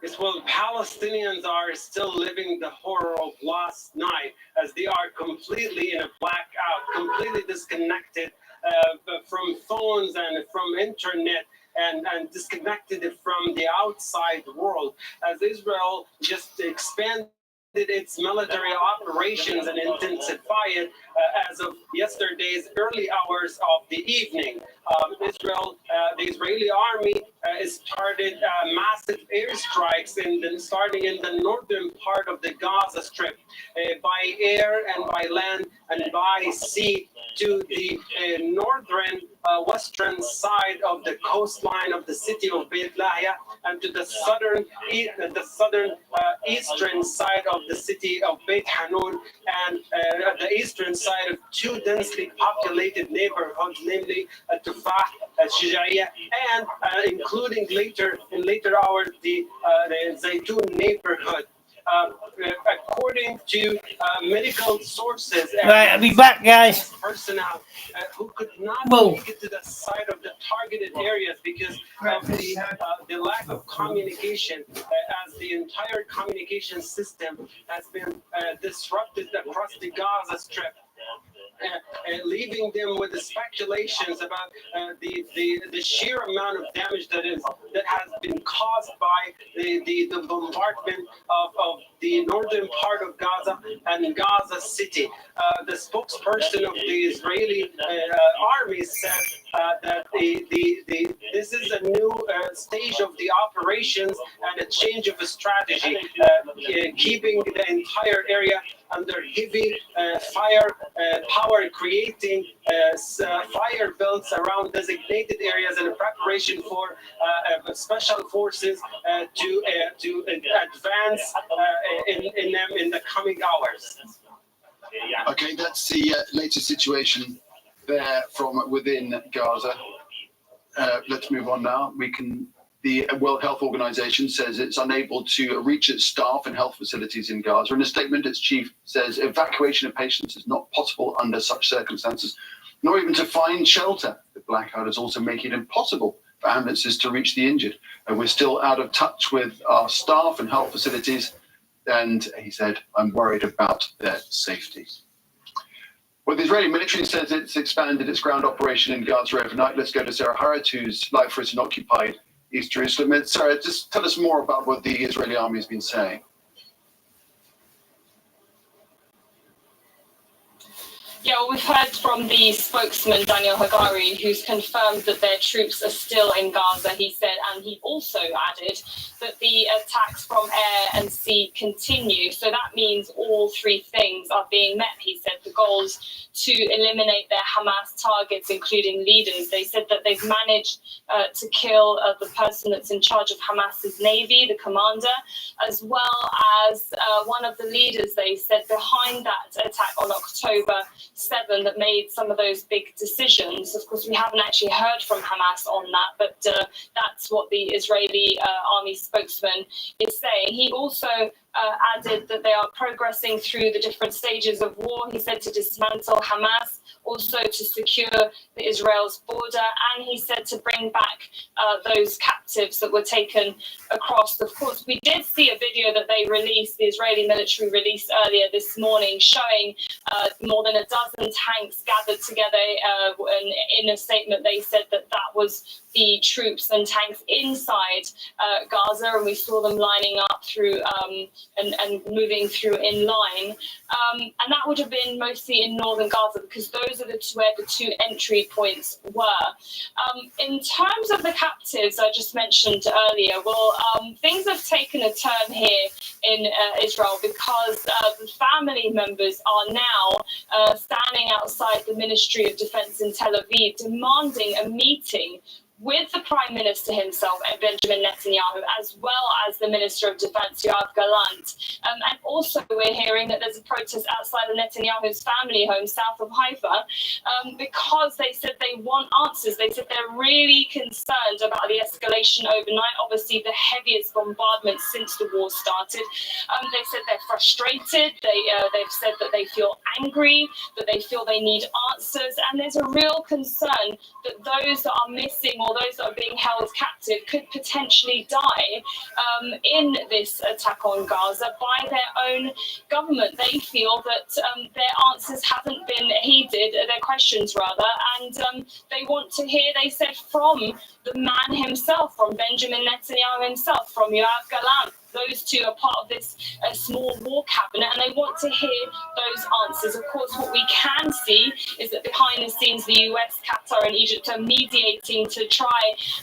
Yes, well, Palestinians are still living the horror of last night as they are completely in a blackout, completely disconnected from phones and from internet and disconnected from the outside world as Israel just expanded its military operations and intensified it as of yesterday's early hours of the evening. The Israeli army started massive airstrikes starting in the northern part of the Gaza Strip by air and by land and by sea to the northern western side of the coastline of the city of Beit Lahia and to the southern eastern side of the city of Beit Hanun and the eastern side of two densely populated neighborhoods, namely Tufah, Shijaiya, and including in later hours the Zaytun neighborhood. According to medical sources,
Right, I'll be back, guys.
Personnel who could not make it to the site of the targeted areas because of the lack of communication, as the entire communication system has been disrupted across the Gaza Strip. Leaving them with the speculations about the sheer amount of damage that has been caused by the bombardment of the northern part of Gaza and Gaza City. The spokesperson of the Israeli army said that this is a new stage of the operations and a change of a strategy, keeping the entire area under heavy power, creating fire belts around designated areas in preparation for special forces to advance in the coming hours.
Okay, that's the latest situation there from within Gaza. Let's move on now. The World Health Organization says it's unable to reach its staff and health facilities in Gaza. In a statement, its chief says evacuation of patients is not possible under such circumstances, nor even to find shelter. The blackout is also making it impossible for ambulances to reach the injured. We're still out of touch with our staff and health facilities, and he said, I'm worried about their safety. Well, the Israeli military says it's expanded its ground operation in Gaza overnight. Let's go to Sarah Harrod, who's live for us in occupied East Jerusalem. Sarah, just tell us more about what the Israeli army has been saying.
Yeah, well, we've heard from the spokesman, Daniel Hagari, who's confirmed that their troops are still in Gaza, he said, and he also added that the attacks from air and sea continue. So that means all three things are being met, he said. The goals to eliminate their Hamas targets, including leaders. They said that they've managed to kill the person that's in charge of Hamas's navy, the commander, as well as one of the leaders, they said, behind that attack on October 7 that made some of those big decisions. Of course, we haven't actually heard from Hamas on that, but that's what the Israeli army spokesman is saying. He also added that they are progressing through the different stages of war, he said, to dismantle Hamas, also to secure Israel's border, and he said to bring back those captives that were taken across. Of course, we did see a video that they released, the Israeli military released earlier this morning, showing more than a dozen tanks gathered together, and in a statement they said that that was the troops and tanks inside Gaza, and we saw them lining up through and moving through in line. And that would have been mostly in northern Gaza, because those are where the two entry points were. In terms of the captives I just mentioned earlier, well, things have taken a turn here in Israel, because the family members are now standing outside the Ministry of Defense in Tel Aviv, demanding a meeting with the Prime Minister himself, Benjamin Netanyahu, as well as the Minister of Defense, Yoav Gallant. And also we're hearing that there's a protest outside of Netanyahu's family home south of Haifa, because they said they want answers. They said they're really concerned about the escalation overnight, obviously the heaviest bombardment since the war started. They said they're frustrated. They've said that they feel angry, that they feel they need answers, and there's a real concern that those that are missing or those that are being held captive could potentially die in this attack on Gaza by their own government. They feel that their answers haven't been heeded, their questions rather, and they want to hear, they said, from the man himself, from Benjamin Netanyahu himself, from Yoav Gallant. Those two are part of this small war cabinet, and they want to hear those answers. Of course, what we can see is that behind the scenes, the US, Qatar, and Egypt are mediating to try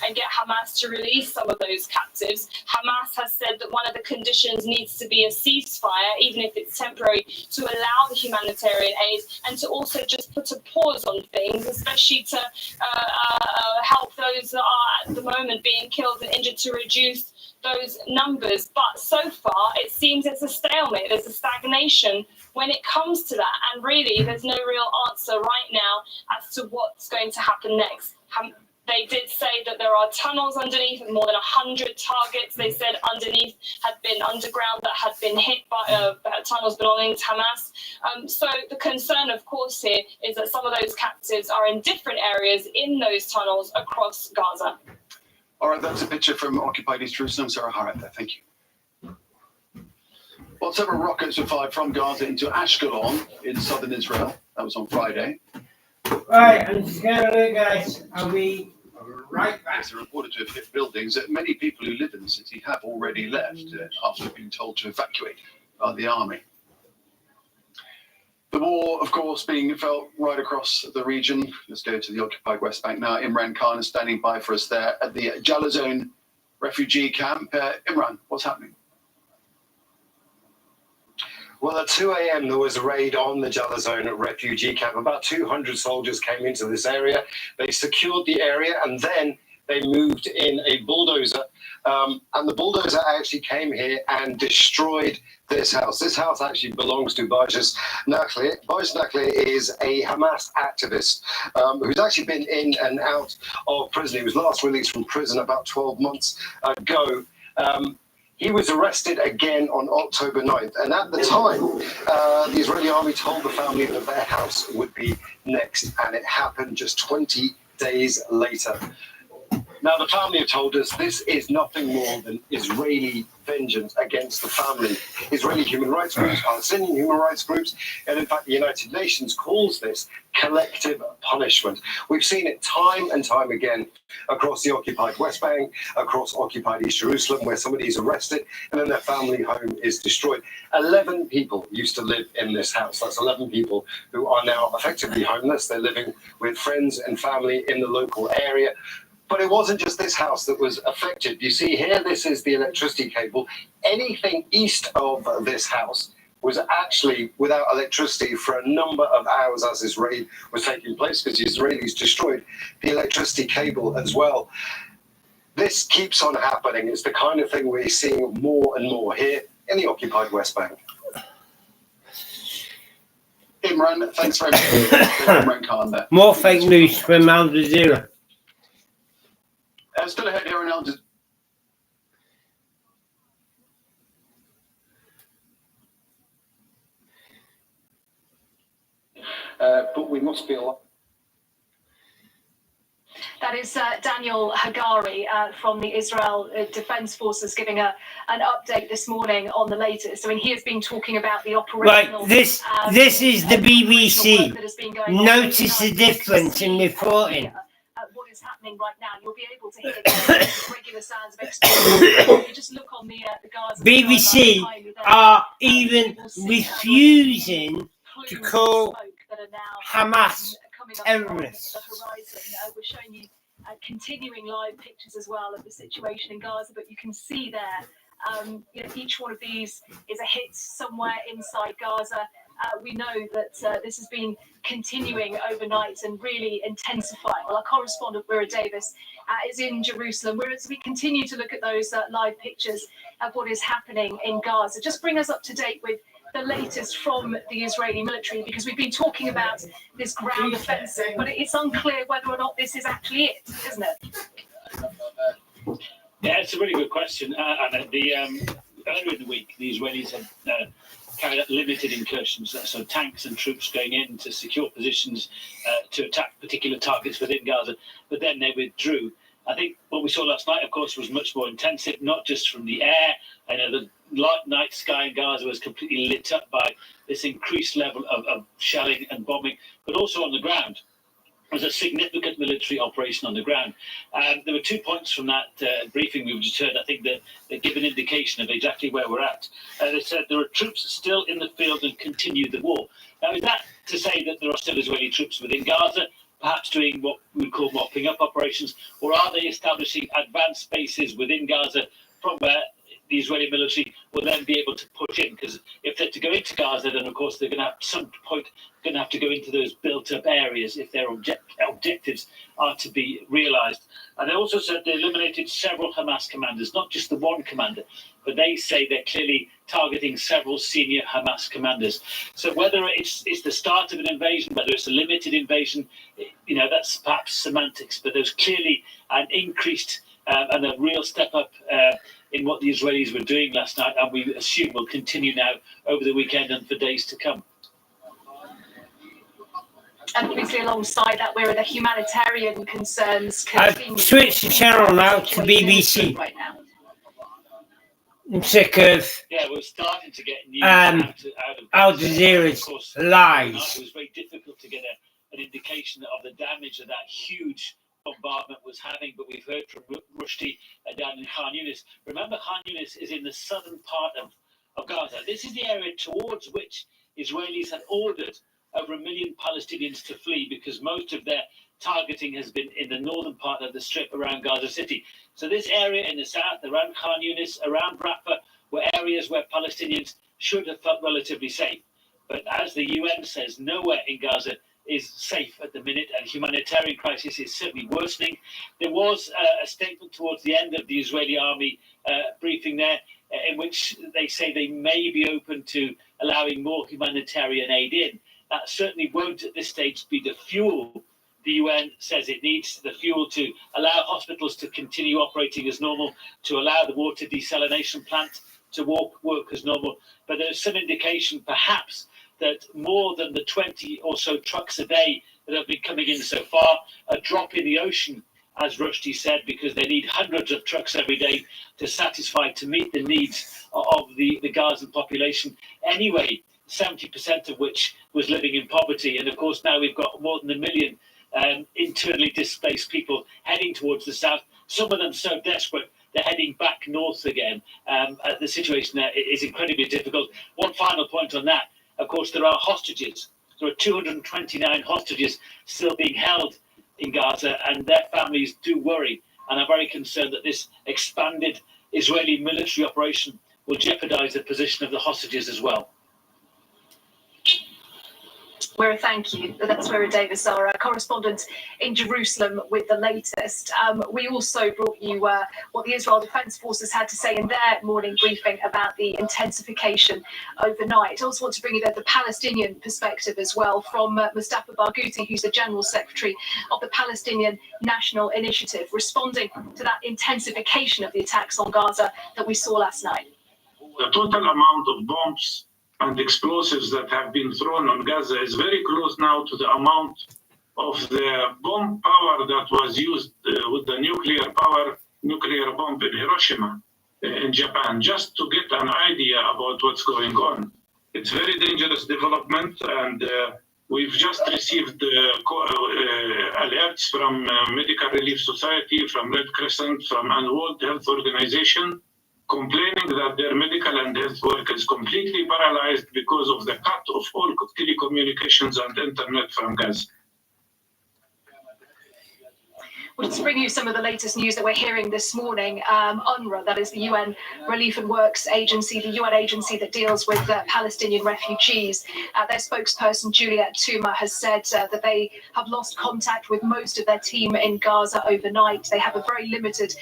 and get Hamas to release some of those captives. Hamas has said that one of the conditions needs to be a ceasefire, even if it's temporary, to allow the humanitarian aid and to also just put a pause on things, especially to help those that are at the moment being killed and injured, to reduce those numbers. But so far it seems it's a stalemate, there's a stagnation when it comes to that, and really there's no real answer right now as to what's going to happen next. They did say that there are tunnels underneath, and more than 100 targets, they said, underneath had been underground that had been hit by tunnels belonging to Hamas. So the concern, of course, here is that some of those captives are in different areas in those tunnels across Gaza.
All right, that's a picture from occupied East Jerusalem. Sarah Harrat there, thank you. Well, several rockets were fired from Gaza into Ashkelon in southern Israel. That was on Friday.
Right, I'm just going to look, guys. I'll be right back.
They're reported to have hit buildings. Many people who live in the city have already left after being told to evacuate by the army. The war, of course, being felt right across the region. Let's go to the occupied West Bank now. Imran Khan is standing by for us there at the Jalazon refugee camp. Imran, what's happening?
Well, at 2 a.m. there was a raid on the Jalazon refugee camp. About 200 soldiers came into this area. They secured the area, and then they moved in a bulldozer. And the bulldozer actually came here and destroyed this house. This house actually belongs to Bajes Nakli. Bajes Nakli is a Hamas activist who's actually been in and out of prison. He was last released from prison about 12 months ago. He was arrested again on October 9th. And at the time, the Israeli army told the family that their house would be next. And it happened just 20 days later. Now, the family have told us this is nothing more than Israeli vengeance against the family. Israeli human rights groups, Palestinian human rights groups, and in fact the United Nations calls this collective punishment. We've seen it time and time again across the occupied West Bank, across occupied East Jerusalem, where somebody is arrested and then their family home is destroyed. 11 people used to live in this house. That's 11 people who are now effectively homeless. They're living with friends and family in the local area. But it wasn't just this house that was affected. You see here, this is the electricity cable. Anything east of this house was actually without electricity for a number of hours as this raid was taking place, because the Israelis destroyed the electricity cable as well. This keeps on happening. It's the kind of thing we're seeing more and more here in the occupied West Bank.
Imran, thanks very much. Imran Khan there.
More fake news from Al Jazeera.
Still ahead here on Al Jazeera. But we must be alive.
That is Daniel Hagari from the Israel Defense Forces giving an update this morning on the latest. I mean, he has been talking about the operational...
Right, this is the BBC. Notice the difference in reporting.
What is happening right now, you'll be able to hear the regular sounds of explosions. If you just look on the Gaza...
BBC are even refusing to call Hamas terrorists.
We're showing you continuing live pictures as well of the situation in Gaza, but you can see there, each one of these is a hit somewhere inside Gaza. We know that this has been continuing overnight and really intensifying. Well, our correspondent, Mira Davis, is in Jerusalem. As we continue to look at those live pictures of what is happening in Gaza, just bring us up to date with the latest from the Israeli military, because we've been talking about this ground offensive, but it's unclear whether or not this is actually it, isn't it?
Yeah, it's a really good question. Anna. Earlier in the week, the Israelis had carried out limited incursions, so tanks and troops going in to secure positions to attack particular targets within Gaza, but then they withdrew. I think what we saw last night, of course, was much more intensive, not just from the air. I know the night sky in Gaza was completely lit up by this increased level of shelling and bombing, but also on the ground. There was a significant military operation on the ground. There were 2 points from that briefing we've just heard, I think, that give an indication of exactly where we're at. They said there are troops still in the field and continue the war. Now, is that to say that there are still Israeli troops within Gaza, perhaps doing what we call mopping up operations, or are they establishing advanced bases within Gaza from where the Israeli military will then be able to push in? Because if they're to go into Gaza, then of course they're going to have some point going to have to go into those built-up areas if their objectives are to be realised. And they also said they eliminated several Hamas commanders, not just the one commander, but they say they're clearly targeting several senior Hamas commanders. So whether it's the start of an invasion, whether it's a limited invasion, that's perhaps semantics, but there's clearly an increased and a real step up in what the Israelis were doing last night, and we assume will continue now over the weekend and for days to come.
And obviously alongside that, where the humanitarian concerns
continue. I've switched the channel now to BBC.
Right now.
I'm sick of
we're starting to get news
Al
out of
Jazeera's lies.
It was very difficult to get an indication of the damage that huge bombardment was having, but we've heard from Rushdie down in Khan Yunis. Remember, Khan Yunis is in the southern part of Gaza. This is the area towards which Israelis had ordered over 1 million Palestinians to flee, because most of their targeting has been in the northern part of the strip around Gaza City. So this area in the south, around Khan Yunis, around Rafah, were areas where Palestinians should have felt relatively safe. But as the UN says, nowhere in Gaza is safe at the minute, and humanitarian crisis is certainly worsening. There was a statement towards the end of the Israeli army briefing there, in which they say they may be open to allowing more humanitarian aid in. That certainly won't at this stage be the fuel the UN says it needs, the fuel to allow hospitals to continue operating as normal, to allow the water desalination plant to work as normal. But there's some indication perhaps that more than the 20 or so trucks a day that have been coming in so far, a drop in the ocean as Rushdie said, because they need hundreds of trucks every day to meet the needs of the Gazan population. Anyway, 70% of which was living in poverty. And of course, now we've got more than 1 million internally displaced people heading towards the south. Some of them so desperate, they're heading back north again. The situation there is incredibly difficult. One final point on that, of course, there are hostages. There are 229 hostages still being held in Gaza, and their families do worry and are very concerned that this expanded Israeli military operation will jeopardize the position of the hostages as well.
Wera, thank you. That's Wera Davis, our correspondent in Jerusalem with the latest. We also brought you what the Israel Defense Forces had to say in their morning briefing about the intensification overnight. I also want to bring you the Palestinian perspective as well from Mustafa Barghouti, who's the General Secretary of the Palestinian National Initiative, responding to that intensification of the attacks on Gaza that we saw last night.
The total amount of bombs and explosives that have been thrown on Gaza is very close now to the amount of the bomb power that was used with the nuclear bomb in Hiroshima in Japan, just to get an idea about what's going on. It's very dangerous development, and we've just received alerts from Medical Relief Society, from Red Crescent, from World Health Organization, complaining that their medical and health work is completely paralyzed because of the cut of all telecommunications and internet from Gaza.
We'll just bring you some of the latest news that we're hearing this morning. UNRWA, that is the UN Relief and Works Agency, the UN agency that deals with Palestinian refugees. Their spokesperson, Juliet Touma, has said that they have lost contact with most of their team in Gaza overnight. They have a very limited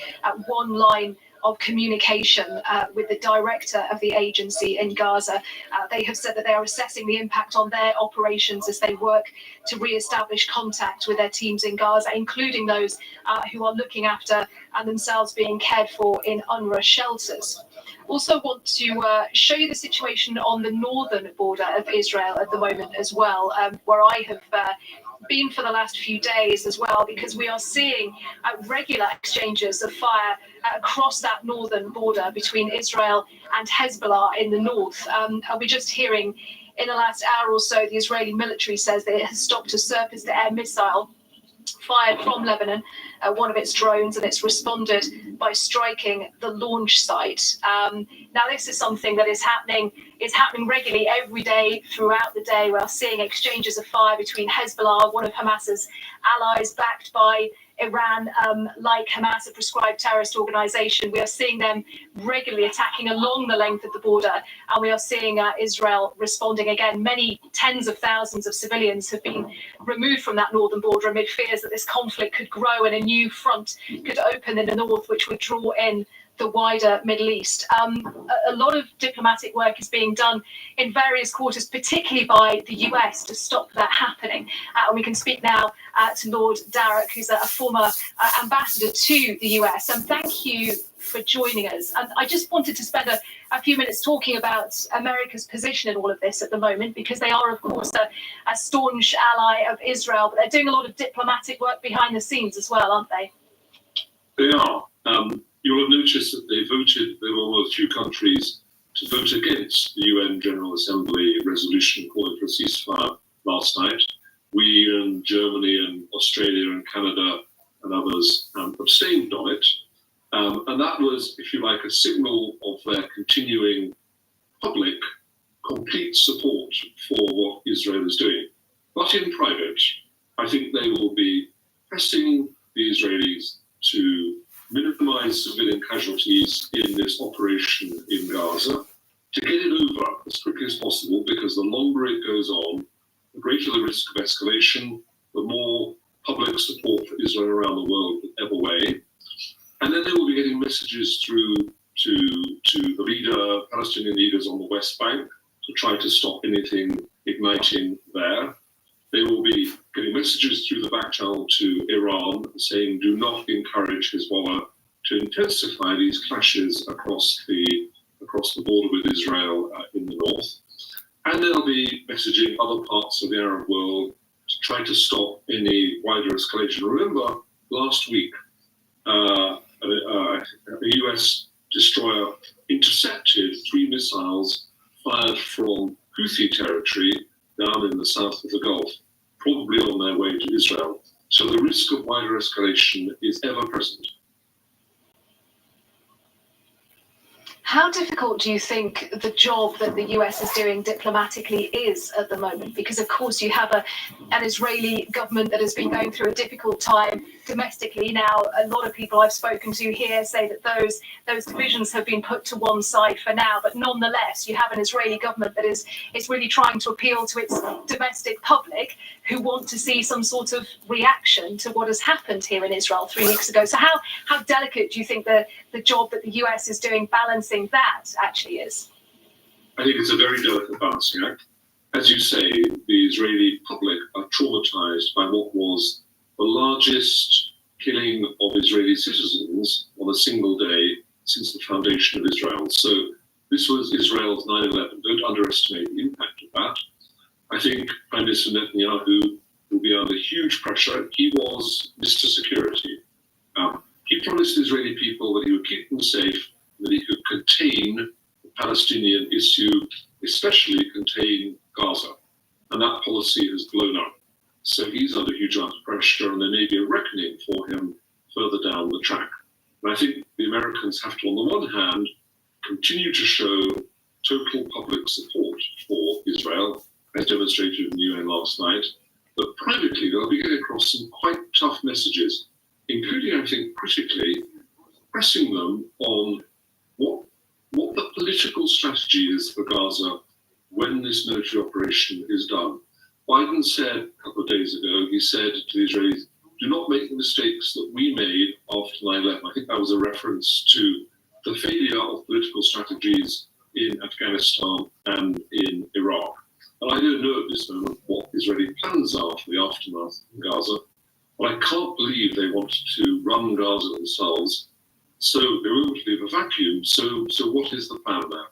one line of communication with the director of the agency in Gaza. They have said that they are assessing the impact on their operations as they work to re-establish contact with their teams in Gaza, including those who are looking after and themselves being cared for in UNRWA shelters. Also want to show you the situation on the northern border of Israel at the moment as well, where I have been for the last few days as well, because we are seeing regular exchanges of fire across that northern border between Israel and Hezbollah in the north. We're just hearing in the last hour or so, the Israeli military says that it has stopped a surface-to-air missile fired from Lebanon, one of its drones, and it's responded by striking the launch site. Now, this is something that is happening regularly every day throughout the day. We are seeing exchanges of fire between Hezbollah, one of Hamas's allies, backed by Iran, like Hamas, a proscribed terrorist organization. We are seeing them regularly attacking along the length of the border, and we are seeing Israel responding again. Many tens of thousands of civilians have been removed from that northern border amid fears that this conflict could grow and a new front could open in the north, which would draw in the wider Middle East. A lot of diplomatic work is being done in various quarters, particularly by the US, to stop that happening. And we can speak now to Lord Darroch, who's a former ambassador to the US. And thank you for joining us. And I just wanted to spend a few minutes talking about America's position in all of this at the moment, because they are, of course, a staunch ally of Israel, but they're doing a lot of diplomatic work behind the scenes as well, aren't they?
They are. You'll have noticed that there were one of the few countries to vote against the UN General Assembly resolution calling for a ceasefire last night. We and Germany and Australia and Canada and others abstained on it. And that was, if you like, a signal of their continuing public, complete support for what Israel is doing. But in private, I think they will be pressing the Israelis to minimize civilian casualties in this operation in Gaza, to get it over as quickly as possible, because the longer it goes on, the greater the risk of escalation, the more public support for Israel around the world will ebb away. And then they will be getting messages through to the Palestinian leaders on the West Bank to try to stop anything igniting there. They will be getting messages through the back channel to Iran saying, do not encourage Hezbollah to intensify these clashes across the border with Israel in the north. And they'll be messaging other parts of the Arab world to try to stop any wider escalation. Remember, last week, a US destroyer intercepted 3 missiles fired from Houthi territory down in the south of the Gulf, probably on their way to Israel. So the risk of wider escalation is ever present.
How difficult do you think the job that the US is doing diplomatically is at the moment? Because, of course, you have an Israeli government that has been going through a difficult time domestically. Now, a lot of people I've spoken to here say that those divisions have been put to one side for now. But nonetheless, you have an Israeli government that is really trying to appeal to its domestic public who want to see some sort of reaction to what has happened here in Israel 3 weeks ago. So how delicate do you think the job that the US is doing balancing that actually is?
I think it's a very delicate balancing act. As you say, the Israeli public are traumatized by what was the largest killing of Israeli citizens on a single day since the foundation of Israel. So this was Israel's 9/11. Don't underestimate the impact of that. I think Prime Minister Netanyahu will be under huge pressure. He was Mr. Security. He promised the Israeli people that he would keep them safe, that he could contain the Palestinian issue, especially contain Gaza. And that policy has blown up. So he's under huge amount of pressure, and there may be a reckoning for him further down the track. And I think the Americans have to, on the one hand, continue to show total public support for Israel, as demonstrated in the UN last night, but privately they'll be getting across some quite tough messages, including, I think, critically, pressing them on what the political strategy is for Gaza when this military operation is done. Biden said a couple of days ago, he said to the Israelis, do not make the mistakes that we made after 9/11. I think that was a reference to the failure of political strategies in Afghanistan and in Iraq. And I don't know at this moment what Israeli plans are for the aftermath in Gaza, but I can't believe they want to run Gaza themselves. So they won't leave a vacuum. So what is the plan there?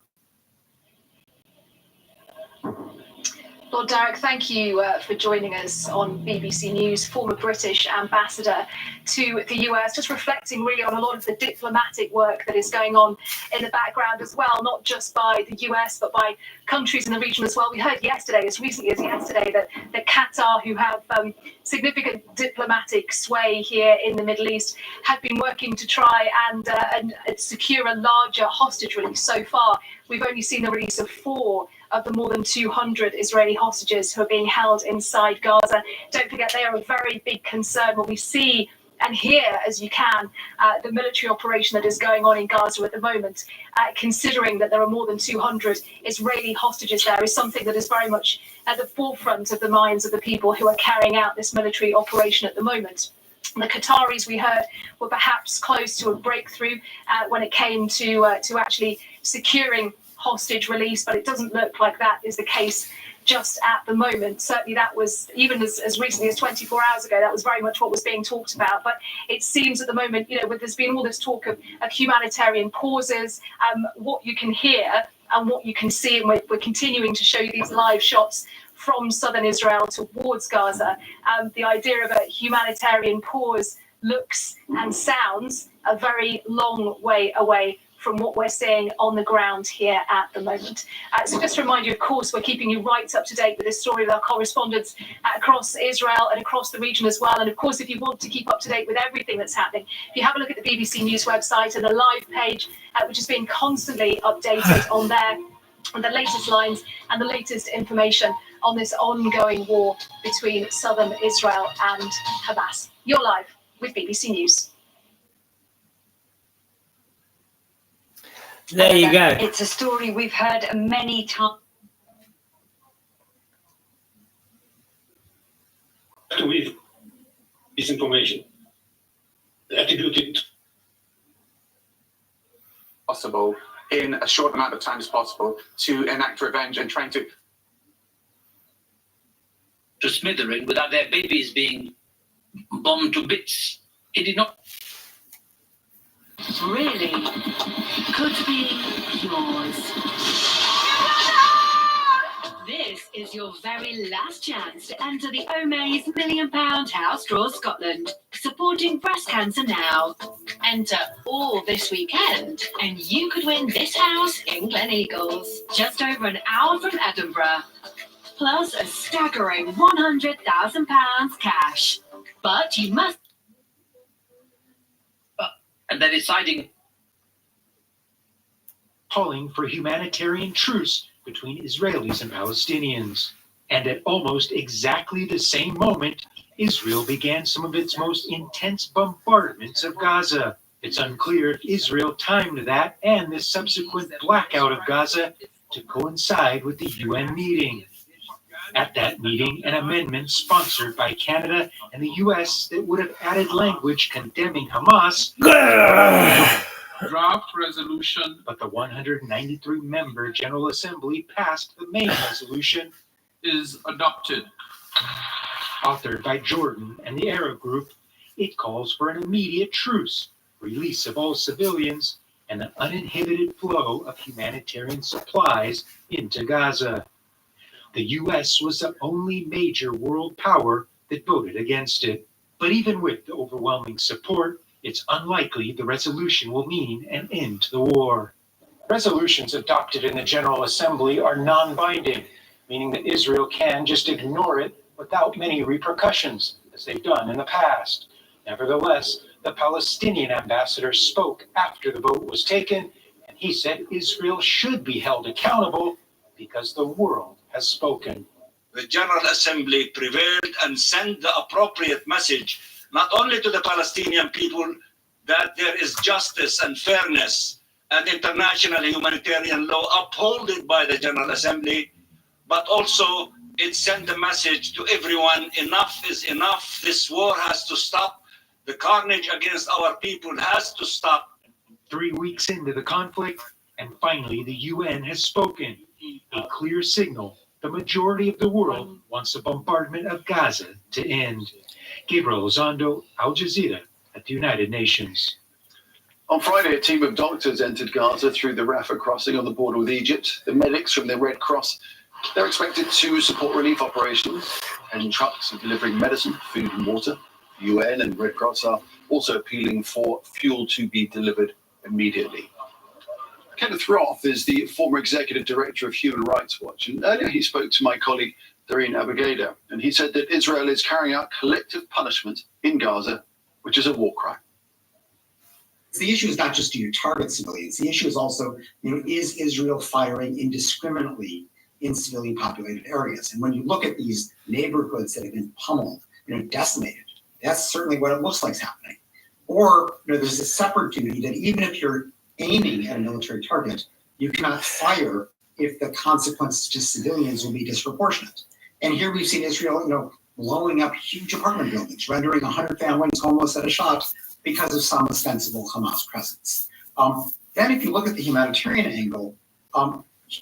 Lord Darroch, thank you for joining us on BBC News, former British ambassador to the US, just reflecting really on a lot of the diplomatic work that is going on in the background as well, not just by the US, but by countries in the region as well. We heard yesterday, as recently as yesterday, that Qatar, who have significant diplomatic sway here in the Middle East, have been working to try and secure a larger hostage release. So far, we've only seen the release of 4 of the more than 200 Israeli hostages who are being held inside Gaza. Don't forget, they are a very big concern when we see and hear, as you can, the military operation that is going on in Gaza at the moment. Considering that there are more than 200 Israeli hostages there is something that is very much at the forefront of the minds of the people who are carrying out this military operation at the moment. The Qataris, we heard, were perhaps close to a breakthrough when it came to actually securing hostage release, but it doesn't look like that is the case just at the moment. Certainly that was, even as recently as 24 hours ago, that was very much what was being talked about. But it seems at the moment, there's been all this talk of humanitarian pauses, what you can hear and what you can see, and we're continuing to show you these live shots from southern Israel towards Gaza. The idea of a humanitarian pause looks and sounds a very long way away from what we're seeing on the ground here at the moment. So just to remind you, of course, we're keeping you right up to date with this story with our correspondents across Israel and across the region as well. And of course, if you want to keep up to date with everything that's happening, if you have a look at the BBC News website and the live page, which is being constantly updated on there, and the latest lines and the latest information on this ongoing war between southern Israel and Hamas. You're live with BBC News.
There you go.
It's a story we've heard many times.
With this information attributed
possible in a short amount of time as possible to enact revenge and trying to
smithereens without their babies being bombed to bits. He did not.
Really could be yours. This
is your very last chance to enter the Omaze £1 Million House Draw Scotland, supporting breast cancer now. Enter all this weekend, and you could win this house in Gleneagles, just over an hour from Edinburgh, plus a staggering £100,000 cash. But you must.
And they're deciding.
Calling for humanitarian truce between Israelis and Palestinians. And at almost exactly the same moment, Israel began some of its most intense bombardments of Gaza. It's unclear if Israel timed that and the subsequent blackout of Gaza to coincide with the UN meeting. At that meeting, an amendment sponsored by Canada and the US that would have added language condemning Hamas
Draft resolution.
But the 193-member General Assembly passed the main resolution
Is adopted.
Authored by Jordan and the Arab group, it calls for an immediate truce, release of all civilians, and an uninhibited flow of humanitarian supplies into Gaza. The US was the only major world power that voted against it. But even with the overwhelming support, it's unlikely the resolution will mean an end to the war. Resolutions adopted in the General Assembly are non-binding, meaning that Israel can just ignore it without many repercussions, as they've done in the past. Nevertheless, the Palestinian ambassador spoke after the vote was taken, and he said Israel should be held accountable because the world has spoken.
The General Assembly prevailed and sent the appropriate message, not only to the Palestinian people that there is justice and fairness and international humanitarian law upheld by the General Assembly, but also it sent a message to everyone: enough is enough. This war has to stop. The carnage against our people has to stop.
3 weeks into the conflict, and finally the UN has spoken. A clear signal. The majority of the world wants the bombardment of Gaza to end. Gabriel Elizondo, Al Jazeera at the United Nations.
On Friday, a team of doctors entered Gaza through the Rafah crossing on the border with Egypt. The medics from the Red Cross, they're expected to support relief operations, and trucks are delivering medicine, food and water. The UN and Red Cross are also appealing for fuel to be delivered immediately. Kenneth Roth is the former executive director of Human Rights Watch, and earlier he spoke to my colleague Doreen Abougaida, and he said that Israel is carrying out collective punishment in Gaza, which is a war crime.
The issue is not just do you target civilians. The issue is also, is Israel firing indiscriminately in civilian populated areas? And when you look at these neighborhoods that have been pummeled, decimated, that's certainly what it looks like is happening. Or there's a separate duty that even if you're aiming at a military target, you cannot fire if the consequences to civilians will be disproportionate. And here we've seen Israel, blowing up huge apartment buildings, rendering 100 families homeless at a shot because of some ostensible Hamas presence. Then if you look at the humanitarian angle,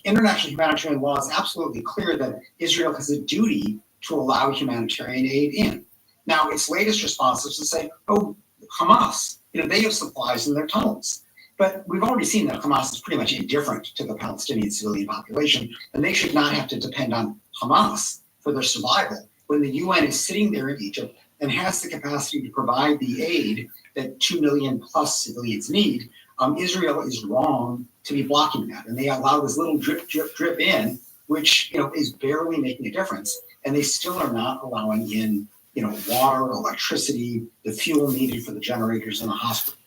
international humanitarian law is absolutely clear that Israel has a duty to allow humanitarian aid in. Now, its latest response is to say, oh, Hamas, they have supplies in their tunnels. But we've already seen that Hamas is pretty much indifferent to the Palestinian civilian population, and they should not have to depend on Hamas for their survival when the UN is sitting there in Egypt and has the capacity to provide the aid that 2 million plus civilians need. Israel is wrong to be blocking that, and they allow this little drip, drip, drip in, which is barely making a difference, and they still are not allowing in water, electricity, the fuel needed for the generators in the hospital.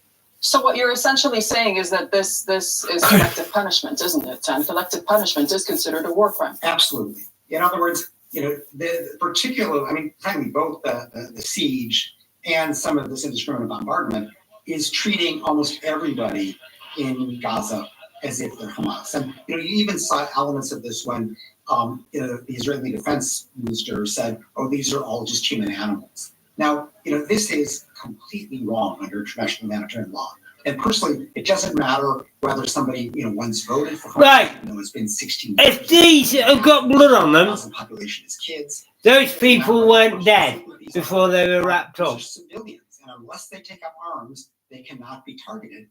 So what you're essentially saying is that this is collective punishment, isn't it? And collective punishment is considered a war crime.
Absolutely. In other words, the particular, frankly, both the siege and some of this indiscriminate bombardment is treating almost everybody in Gaza as if they're Hamas. And you even saw elements of this when the Israeli defense minister said, "Oh, these are all just human animals." Now, this is completely wrong under international humanitarian law. And personally, it doesn't matter whether somebody, once voted for Hamas,
Right.
It's been 16
If these have got blood on them,
population is kids.
those people weren't dead before they were wrapped
These
up.
are civilians, and unless they take up arms, they cannot be targeted.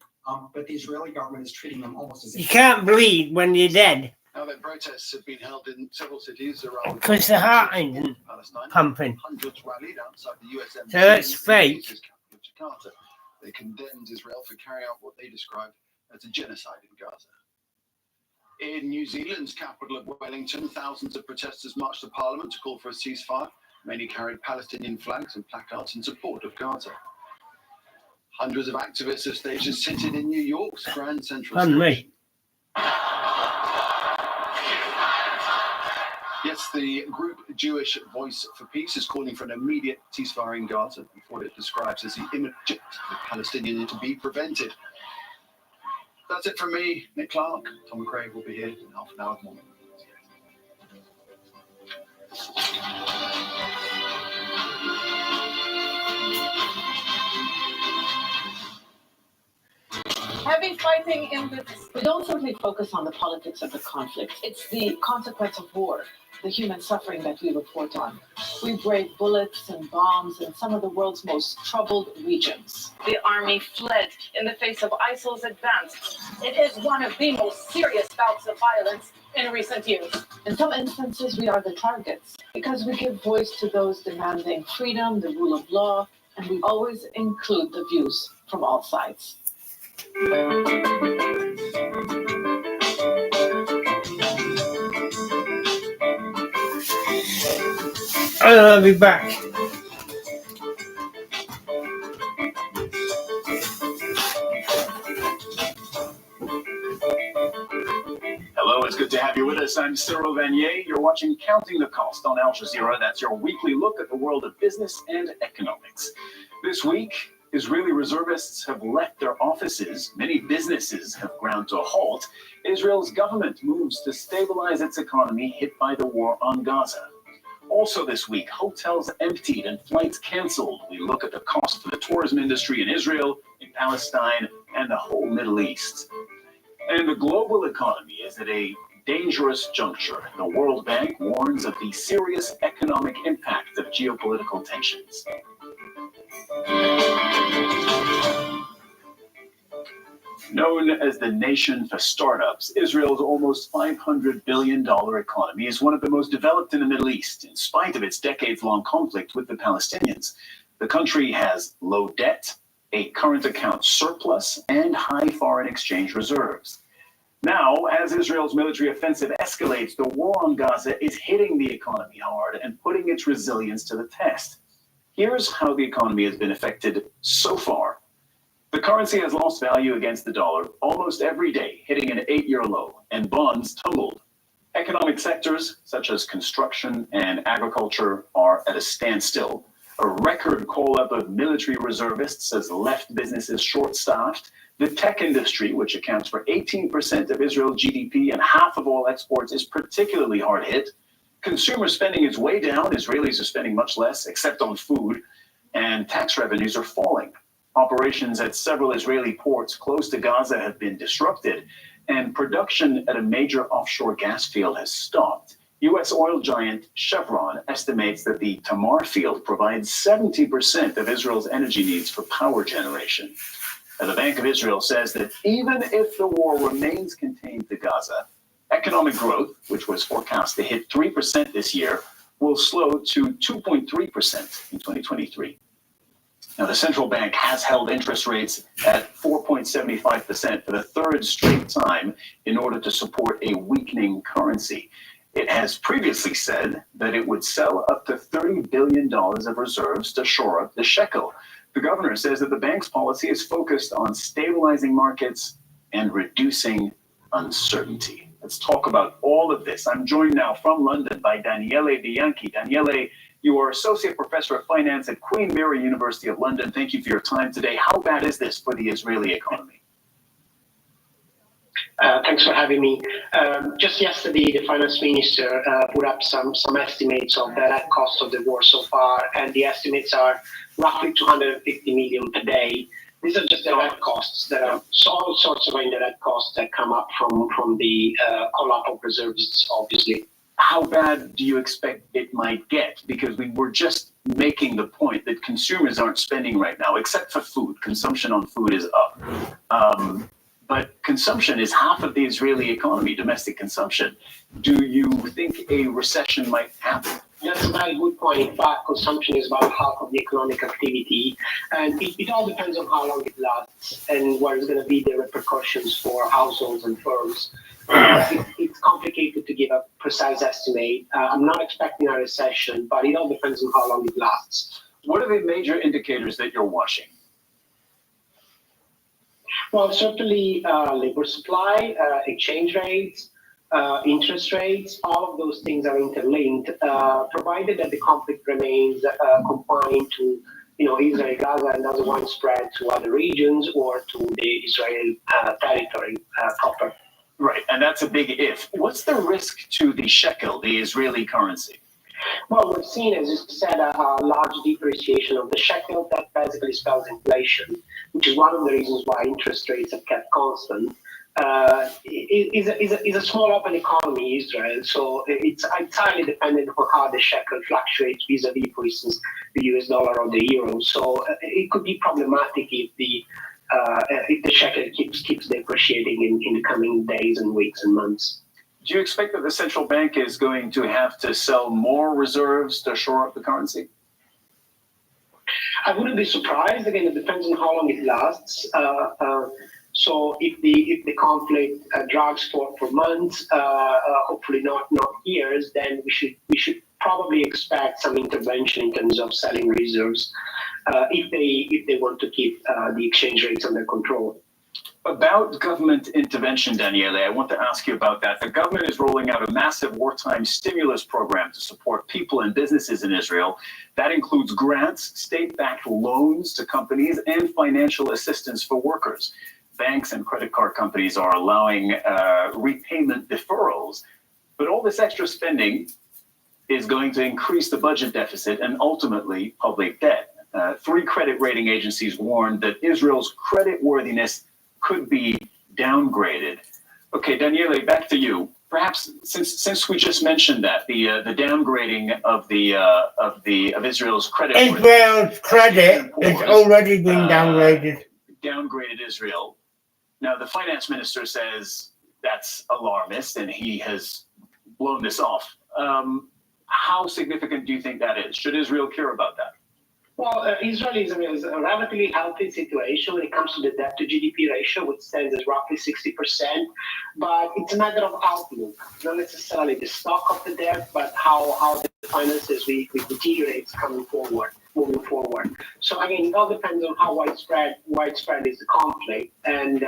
But the Israeli government is treating them almost as if
You can't bleed when you're dead.
Now, then, protests have been held in several cities around
Because the heart ain't
Palestine.
pumping.
Hundreds rallied outside the US embassy.
So that's fake.
In the capital of Jakarta. They condemned Israel for carrying out what they described as a genocide in Gaza. In New Zealand's capital of Wellington, thousands of protesters marched to Parliament to call for a ceasefire. Many carried Palestinian flags and placards in support of Gaza. Hundreds of activists have staged a sit-in in New York's Grand Central Station. Yes, the group Jewish Voice for Peace is calling for an immediate ceasefire in Gaza before it describes as the imminent Palestinian to be prevented. That's it from me, Nick Clark. Tom McRae will be here in half an hour more.
Heavy fighting in the... We don't simply focus on the politics of the conflict. It's the consequence of war, the human suffering that we report on. We brave bullets and bombs in some of the world's most troubled regions. The army fled in the face of ISIL's advance. It is one of the most serious bouts of violence in recent years. In some instances, we are the targets because we give voice to those demanding freedom, the rule of law, and we always include the views from all sides.
I'll be back.
Hello, it's good to have you with us. I'm Cyril Vanier. You're watching Counting the Cost on Al Jazeera. That's your weekly look at the world of business and economics. This week, Israeli reservists have left their offices. Many businesses have ground to a halt. Israel's government moves to stabilize its economy hit by the war on Gaza. Also this week, hotels emptied and flights canceled. We look at the cost for the tourism industry in Israel, in Palestine, and the whole Middle East. And the global economy is at a dangerous juncture. The World Bank warns of the serious economic impact of geopolitical tensions. Known as the nation for startups, Israel's almost $500 billion economy is one of the most developed in the Middle East, in spite of its decades-long conflict with the Palestinians. The country has low debt, a current account surplus, and high foreign exchange reserves. Now, as Israel's military offensive escalates, the war on Gaza is hitting the economy hard and putting its resilience to the test. Here's how the economy has been affected so far. The currency has lost value against the dollar almost every day, hitting an 8-year low, and bonds tumbled. Economic sectors such as construction and agriculture are at a standstill. A record call-up of military reservists has left businesses short-staffed. The tech industry, which accounts for 18% of Israel's GDP and half of all exports, is particularly hard hit. Consumer spending is way down. Israelis are spending much less, except on food, and tax revenues are falling. Operations at several Israeli ports close to Gaza have been disrupted, and production at a major offshore gas field has stopped. U.S. oil giant Chevron estimates that the Tamar field provides 70% of Israel's energy needs for power generation. Now, the Bank of Israel says that even if the war remains contained to Gaza, economic growth, which was forecast to hit 3% this year, will slow to 2.3% in 2023. Now, the central bank has held interest rates at 4.75% for the third straight time in order to support a weakening currency. It has previously said that it would sell up to $30 billion of reserves to shore up the shekel. The governor says that the bank's policy is focused on stabilizing markets and reducing uncertainty. Let's talk about all of this. I'm joined now from London by Daniele Bianchi. Daniele, you are Associate Professor of Finance at Queen Mary University of London. Thank you for your time today. How bad is this for the Israeli economy?
Thanks for having me. Just yesterday, the finance minister put up some estimates of the net cost of the war so far, and the estimates are roughly 250 million per day. These are just the net costs. There are all sorts of indirect costs that come up from the call-up of reserves, obviously.
How bad do you expect it might get? Because we were just making the point that consumers aren't spending right now, except for food. Consumption on food is up. But consumption is half of the Israeli economy, domestic consumption. Do you think a recession might happen?
That's a very good point. In fact, consumption is about half of the economic activity, and it all depends on how long it lasts and what is going to be the repercussions for households and firms. It's complicated to give a precise estimate. I'm not expecting a recession, but it all depends on how long it lasts.
What are the major indicators that you're watching?
Well, certainly labor supply, exchange rates, interest rates, all of those things are interlinked, provided that the conflict remains confined to Israel, Gaza, and doesn't want to spread to other regions or to the Israel territory proper.
Right, and that's a big if. What's the risk to the shekel, the Israeli currency?
Well, we've seen, as you said, a large depreciation of the shekel. That basically spells inflation, which is one of the reasons why interest rates have kept constant. It's a small open economy, Israel, so it's entirely dependent on how the shekel fluctuates vis-a-vis, for instance, the US dollar or the euro. So it could be problematic if the shekel keeps depreciating in the coming days and weeks and months.
Do you expect that the central bank is going to have to sell more reserves to shore up the currency?
I wouldn't be surprised. Again, it depends on how long it lasts. So if the conflict drags for months, hopefully not years, then we should probably expect some intervention in terms of selling reserves if they want to keep the exchange rates under control.
About government intervention, Daniele, I want to ask you about that. The government is rolling out a massive wartime stimulus program to support people and businesses in Israel. That includes grants, state-backed loans to companies, and financial assistance for workers. Banks and credit card companies are allowing repayment deferrals, but all this extra spending is going to increase the budget deficit and ultimately public debt. 3 credit rating agencies warned that Israel's creditworthiness could be downgraded. Okay, Daniele, back to you. Perhaps since we just mentioned that the downgrading of Israel's credit.
Israel's credit has already been downgraded.
Downgraded Israel. Now the finance minister says that's alarmist, and he has blown this off. How significant do you think that is? Should Israel care about that?
Well, Israel is a relatively healthy situation when it comes to the debt to GDP ratio, which stands at roughly 60%. But it's a matter of outlook, not necessarily the stock of the debt, but how the finances we deteriorate moving forward. So again, it all depends on how widespread is the conflict, and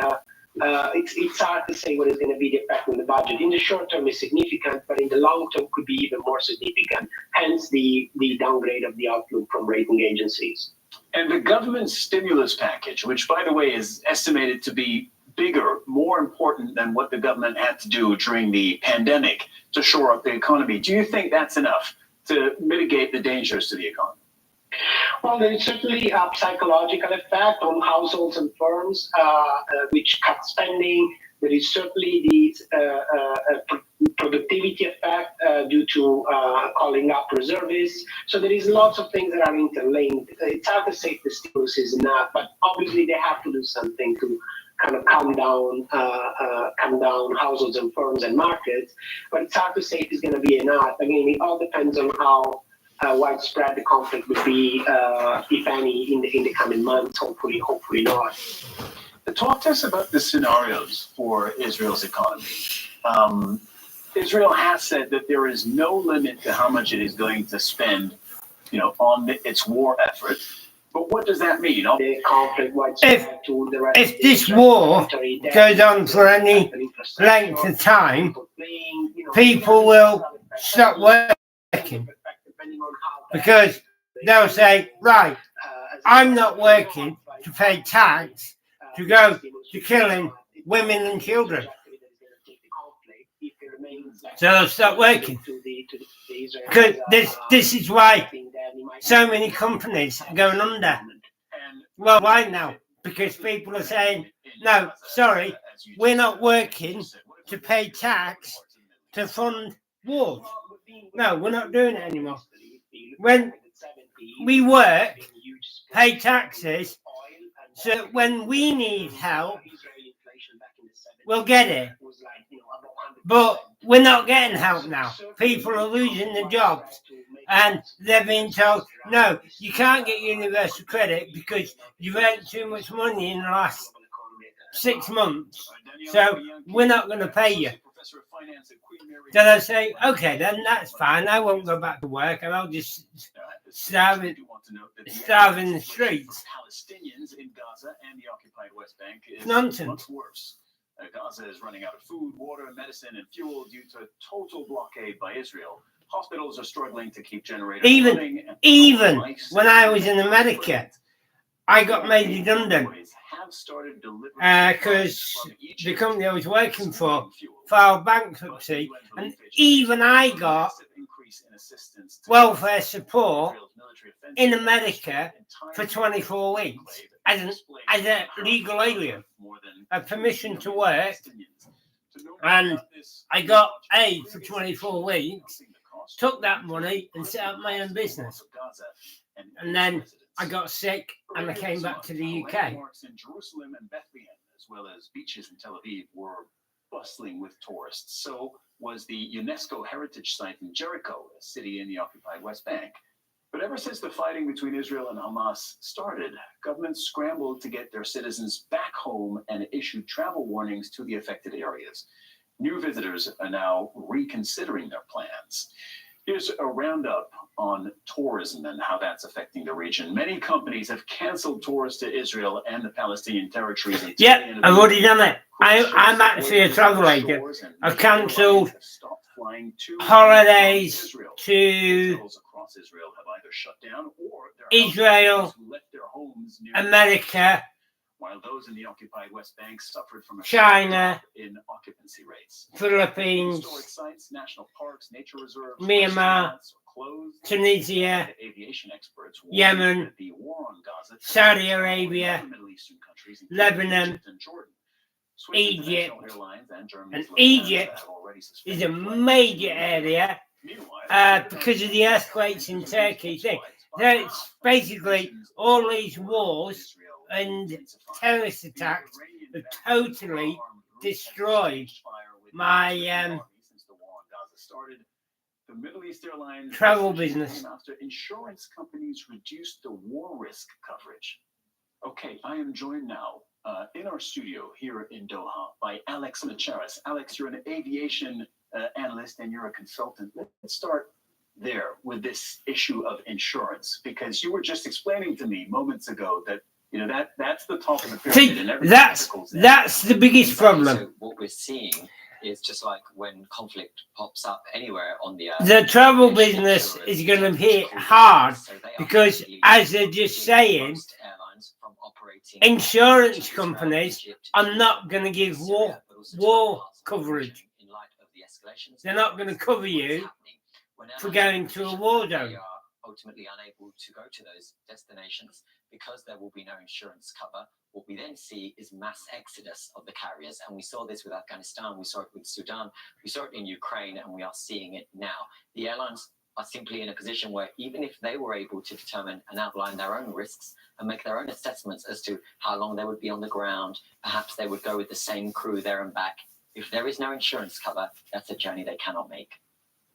it's hard to say what is going to be the effect on the budget. In the short term, it's significant, but in the long term, could be even more significant. Hence, the downgrade of the outlook from rating agencies.
And the government stimulus package, which, by the way, is estimated to be bigger, more important than what the government had to do during the pandemic to shore up the economy. Do you think that's enough to mitigate the dangers to the economy?
Well, there is certainly a psychological effect on households and firms, which cut spending. There is certainly the productivity effect due to calling up reservists. So there is lots of things that are interlinked. It's hard to say if the stimulus is enough, but obviously they have to do something to kind of calm down households and firms and markets. But it's hard to say if it's going to be enough. Again, it all depends on how widespread the conflict would be, if any, in the coming months. Hopefully not.
Talk to us about the scenarios for Israel's economy. Israel has said that there is no limit to how much it is going to spend, on its war effort. But what does that mean?
The conflict widespread to the rest
if this war goes on for any length of time, people will stop working. Because they'll say, right, I'm not working to pay tax to go to killing women and children. So they'll stop working. Because this is why so many companies are going under. Well, why now? Because people are saying, no, sorry, we're not working to pay tax to fund wars. No, we're not doing it anymore. When we work, pay taxes, so when we need help, we'll get it. But we're not getting help now. People are losing their jobs and they're being told, no, you can't get universal credit because you've earned too much money in the last 6 months. So we're not going to pay you. Then I say, okay, then that's fine. I won't go back to work and I'll just starve in the streets.
Palestinians in Gaza and the occupied West Bank is
Nonsense.
much worse. Gaza is running out of food, water, medicine, and fuel due to a total blockade by Israel. Hospitals are struggling to keep generators running.
Even when I was in America, I got made redundant because the company I was working for filed bankruptcy, and even I got welfare support in America for 24 weeks as a legal alien, a permission to work, and I got aid for 24 weeks, took that money and set up my own business, and then I got sick and I came back to the UK.
Landmarks in Jerusalem and Bethlehem, as well as beaches in Tel Aviv, were bustling with tourists. So was the UNESCO heritage site in Jericho, a city in the occupied West Bank. But ever since the fighting between Israel and Hamas started, governments scrambled to get their citizens back home and issued travel warnings to the affected areas. New visitors are now reconsidering their plans. Here's a roundup on tourism and how that's affecting the region. Many companies have canceled tours to Israel and the Palestinian territories.
Yeah, I've already done it. I'm actually a travel agent. I've cancelled holidays to Israel, America,
while those in the occupied West Bank suffered from a
China,
in occupancy rates.
Philippines,
Historic sites, national parks, nature reserves,
Myanmar, Tunisia,
aviation experts
Yemen,
that the war on Gaza,
Saudi Arabia,
Middle Eastern countries, including
Lebanon,
Egypt and Jordan.
Egypt,
Airlines and
and
Germany's
Egypt
have already
is
suspended
a
flights.
major area because of the earthquakes in Turkey. So it's basically all these wars and terrorist attacks have totally destroyed my
The Middle East Airlines
travel business.
after insurance companies reduced the war risk coverage. Okay, I am joined now in our studio here in Doha by Alex Macheras. Alex, you're an aviation analyst and you're a consultant. Let's start there with this issue of insurance, because you were just explaining to me moments ago that that's the top of the pyramid.
See, that's the biggest problem.
So what we're seeing is just like when conflict pops up anywhere on the earth.
The travel business is going to hit hard because, as they're just saying, insurance companies are not going to give war coverage. They're not going to cover you for going to a war zone.
Ultimately unable to go to those destinations because there will be no insurance cover. What we then see is mass exodus of the carriers, and we saw this with Afghanistan, we saw it with Sudan, we saw it in Ukraine, and we are seeing it now. The airlines are simply in a position where even if they were able to determine and outline their own risks and make their own assessments as to how long they would be on the ground, perhaps they would go with the same crew there and back. If there is no insurance cover, that's a journey they cannot make.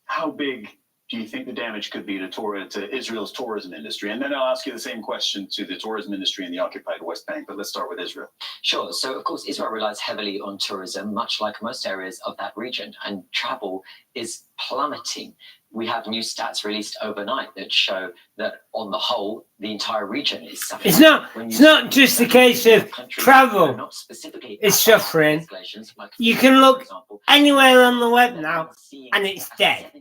How big do you think the damage could be to Israel's tourism industry? And then I'll ask you the same question to the tourism industry in the occupied West Bank, but let's start with Israel.
Sure. So, of course, Israel relies heavily on tourism, much like most areas of that region, and travel is plummeting. We have new stats released overnight that show that, on the whole, the entire region is suffering.
It's not just a case of travel is suffering. You can look anywhere on the web now, and it's dead.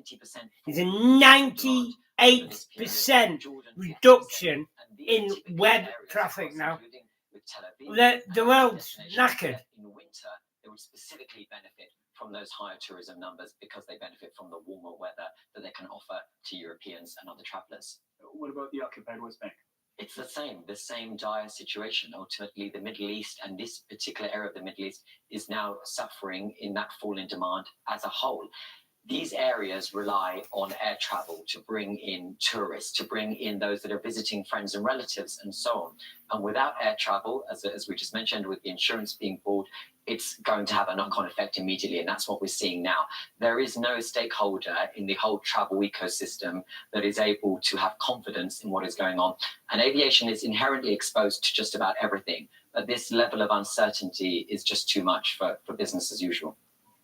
There's a 98% reduction in web traffic now. The world's knackered.
In winter, they would specifically benefit from those higher tourism numbers because they benefit from the warmer weather that they can offer to Europeans and other travelers.
What about the occupied West Bank?
It's the same dire situation. Ultimately, the Middle East and this particular area of the Middle East is now suffering in that fall in demand as a whole. These areas rely on air travel to bring in tourists, to bring in those that are visiting friends and relatives and so on. And without air travel, as we just mentioned, with the insurance being bought, it's going to have a knock-on effect immediately, and that's what we're seeing now. There is no stakeholder in the whole travel ecosystem that is able to have confidence in what is going on. And aviation is inherently exposed to just about everything, but this level of uncertainty is just too much for business as usual.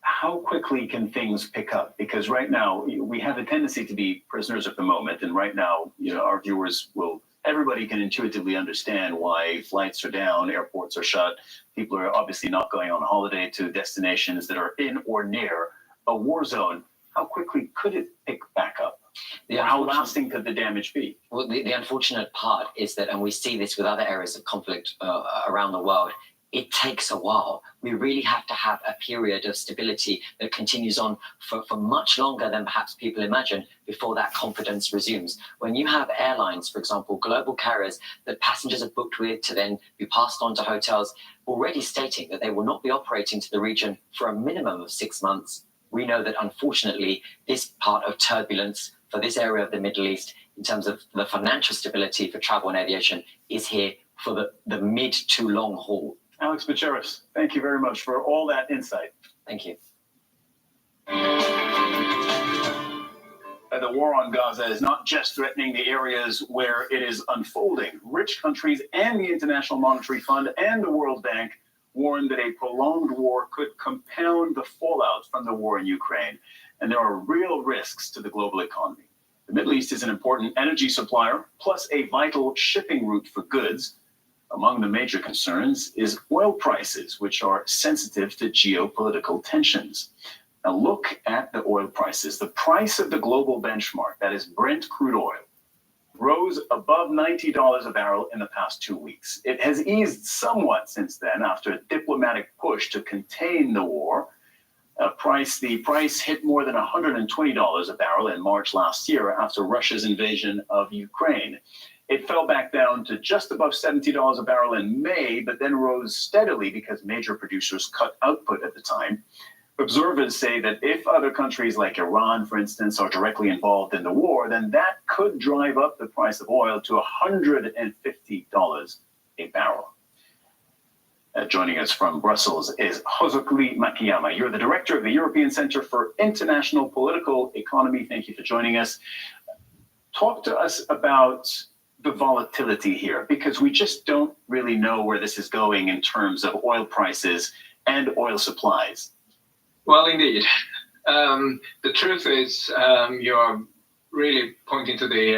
How quickly can things pick up? Because right now we have a tendency to be prisoners of the moment, and right now, our viewers everybody can intuitively understand why flights are down, airports are shut, people are obviously not going on holiday to destinations that are in or near a war zone. How quickly could it pick back up? How lasting could the damage be?
Well, the unfortunate part is that, and we see this with other areas of conflict around the world, it takes a while. We really have to have a period of stability that continues on for much longer than perhaps people imagine before that confidence resumes. When you have airlines, for example, global carriers that passengers are booked with to then be passed on to hotels, already stating that they will not be operating to the region for a minimum of 6 months, we know that unfortunately this part of turbulence for this area of the Middle East in terms of the financial stability for travel and aviation is here for the mid to long haul.
Alex Macheras, thank you very much for all that insight.
Thank you.
The war on Gaza is not just threatening the areas where it is unfolding. Rich countries and the International Monetary Fund and the World Bank warned that a prolonged war could compound the fallout from the war in Ukraine, and there are real risks to the global economy. The Middle East is an important energy supplier, plus a vital shipping route for goods. Among the major concerns is oil prices, which are sensitive to geopolitical tensions. Now look at the oil prices. The price of the global benchmark, that is Brent crude oil, rose above $90 a barrel in the past 2 weeks. It has eased somewhat since then after a diplomatic push to contain the war. The price hit more than $120 a barrel in March last year after Russia's invasion of Ukraine. It fell back down to just above $70 a barrel in May, but then rose steadily because major producers cut output at the time. Observers say that if other countries like Iran, for instance, are directly involved in the war, then that could drive up the price of oil to $150 a barrel. Joining us from Brussels is Hozokli Makiyama. You're the director of the European Center for International Political Economy. Thank you for joining us. Talk to us about the volatility here, because we just don't really know where this is going in terms of oil prices and oil supplies.
Well, indeed. The truth is, you are really pointing to the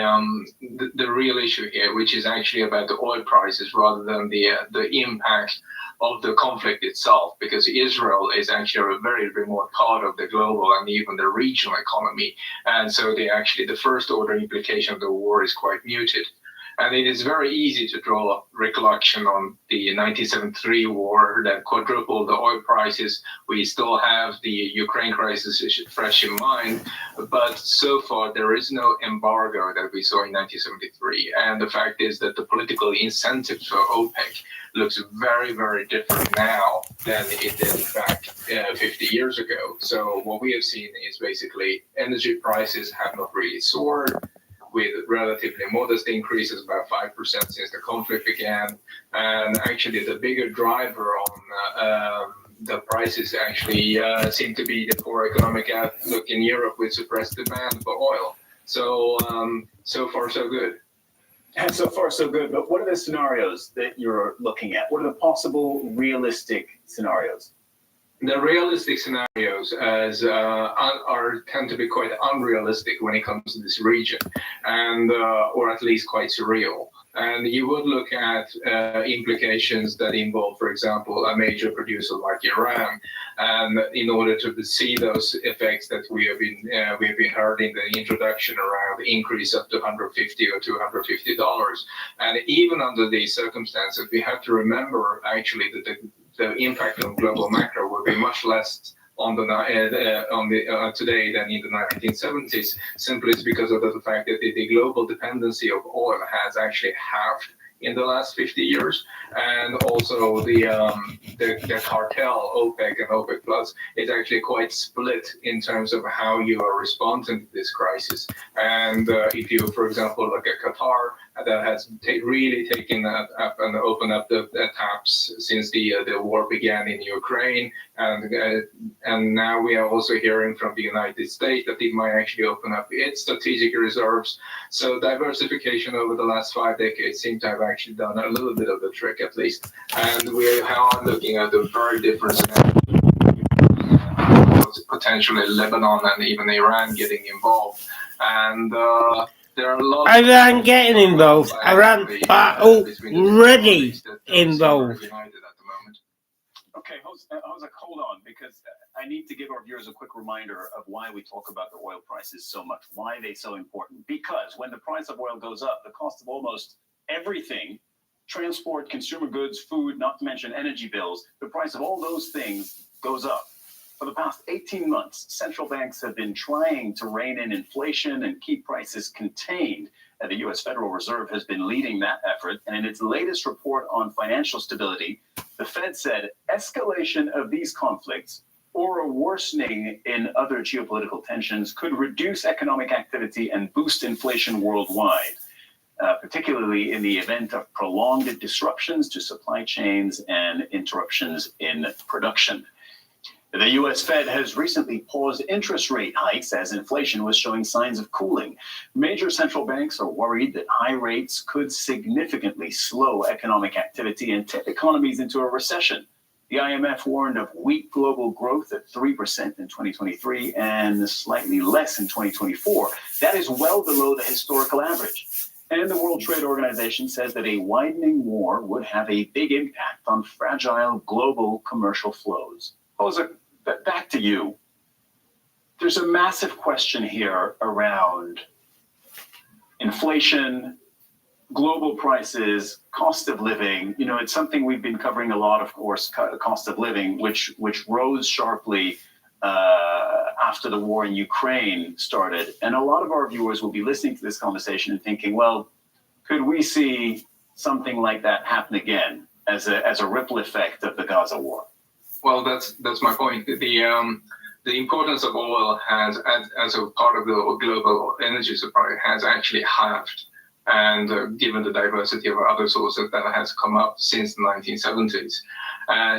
real issue here, which is actually about the oil prices rather than the impact of the conflict itself, because Israel is actually a very remote part of the global and even the regional economy. And so the first order implication of the war is quite muted. And it is very easy to draw recollection on the 1973 war that quadrupled the oil prices. We still have the Ukraine crisis fresh in mind, but so far there is no embargo that we saw in 1973. And the fact is that the political incentive for OPEC looks very, very different now than it did back 50 years ago. So what we have seen is basically energy prices have not really soared, with relatively modest increases, about 5% since the conflict began. And actually the bigger driver on the prices actually seem to be the poor economic outlook in Europe with suppressed demand for oil. So, so far so good.
And so far so good, but what are the scenarios that you're looking at? What are the possible realistic scenarios?
The realistic scenarios tend to be quite unrealistic when it comes to this region, and or at least quite surreal. And you would look at implications that involve, for example, a major producer like Iran, and in order to see those effects that we've been heard in the introduction around the increase up to $150 or $250. And even under these circumstances, we have to remember actually that the impact on global macro will be much less on today than in the 1970s, simply because of the fact that the global dependency of oil has actually halved in the last 50 years. And also the cartel, OPEC and OPEC Plus, is actually quite split in terms of how you are responding to this crisis. And if you, for example, look at Qatar, that has really taken that up and opened up the taps since the war began in Ukraine. And now we are also hearing from the United States that it might actually open up its strategic reserves. So diversification over the last 5 decades seems to have actually done a little bit of the trick, at least. And we are looking at a very different scenario. Potentially Lebanon and even Iran getting involved. And there are a lot of
Iran getting involved. Iran are already involved.
Okay, Jose, hold on, because I need to give our viewers a quick reminder of why we talk about the oil prices so much, why they're so important. Because when the price of oil goes up, the cost of almost everything, transport, consumer goods, food, not to mention energy bills, the price of all those things goes up. For the past 18 months, central banks have been trying to rein in inflation and keep prices contained. And the U.S. Federal Reserve has been leading that effort. And in its latest report on financial stability, the Fed said escalation of these conflicts or a worsening in other geopolitical tensions could reduce economic activity and boost inflation worldwide, particularly in the event of prolonged disruptions to supply chains and interruptions in production. The U.S. Fed has recently paused interest rate hikes as inflation was showing signs of cooling. Major central banks are worried that high rates could significantly slow economic activity and tip economies into a recession. The IMF warned of weak global growth at 3% in 2023 and slightly less in 2024. That is well below the historical average. And the World Trade Organization says that a widening war would have a big impact on fragile global commercial flows. Jose, back to you. There's a massive question here around inflation, global prices, cost of living. You know, it's something we've been covering a lot, of course, cost of living, which rose sharply after the war in Ukraine started. And a lot of our viewers will be listening to this conversation and thinking, well, could we see something like that happen again as a ripple effect of the Gaza war?
Well, that's my point. The importance of oil has, as a part of the global energy supply, has actually halved. And given the diversity of other sources that has come up since the 1970s.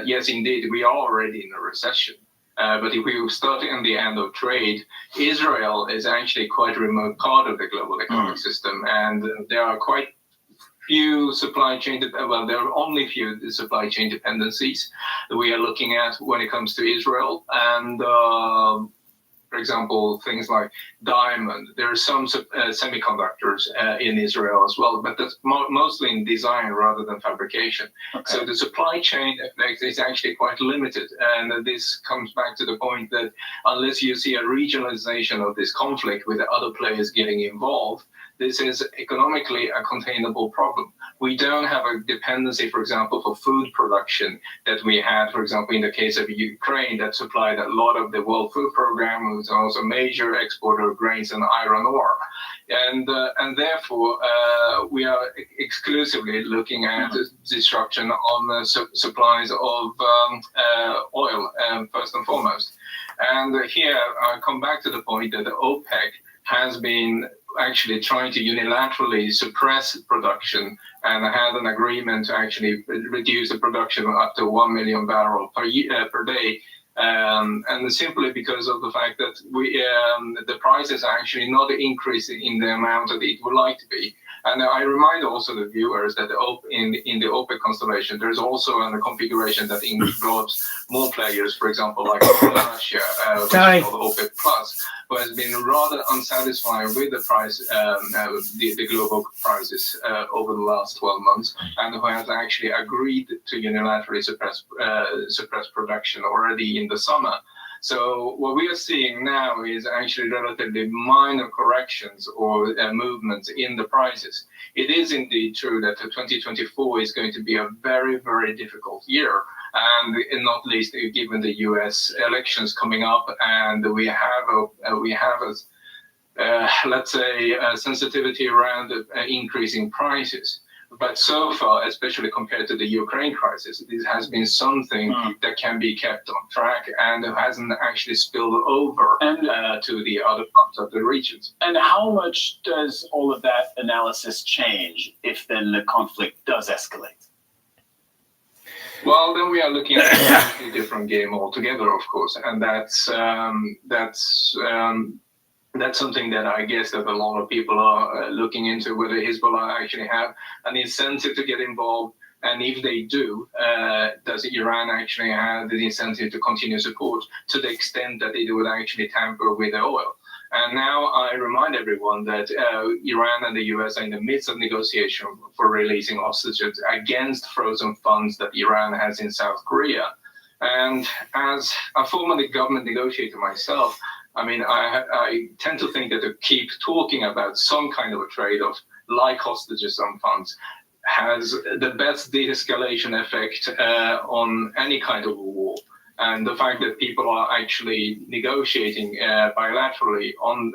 Yes, indeed, we are already in a recession. But if we start in the end of trade, Israel is actually quite a remote part of the global economic system. And there are quite few supply chain, well, there are only few supply chain dependencies that we are looking at when it comes to Israel. And for example, things like diamond. There are some semiconductors in Israel as well, but that's mostly in design rather than fabrication. Okay. So the supply chain effect is actually quite limited. And this comes back to the point that unless you see a regionalization of this conflict with other players getting involved, this is economically a containable problem. We don't have a dependency, for example, for food production that we had, for example, in the case of Ukraine that supplied a lot of the World Food Program, who was also a major exporter of grains and iron ore. And therefore, we are exclusively looking at disruption on the supplies of oil, first and foremost. And here, I come back to the point that the OPEC has been actually trying to unilaterally suppress production and had an agreement to actually reduce the production up to 1 million barrels per day. And simply because of the fact that the prices are actually not increasing in the amount that it would like to be. And I remind also the viewers that in the OPEC constellation, there's also a configuration that involves more players, for example, like Russia, which is called OPEC Plus, who has been rather unsatisfied with the price, the global prices over the last 12 months, and who has actually agreed to unilaterally suppress production already in the summer. So what we are seeing now is actually relatively minor corrections or movements in the prices. It is indeed true that 2024 is going to be a very, very difficult year, and not least given the U.S. elections coming up, and we have let's say a sensitivity around increasing prices. But so far, especially compared to the Ukraine crisis, this has been something that can be kept on track and hasn't actually spilled over to the other parts of the regions.
And how much does all of that analysis change if then the conflict does escalate?
Well, then we are looking at a completely different game altogether, of course, and that's something that I guess that a lot of people are looking into, whether Hezbollah actually have an incentive to get involved, and if they do, does Iran actually have the incentive to continue support to the extent that it would actually tamper with the oil? And now I remind everyone that Iran and the US are in the midst of negotiation for releasing hostages against frozen funds that Iran has in South Korea. And as a former government negotiator myself, I mean, I tend to think that to keep talking about some kind of a trade-off, like hostages on funds, has the best de-escalation effect on any kind of a war. And the fact that people are actually negotiating bilaterally on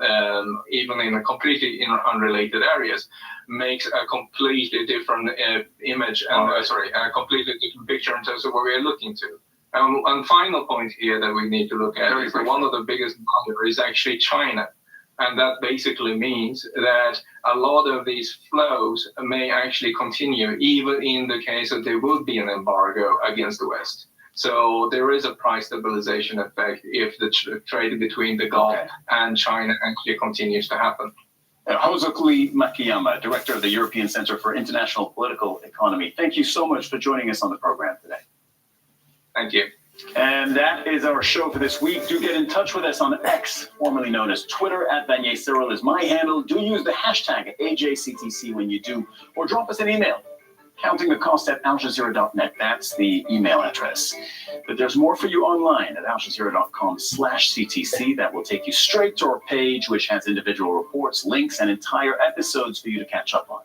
even in a completely unrelated areas makes a completely different image and a completely different picture in terms of what we are looking to. And final point here that we need to look at is that one of the biggest buyers is actually China. And that basically means that a lot of these flows may actually continue, even in the case that there would be an embargo against the West. So there is a price stabilization effect if the trade between the Gulf and China actually continues to happen.
Hozukli Makiyama, Director of the European Center for International Political Economy. Thank you so much for joining us on the program today.
Thank you.
And that is our show for this week. Do get in touch with us on X, formerly known as Twitter. @Vanier Cyril is my handle. Do use the hashtag AJCTC when you do, or drop us an email. countingthecost@aljazeera.net. That's the email address. But there's more for you online at aljazeera.com/CTC. That will take you straight to our page, which has individual reports, links, and entire episodes for you to catch up on.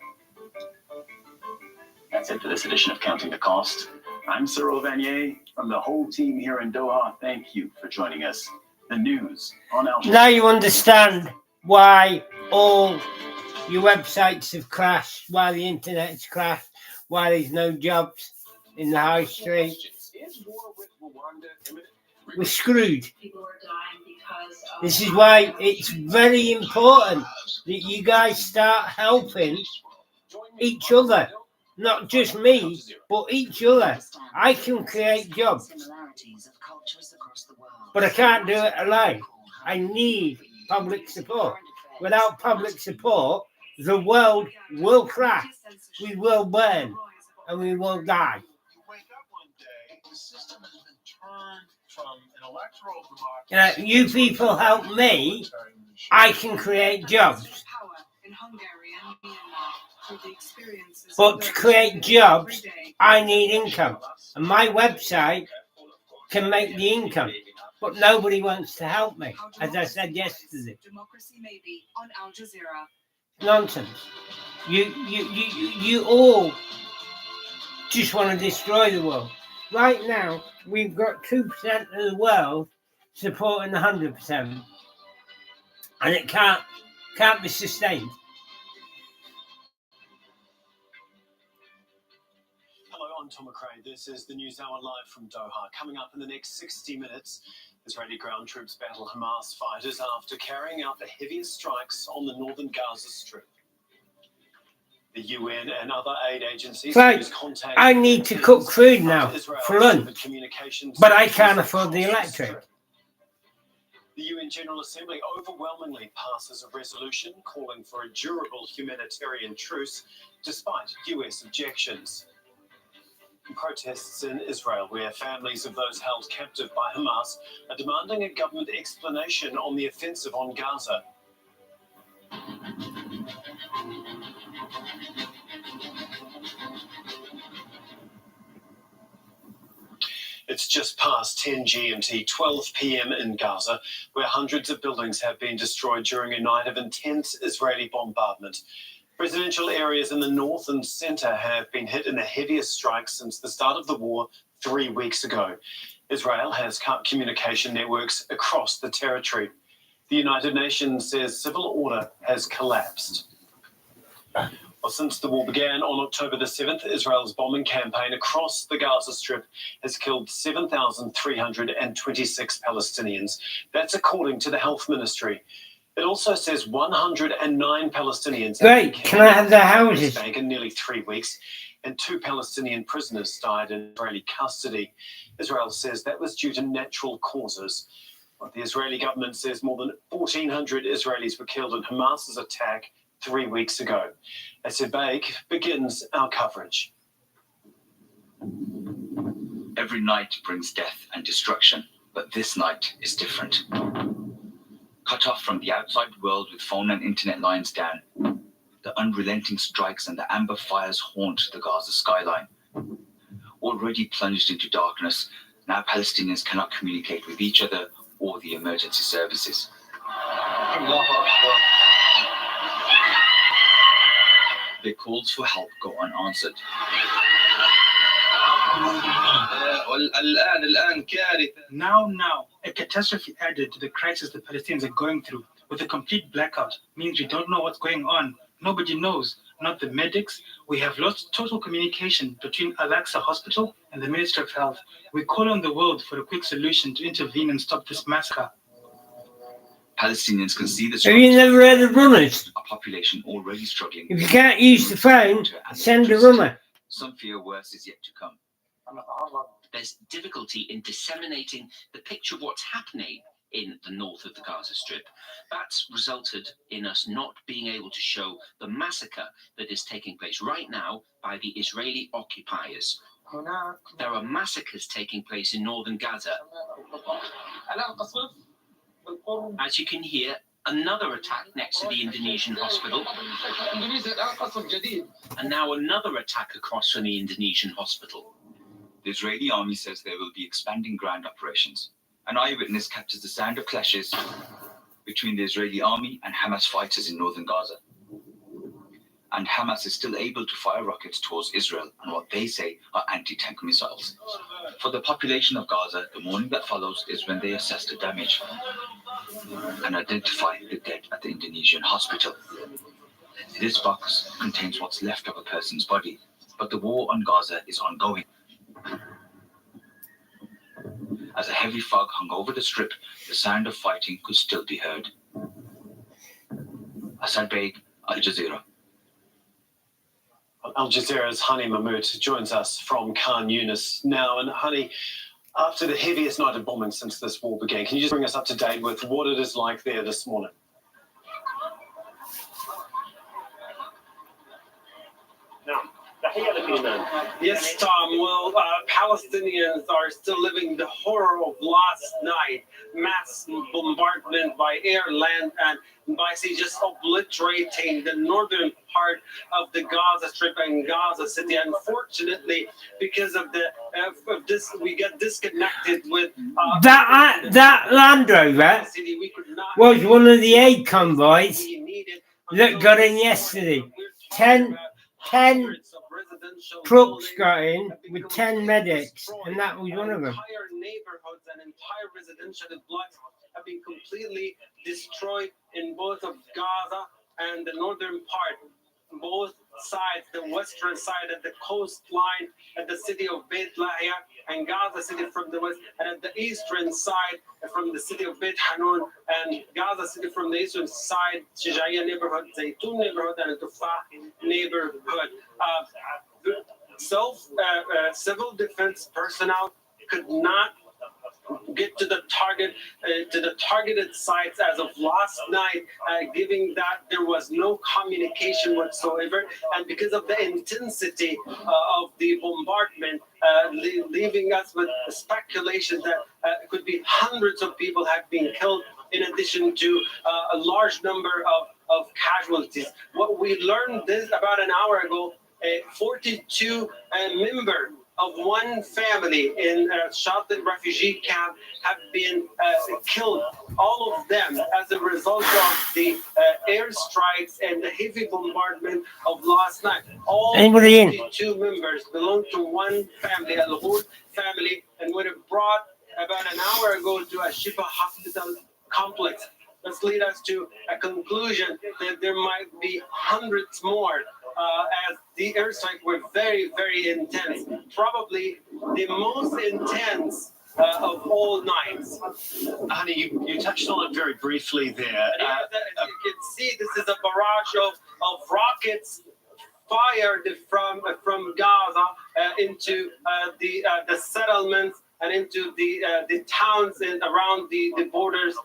That's it for this edition of Counting the Cost. I'm Cyril Vanier from the whole team here in Doha. Thank you for joining us. The news on Al Jazeera.
Now you understand why all your websites have crashed, why the internet's crashed, why there's no jobs in the high street. We're screwed. This is why it's very important that you guys start helping each other. Not just me, but each other. I can create jobs, but I can't do it alone. I need public support. Without public support, the world will crash. We will burn, and we will die. You people help me, I can create jobs. But to create jobs, I need income. And my website can make the income. But nobody wants to help me, as I said yesterday. Nonsense. You all just want to destroy the world. Right now, we've got 2% of the world supporting 100%. And it can't be sustained.
I'm Tom McRae. This is the News Hour live from Doha. Coming up in the next 60 minutes, Israeli ground troops battle Hamas fighters after carrying out the heaviest strikes on the northern Gaza Strip. The UN and other aid agencies use contact.
I need to cook food now for lunch, but I can't afford the electric.
The UN General Assembly overwhelmingly passes a resolution calling for a durable humanitarian truce, despite US objections. Protests in Israel, where families of those held captive by Hamas are demanding a government explanation on the offensive on Gaza. It's just past 10 GMT, 12 p.m. in Gaza, where hundreds of buildings have been destroyed during a night of intense Israeli bombardment. Residential areas in the north and centre have been hit in the heaviest strikes since the start of the war 3 weeks ago. Israel has cut communication networks across the territory. The United Nations says civil order has collapsed.
Well, since the war began on October the 7th, Israel's bombing campaign across the Gaza Strip has killed 7,326 Palestinians. That's according to the health ministry. It also says 109 Palestinians
Great, can I have the houses?
Bank in nearly 3 weeks, and 2 Palestinian prisoners died in Israeli custody. Israel says that was due to natural causes. Well, the Israeli government says more than 1,400 Israelis were killed in Hamas's attack 3 weeks ago. Asibek begins our coverage.
Every night brings death and destruction, but this night is different. Cut off from the outside world with phone and internet lines down, the unrelenting strikes and the amber fires haunt the Gaza skyline. Already plunged into darkness, now Palestinians cannot communicate with each other or the emergency services. Their calls for help go unanswered.
Now, a catastrophe added to the crisis the Palestinians are going through, with a complete blackout, means we don't know what's going on. Nobody knows, not the medics. We have lost total communication between Al-Aqsa Hospital and the Ministry of Health. We call on the world for a quick solution to intervene and stop this massacre.
Palestinians can see the
Have you never heard of runners?
a population already struggling.
If you can't use the phone, send a runner.
Some fear worse is yet to come.
There's difficulty in disseminating the picture of what's happening in the north of the Gaza Strip. That's resulted in us not being able to show the massacre that is taking place right now by the Israeli occupiers. There are massacres taking place in northern Gaza. As you can hear, another attack next to the Indonesian hospital. And now another attack across from the Indonesian hospital.
The Israeli army says they will be expanding ground operations. An eyewitness captures the sound of clashes between the Israeli army and Hamas fighters in northern Gaza. And Hamas is still able to fire rockets towards Israel and what they say are anti-tank missiles. For the population of Gaza, the morning that follows is when they assess the damage and identify the dead at the Indonesian hospital. This box contains what's left of a person's body, but the war on Gaza is ongoing. As a heavy fog hung over the strip, the sound of fighting could still be heard. Asad Beg, Al Jazeera.
Al Jazeera's Hani Mahmoud joins us from Khan Yunis now. And Hani, after the heaviest night of bombing since this war began, can you just bring us up to date with what it is like there this morning?
Yes, Tom. Well, Palestinians are still living the horror of last night. Mass bombardment by air, land, and by sea, just obliterating the northern part of the Gaza Strip and Gaza City. Unfortunately, because of this, we get disconnected with
that Land Rover was one of the aid convoys that got in yesterday. 10 trucks got in with 10 medics, and that was one of them.
Entire neighborhoods and entire residential blocks have been completely destroyed in both of Gaza and the northern part. Both sides, the western side at the coastline at the city of Beit Lahia and Gaza City from the west, and at the eastern side from the city of Beit Hanun and Gaza City from the eastern side, Shijaiya neighborhood, Zaytun neighborhood, and Tufah neighborhood. Civil defense personnel could not get to the targeted sites as of last night, given that there was no communication whatsoever, and because of the intensity of the bombardment, leaving us with speculation that could be hundreds of people have been killed, in addition to a large number of casualties. What we learned this about an hour ago, a 42 member of one family in Shati refugee camp have been killed, all of them as a result of the airstrikes and the heavy bombardment of last night. All 42 members belong to one family, Al-Ghul family, and were brought about an hour ago to a Shifa hospital complex. This leads us to a conclusion that there might be hundreds more as the airstrikes were very, very intense. Probably the most intense of all nights.
Honey, you touched on it very briefly there.
As you can see, this is a barrage of rockets fired from Gaza into the settlements and into the towns around the borders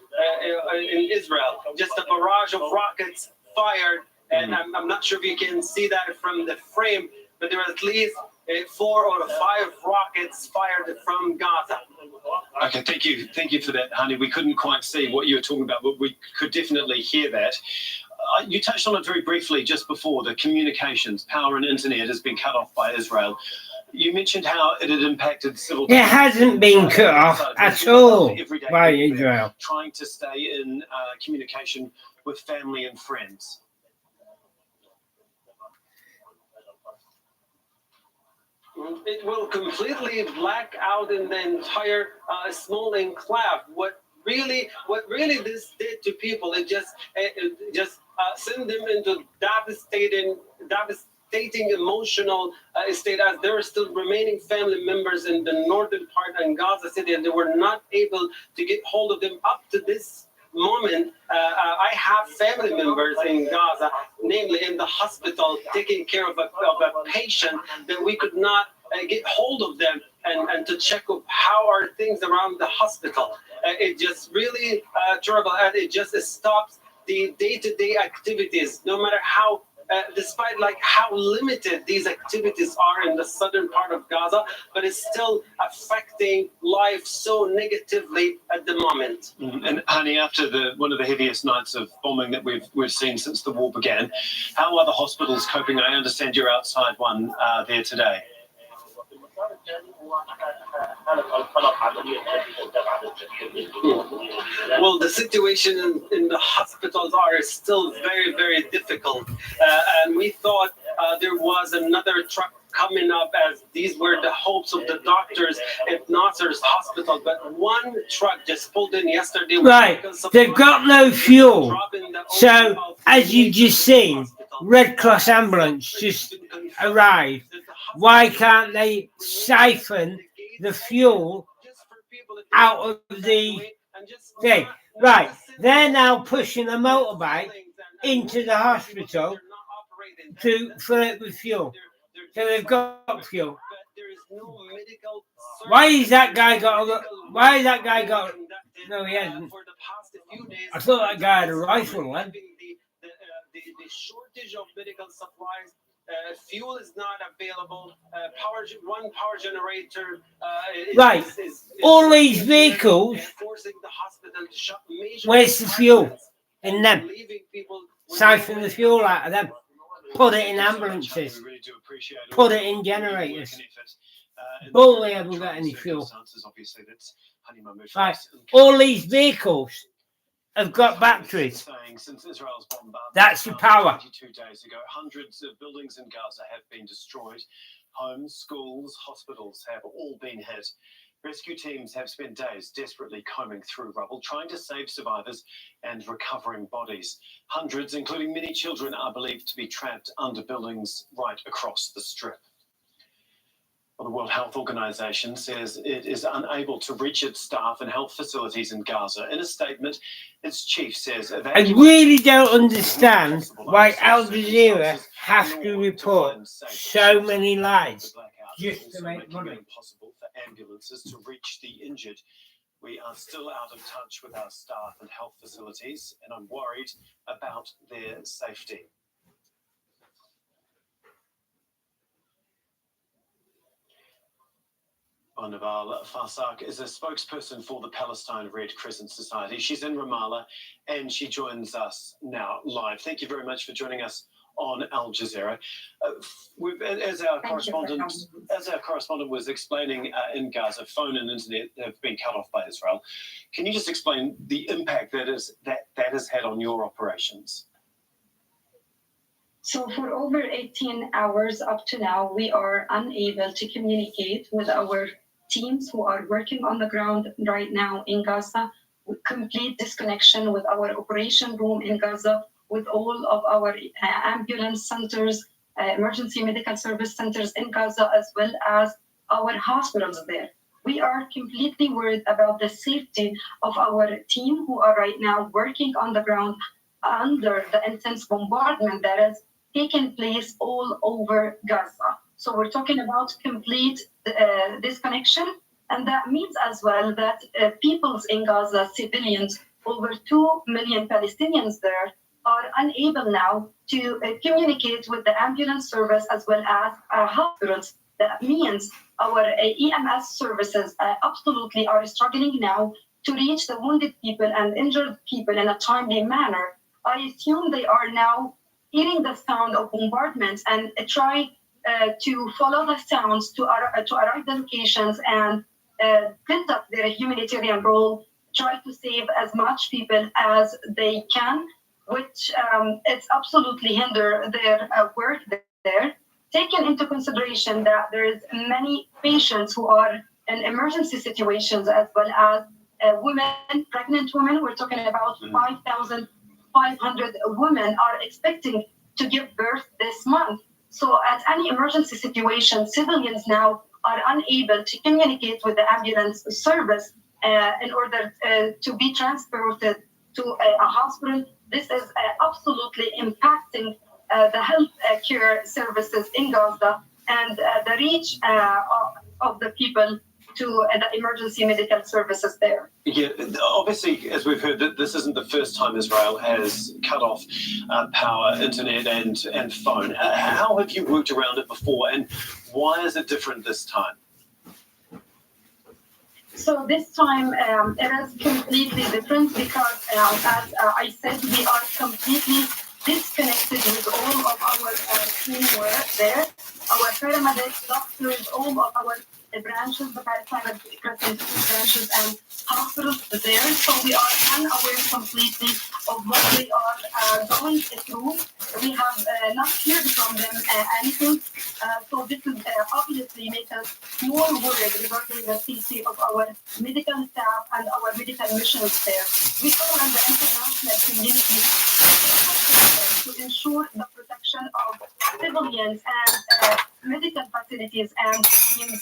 in Israel. Just a barrage of rockets fired, and I'm not sure if you can see that from the frame, but there are at least 4 or 5 rockets fired from Gaza.
Okay, thank you for that, honey. We couldn't quite see what you were talking about, but we could definitely hear that. You touched on it very briefly just before. The communications, power and internet has been cut off by Israel. You mentioned how it had impacted civil...
It hasn't been cut off at all by Israel.
Trying to stay in communication with family and friends.
It will completely black out in the entire small enclave. What really this did to people, it just sent them into devastating emotional state, as there are still remaining family members in the northern part in Gaza City, and they were not able to get hold of them up to this moment. I have family members in Gaza, namely in the hospital, taking care of a patient that we could not get hold of them and to check how are things around the hospital. It just really terrible, and it just stops the day-to-day activities, no matter how despite like how limited these activities are in the southern part of Gaza, but it's still affecting life so negatively at the moment.
And honey, after one of the heaviest nights of bombing that we've seen since the war began, how are the hospitals coping? I understand you're outside one there today.
Well, the situation in the hospitals are still very, very difficult. And we thought there was another truck coming up, as these were the hopes of the doctors at Nasser's hospital. But one truck just pulled in yesterday.
Right, they've got no fuel. So, as you just seen, Red Cross ambulance just arrived. Why can't they siphon the fuel out of the thing? Right, they're now pushing a motorbike into the hospital to fill it with fuel. So they've got fuel. Why is that guy got? No, he hasn't. I thought that guy had a rifle then.
The shortage of medical supplies. Fuel is not available. One power generator.
Right. All these vehicles. Where's the fuel in them? Siphon the fuel out of them. Put it in ambulances. Put it in generators. Bull, they haven't got any fuel. Right. All these vehicles have got batteries. That's your power.
22 days ago, hundreds of buildings in Gaza have been destroyed. Homes, schools, hospitals have all been hit. Rescue teams have spent days desperately combing through rubble, trying to save survivors and recovering bodies. Hundreds, including many children, are believed to be trapped under buildings right across the strip. Well, the World Health Organization says it is unable to reach its staff and health facilities in Gaza. In a statement, its chief says...
I really don't understand why Al Jazeera has to report so many lies just to make money.
Impossible for ambulances to reach the injured. We are still out of touch with our staff and health facilities, and I'm worried about their safety. Naval Farsak is a spokesperson for the Palestine Red Crescent Society. She's in Ramallah and she joins us now live. Thank you very much for joining us on Al Jazeera. As our correspondent was explaining in Gaza, phone and internet have been cut off by Israel. Can you just explain the impact that has had on your operations?
So for over 18 hours up to now, we are unable to communicate with our teams who are working on the ground right now in Gaza, with complete disconnection with our operation room in Gaza, with all of our ambulance centers, emergency medical service centers in Gaza, as well as our hospitals there. We are completely worried about the safety of our team who are right now working on the ground under the intense bombardment that has taken place all over Gaza. So we're talking about complete disconnection, and that means as well that peoples in Gaza, civilians, over 2 million Palestinians there, are unable now to communicate with the ambulance service as well as hospitals. That means our EMS services absolutely are struggling now to reach the wounded people and injured people in a timely manner. I assume they are now hearing the sound of bombardments and try to follow the sounds to arrive the locations and conduct their humanitarian role, try to save as much people as they can, which it's absolutely hinder their work there. Taken into consideration that there is many patients who are in emergency situations as well as women, pregnant women. We're talking about 5,500 women are expecting to give birth this month. So at any emergency situation, civilians now are unable to communicate with the ambulance service in order to be transported to a hospital. This is absolutely impacting the health care services in Gaza and the reach of the people to the emergency medical services there.
Yeah, obviously, as we've heard, that this isn't the first time Israel has cut off power, internet, and phone. How have you worked around it before, and why is it different this time?
So this time it is completely different because, as I said, we are completely disconnected with all of our teamwork there. Our paramedics, doctors, all of our branches, the paramedic branches and hospitals there. So we are unaware completely of what they are going through. We have not heard from them anything. So this is obviously make us more worried regarding the safety of our medical staff and our medical missions there. We call on the international community to ensure the protection of civilians and medical facilities and teams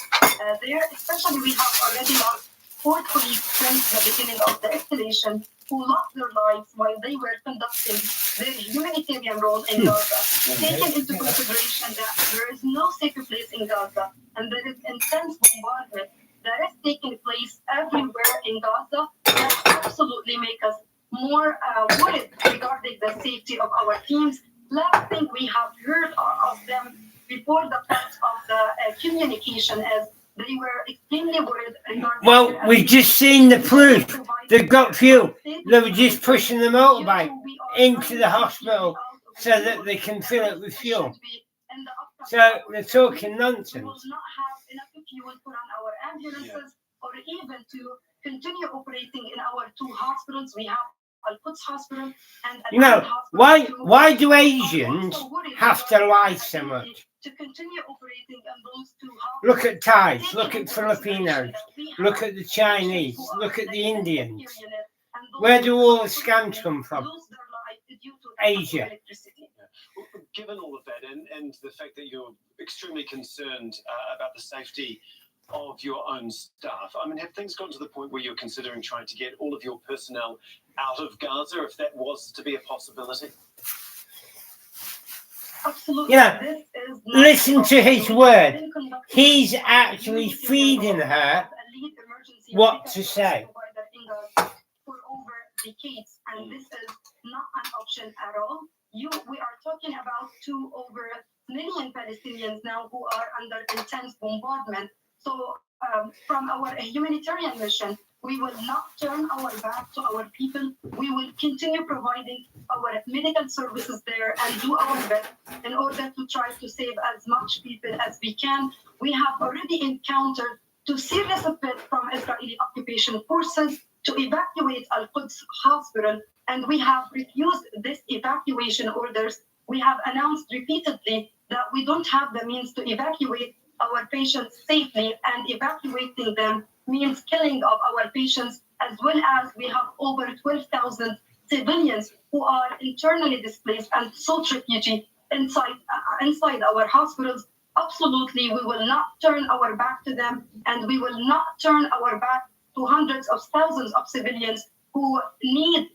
there. Especially we have already lost 4 police since the beginning of the escalation who lost their lives while they were conducting their humanitarian role in Gaza. Taking into consideration that there is no safer place in Gaza and there is intense bombardment that is taking place everywhere in Gaza, that absolutely make us more worried regarding the safety of our teams. Last thing we have heard of them before the fact of the communication is they were extremely worried regarding...
Well, we've just seen the proof. They've got fuel. They were just pushing the motorbike into the hospital so that they can fill it with fuel. So they're talking nonsense.
We will not have enough fuel to run our ambulances or even to continue operating in our 2 hospitals. We have Al-Quds Hospital and
why do Asians have to lie so much?
To continue operating in those 2 hospitals.
Look at Thais, look at Filipinos, look at the Chinese, look at the Indians. Where do all the scams come from? Asia.
Given all of that and the fact that you're extremely concerned about the safety of your own staff, I mean, have things gotten to the point where you're considering trying to get all of your personnel out of Gaza, if that was to be a possibility?
Absolutely.
Yeah, listen to his word. He's actually feeding her what to say.
For over decades, and this is not an option at all. We are talking about over 2 million Palestinians now who are under intense bombardment. So from our humanitarian mission, we will not turn our back to our people. We will continue providing our medical services there and do our best in order to try to save as much people as we can. We have already encountered 2 serious threats from Israeli occupation forces to evacuate Al-Quds Hospital, and we have refused these evacuation orders. We have announced repeatedly that we don't have the means to evacuate our patients safely, and evacuating them means killing of our patients, as well as we have over 12,000 civilians who are internally displaced and sought refuge inside our hospitals. Absolutely, we will not turn our back to them, and we will not turn our back to hundreds of thousands of civilians who need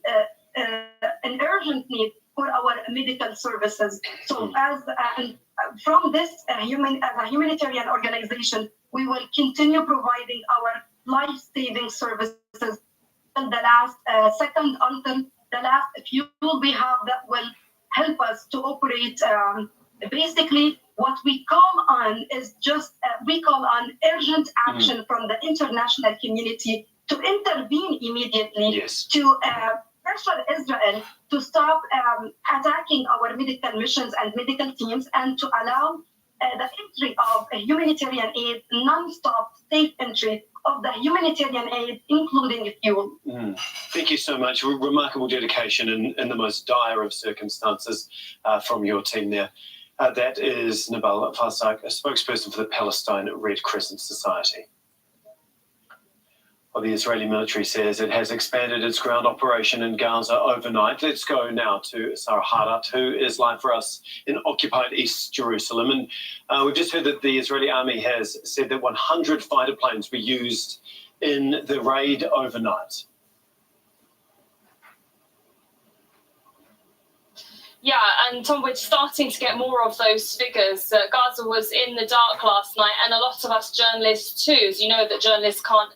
an urgent need for our medical services. So, from this as a humanitarian organization, we will continue providing our life-saving services until the last second, until the last fuel we have that will help us to operate. Basically, what we call on is just we call on urgent action from the international community to intervene immediately to pressure Israel to stop attacking our medical missions and medical teams, and to allow the entry of humanitarian aid, non-stop safe entry of the humanitarian aid, including fuel.
Thank you so much. Remarkable dedication in the most dire of circumstances from your team there. That is Nabal Farsak, a spokesperson for the Palestine Red Crescent Society. Well, the Israeli military says it has expanded its ground operation in Gaza overnight. Let's go now to Sarah Harat, who is live for us in occupied East Jerusalem. And we've just heard that the Israeli army has said that 100 fighter planes were used in the raid overnight.
Yeah, and Tom, we're starting to get more of those figures. Gaza was in the dark last night, and a lot of us journalists too. As you know, that journalists can't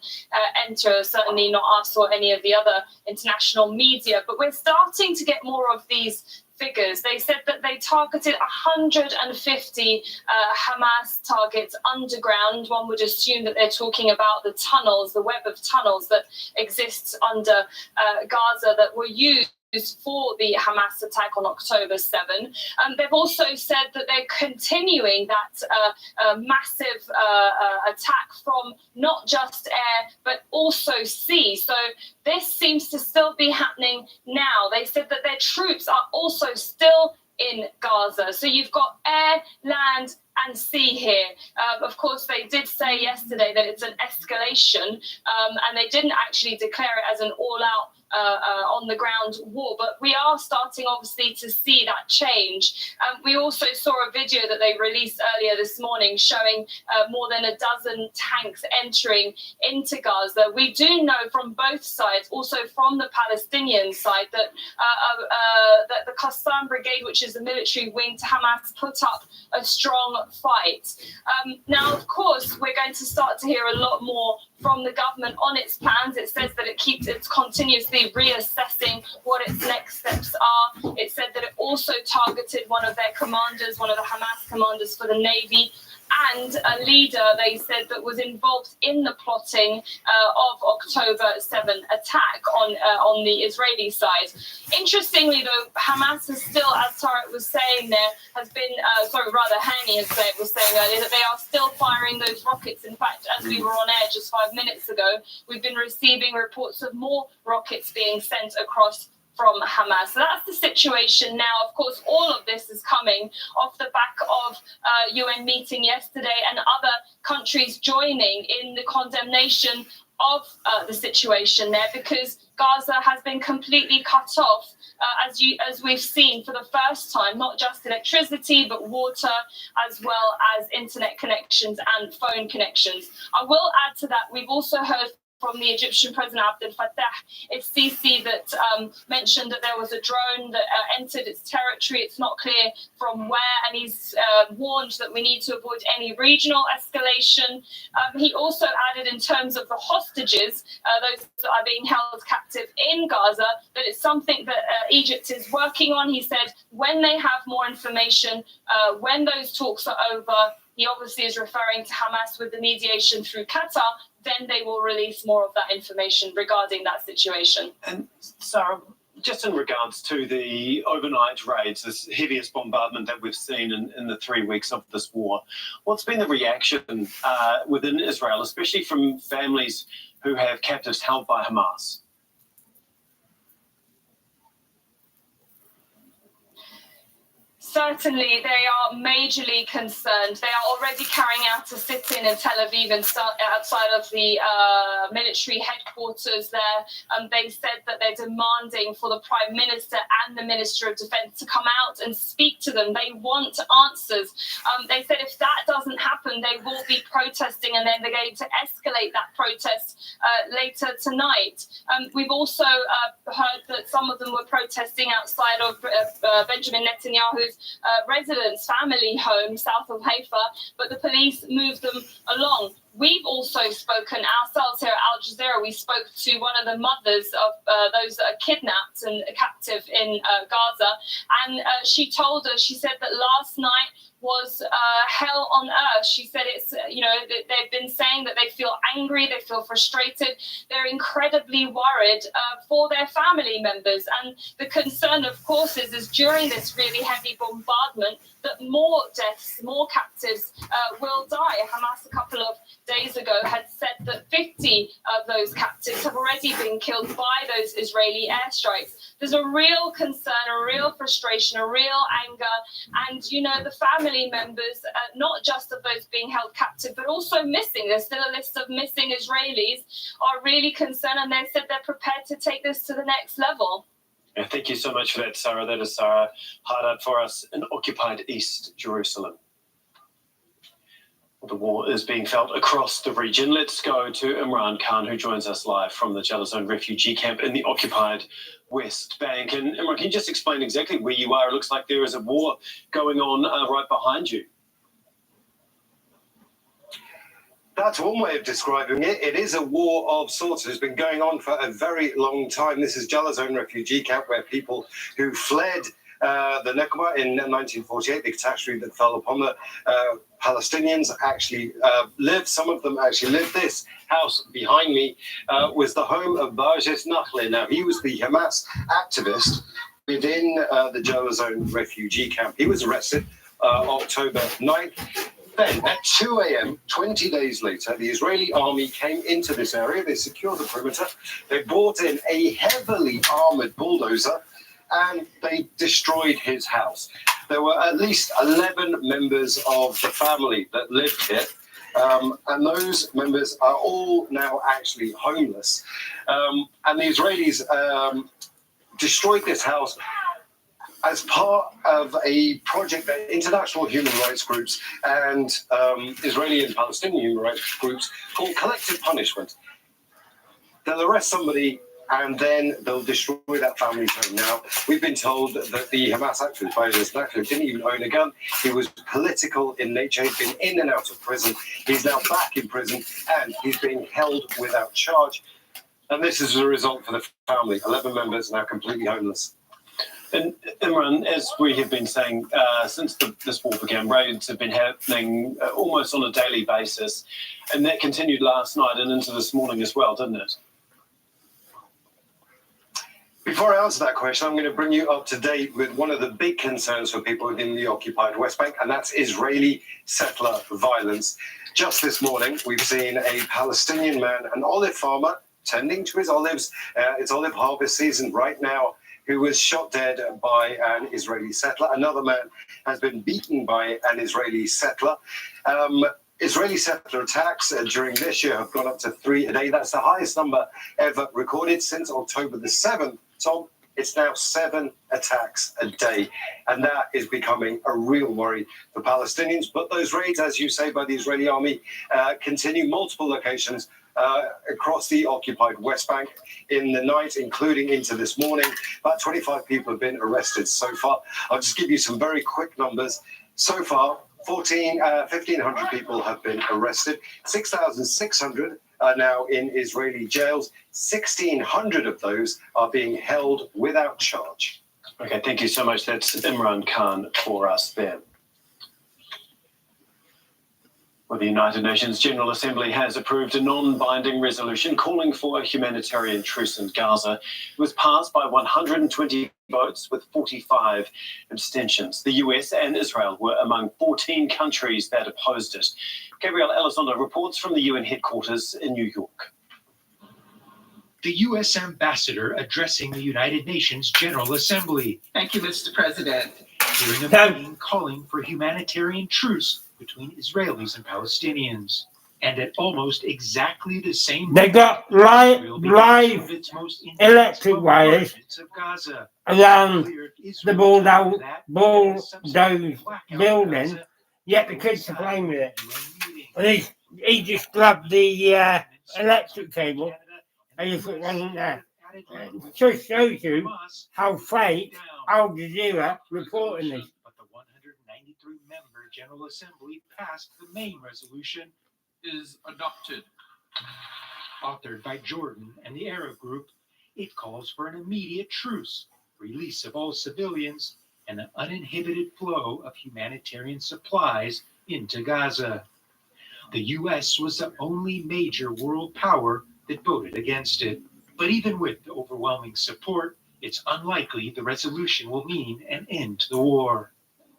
enter, certainly not us or any of the other international media. But we're starting to get more of these figures. They said that they targeted 150 Hamas targets underground. One would assume that they're talking about the tunnels, the web of tunnels that exists under Gaza that were used for the Hamas attack on October 7. They've also said that they're continuing that massive attack from not just air, but also sea. So this seems to still be happening now. They said that their troops are also still in Gaza. So you've got air, land, and sea here. Of course, they did say yesterday that it's an escalation, and they didn't actually declare it as an all-out on-the-ground war, but we are starting obviously to see that change. We also saw a video that they released earlier this morning showing more than a dozen tanks entering into Gaza. We do know from both sides, also from the Palestinian side, that that the Qassam Brigade, which is the military wing to Hamas, put up a strong fight. Now, of course, we're going to start to hear a lot more from the government on its plans. It says that it's continuously reassessing what its next steps are. It said that it also targeted one of their commanders, one of the Hamas commanders for the Navy, and a leader, they said, that was involved in the plotting of October 7 attack on the Israeli side. Interestingly, though, Hamas has still, as Tarek was saying there, has been, Hani was saying earlier, that they are still firing those rockets. In fact, as we were on air just 5 minutes ago, we've been receiving reports of more rockets being sent across from Hamas. So that's the situation now. Of course, all of this is coming off the back of UN meeting yesterday and other countries joining in the condemnation of the situation there, because Gaza has been completely cut off, as we've seen for the first time, not just electricity, but water, as well as internet connections and phone connections. I will add to that, we've also heard from the Egyptian President Abdel Fattah el-Sisi that mentioned that there was a drone that entered its territory. It's not clear from where, and he's warned that we need to avoid any regional escalation. He also added, in terms of the hostages, those that are being held captive in Gaza, that it's something that Egypt is working on. He said when they have more information, when those talks are over, he obviously is referring to Hamas with the mediation through Qatar, then they will release more of that information regarding that situation.
And Sarah, just in regards to the overnight raids, this heaviest bombardment that we've seen in the 3 weeks of this war, what's been the reaction within Israel, especially from families who have captives held by Hamas?
Certainly, they are majorly concerned. They are already carrying out a sit-in in Tel Aviv and outside of the military headquarters there. They said that they're demanding for the Prime Minister and the Minister of Defence to come out and speak to them. They want answers. They said if that doesn't happen, they will be protesting, and then they're going to escalate that protest later tonight. We've also heard that some of them were protesting outside of Benjamin Netanyahu's residence, family home south of Haifa, but the police moved them along. We've also spoken ourselves here at Al Jazeera. We spoke to one of the mothers of those that are kidnapped and captive in Gaza, and she told us, she said that last night was hell on earth. She said it's, they've been saying that they feel angry, they feel frustrated, they're incredibly worried for their family members. And the concern, of course, is during this really heavy bombardment that more deaths, more captives will die. Hamas a couple of days ago had said that 50 of those captives have already been killed by those Israeli airstrikes. There's a real concern, a real frustration, a real anger, and the family members, not just of those being held captive, but also missing. There's still a list of missing Israelis, are really concerned, and they said they're prepared to take this to the next level.
Yeah, thank you so much for that, Sarah. That is Sarah Haddad for us in occupied East Jerusalem. The war is being felt across the region. Let's go to Imran Khan, who joins us live from the Jerusalem refugee camp in the occupied West Bank. And Imran, can you just explain exactly where you are? It looks like there is a war going on right behind you.
That's one way of describing it. It is a war of sorts. It's been going on for a very long time. This is Jerusalem refugee camp where people who fled the Nakba in 1948, the catastrophe that fell upon the Palestinians, actually lived. Some of them actually lived. This house behind me was the home of Barjes Nachli. Now, he was the Hamas activist within the Jerusalem refugee camp. He was arrested October 9th. Then, at 2 a.m., 20 days later, the Israeli army came into this area. They secured the perimeter. They brought in a heavily armored bulldozer, and they destroyed his house. There were at least 11 members of the family that lived here, and those members are all now actually homeless. And the Israelis destroyed this house as part of a project that international human rights groups and Israeli and Palestinian human rights groups called collective punishment. They'll arrest somebody and then they'll destroy that family's home. Now, we've been told that the Hamas activist, Barjes Nachli, didn't even own a gun. He was political in nature. He'd been in and out of prison. He's now back in prison and he's being held without charge. And this is a result for the family. 11 members now completely homeless.
And Imran, as we have been saying since this war began, raids have been happening almost on a daily basis, and that continued last night and into this morning as well, didn't it?
Before I answer that question, I'm going to bring you up to date with one of the big concerns for people within the occupied West Bank, and that's Israeli settler violence. Just this morning, we've seen a Palestinian man, an olive farmer, tending to his olives. It's olive harvest season right now, who was shot dead by an Israeli settler. Another man has been beaten by an Israeli settler. Israeli settler attacks during this year have gone up to 3 a day. That's the highest number ever recorded since October the 7th. Tom, it's now 7 attacks a day. And that is becoming a real worry for Palestinians. But those raids, as you say, by the Israeli army, continue multiple locations across the occupied West Bank in the night, including into this morning. About 25 people have been arrested so far. I'll just give you some very quick numbers. So far, 1,500 people have been arrested. 6,600 are now in Israeli jails. 1,600 of those are being held without charge.
Okay, thank you so much. That's Imran Khan for us there. Well, the United Nations General Assembly has approved a non-binding resolution calling for a humanitarian truce in Gaza. It was passed by 120 votes with 45 abstentions. The US and Israel were among 14 countries that opposed it. Gabriel Elizondo reports from the UN headquarters in New York.
The U.S. ambassador addressing the United Nations General Assembly.
Thank you, Mr. President.
during a meeting calling for humanitarian truce between Israelis and Palestinians. And at almost exactly the same
They got live electric wires around the bulldozed building, yet the kids are playing with it. And he just grabbed the electric cable and if it wasn't there. It just shows you how fake Al Jazeera reporting this.
But the 193-member General Assembly passed the main resolution
is adopted.
Authored by Jordan and the Arab group, it calls for an immediate truce, release of all civilians, and an uninhibited flow of humanitarian supplies into Gaza. The U.S. was the only major world power that voted against it. But even with the overwhelming support, it's unlikely the resolution will mean an end to the war.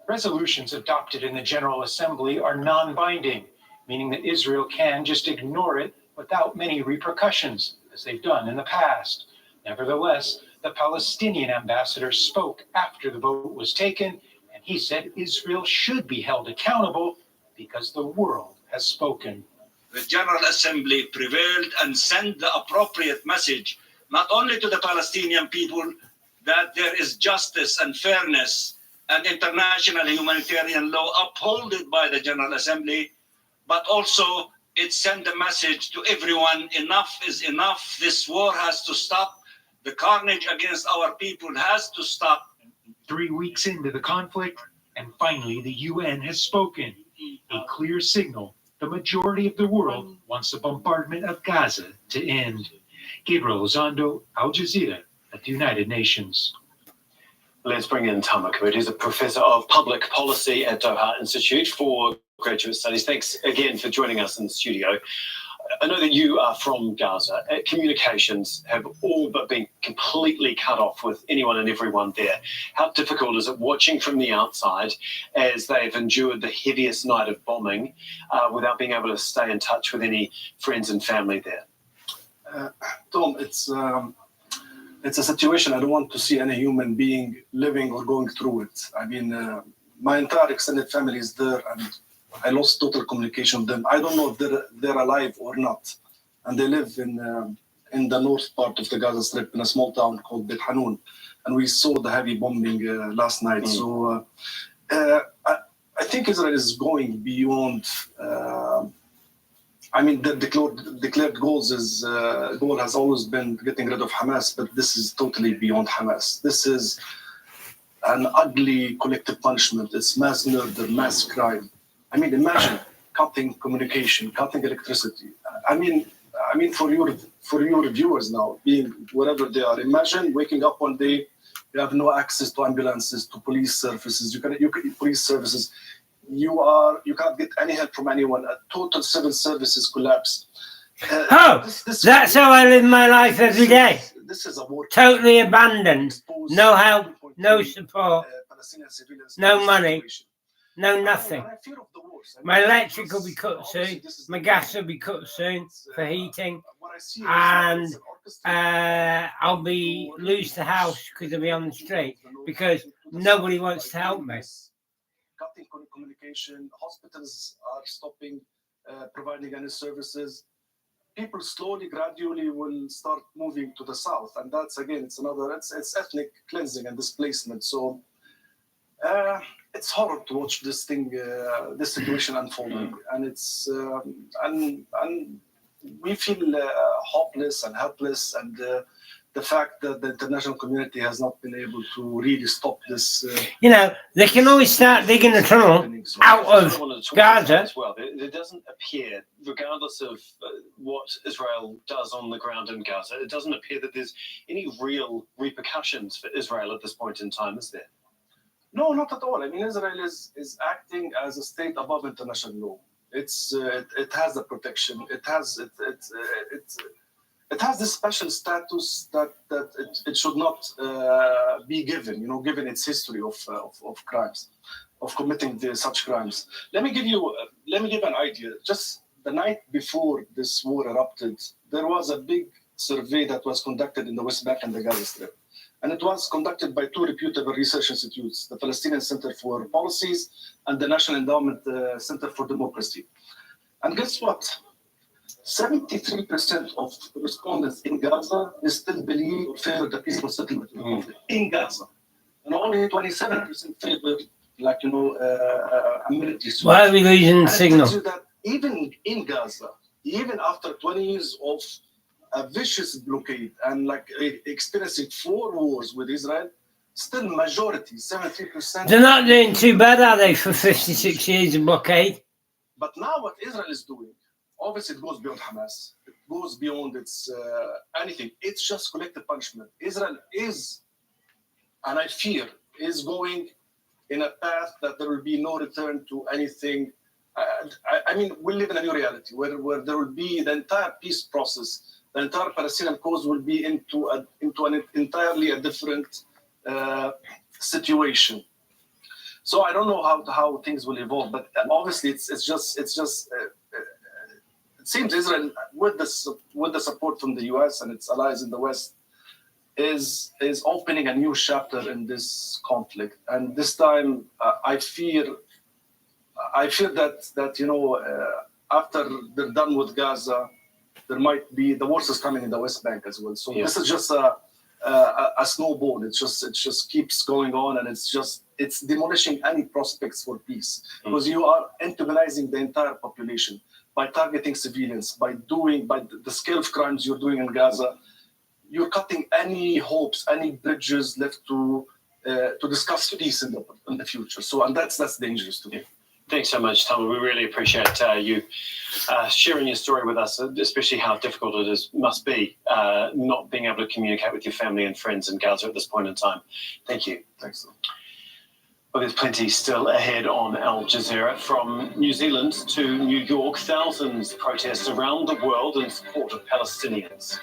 Resolutions adopted in the General Assembly are non-binding, meaning that Israel can just ignore it without many repercussions, as they've done in the past. Nevertheless, the Palestinian ambassador spoke after the vote was taken, and he said Israel should be held accountable because the world has spoken.
The General Assembly prevailed and sent the appropriate message, not only to the Palestinian people that there is justice and fairness and international humanitarian law upheld by the General Assembly, but also it sent a message to everyone: enough is enough. This war has to stop. The carnage against our people has to stop.
3 weeks into the conflict, and finally the UN has spoken. A clear signal. The majority of the world wants the bombardment of Gaza to end. Gabriel Elizondo, Al Jazeera at the United Nations.
Let's bring in Tamar Kamut, who's a professor of public policy at Doha Institute for Graduate Studies. Thanks again for joining us in the studio. I know that you are from Gaza. Communications have all but been completely cut off with anyone and everyone there. How difficult is it watching from the outside as they've endured the heaviest night of bombing without being able to stay in touch with any friends and family there?
Tom, it's a situation I don't want to see any human being living or going through it. I mean, my entire extended family is there, and I lost total communication with them. I don't know if they're alive or not. And they live in the north part of the Gaza Strip in a small town called Beit Hanun. And we saw the heavy bombing last night. So I think Israel is going beyond. I mean, the declared goal has always been getting rid of Hamas, but this is totally beyond Hamas. This is an ugly collective punishment. It's mass murder, mass crime. I mean, imagine cutting communication, cutting electricity. I mean, for your viewers now, being wherever they are, imagine waking up one day, you have no access to ambulances, to police services. Police services. You can't get any help from anyone. A total civil services collapse.
That's how I live my life every day.
This is a war.
Totally abandoned. No help, no support, no money. No, nothing. My electric will be cut soon. My gas will be cut soon for heating. And I'll lose the house because I'll be on the street because nobody wants to help me.
Cutting communication, hospitals are stopping providing any services. People slowly, gradually will start moving to the south. And that's, again, it's ethnic cleansing and displacement. So it's horrible to watch this situation unfolding, and it's and we feel hopeless and helpless, and the fact that the international community has not been able to really stop this.
They can always start digging a tunnel out of Gaza.
As well, it doesn't appear, regardless of what Israel does on the ground in Gaza, it doesn't appear that there's any real repercussions for Israel at this point in time, is there?
No, not at all. I mean, Israel is acting as a state above international law. It has the protection. It has this special status that it should not be given. Given its history of crimes, of committing such crimes. Let me give an idea. Just the night before this war erupted, there was a big survey that was conducted in the West Bank and the Gaza Strip. And it was conducted by two reputable research institutes, the Palestinian Center for Policies and the National Endowment Center for Democracy. And guess what? 73% of respondents in Gaza still believe or favor the peaceful settlement in Gaza. And only 27% favor, a military solution.
Why are we losing signal?
And it tells you that even in Gaza, even after 20 years of a vicious blockade and experiencing 4 wars with Israel, still majority, 73%.
They're not doing too bad, are they, for 56 years of blockade?
But now what Israel is doing, obviously it goes beyond Hamas. It goes beyond its anything. It's just collective punishment. Israel is, and I fear, is going in a path that there will be no return to anything. I mean, we live in a new reality where there will be the entire peace process. The entire Palestinian cause will be into an entirely a different situation. So I don't know how things will evolve, but obviously it seems Israel, with the support from the U.S. and its allies in the West, is opening a new chapter in this conflict. And this time, I fear that after they're done with Gaza, there might be the worst is coming in the West Bank as well. So this is just a snowball. It just keeps going on, and it's demolishing any prospects for peace because you are antagonizing the entire population by targeting civilians, by the scale of crimes you're doing in Gaza. You're cutting any hopes, any bridges left to discuss peace in the future. So, and that's dangerous to me.
Thanks so much, Tom. We really appreciate you sharing your story with us, especially how difficult it must be not being able to communicate with your family and friends in Gaza at this point in time. Thank you.
Thanks.
Well, there's plenty still ahead on Al Jazeera. From New Zealand to New York, thousands protest around the world in support of Palestinians.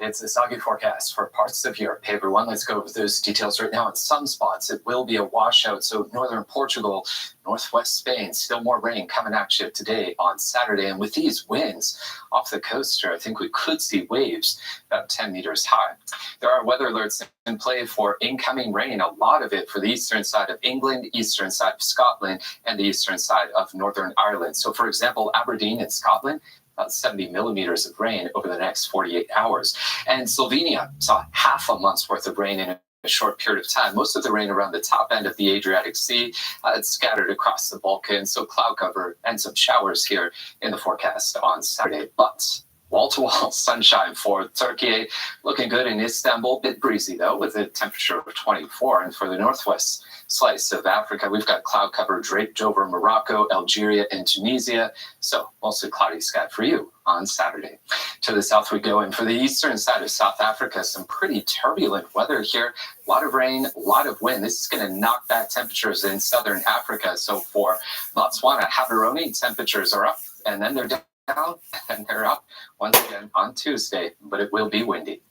It's a soggy forecast for parts of Europe. Hey, everyone, let's go over those details right now. In some spots, it will be a washout. So northern Portugal, northwest Spain, still more rain coming at you today on Saturday. And with these winds off the coast, I think we could see waves about 10 meters high. There are weather alerts in play for incoming rain, a lot of it for the eastern side of England, eastern side of Scotland, and the eastern side of Northern Ireland. So, for example, Aberdeen in Scotland, about 70 millimeters of rain over the next 48 hours. And Slovenia saw half a month's worth of rain in a short period of time. Most of the rain around the top end of the Adriatic Sea. It's scattered across the Balkans, so cloud cover and some showers here in the forecast on Saturday. But wall-to-wall sunshine for Turkey, looking good in Istanbul. Bit breezy, though, with a temperature of 24. And for the northwest slice of Africa, we've got cloud cover draped over Morocco, Algeria, and Tunisia. So mostly cloudy sky for you on Saturday. To the south we go, and for the eastern side of South Africa, some pretty turbulent weather here. A lot of rain, a lot of wind. This is going to knock back temperatures in southern Africa. So for Botswana, Gaborone, temperatures are up, and then they're down, and they're up once again on Tuesday, but it will be windy.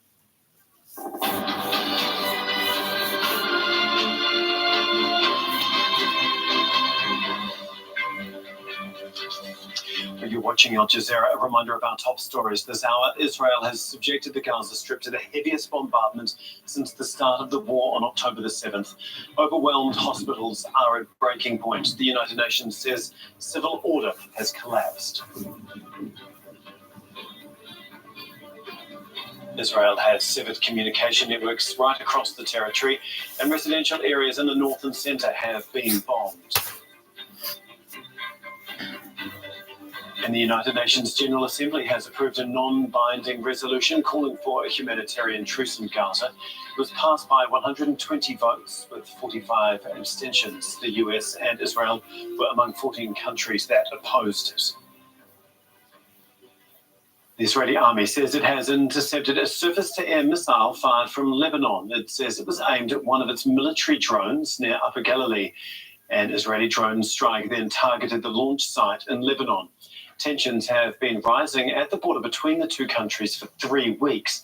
You're watching Al Jazeera. A reminder of our top stories this hour. Israel has subjected the Gaza Strip to the heaviest bombardment since the start of the war on October the 7th. Overwhelmed hospitals are at breaking point. The United Nations says civil order has collapsed. Israel has severed communication networks right across the territory, and residential areas in the north and centre have been bombed. And the United Nations General Assembly has approved a non-binding resolution calling for a humanitarian truce in Gaza. It was passed by 120 votes with 45 abstentions. The US and Israel were among 14 countries that opposed it. The Israeli army says it has intercepted a surface-to-air missile fired from Lebanon. It says it was aimed at one of its military drones near Upper Galilee. An Israeli drone strike then targeted the launch site in Lebanon. Tensions have been rising at the border between the two countries for 3 weeks.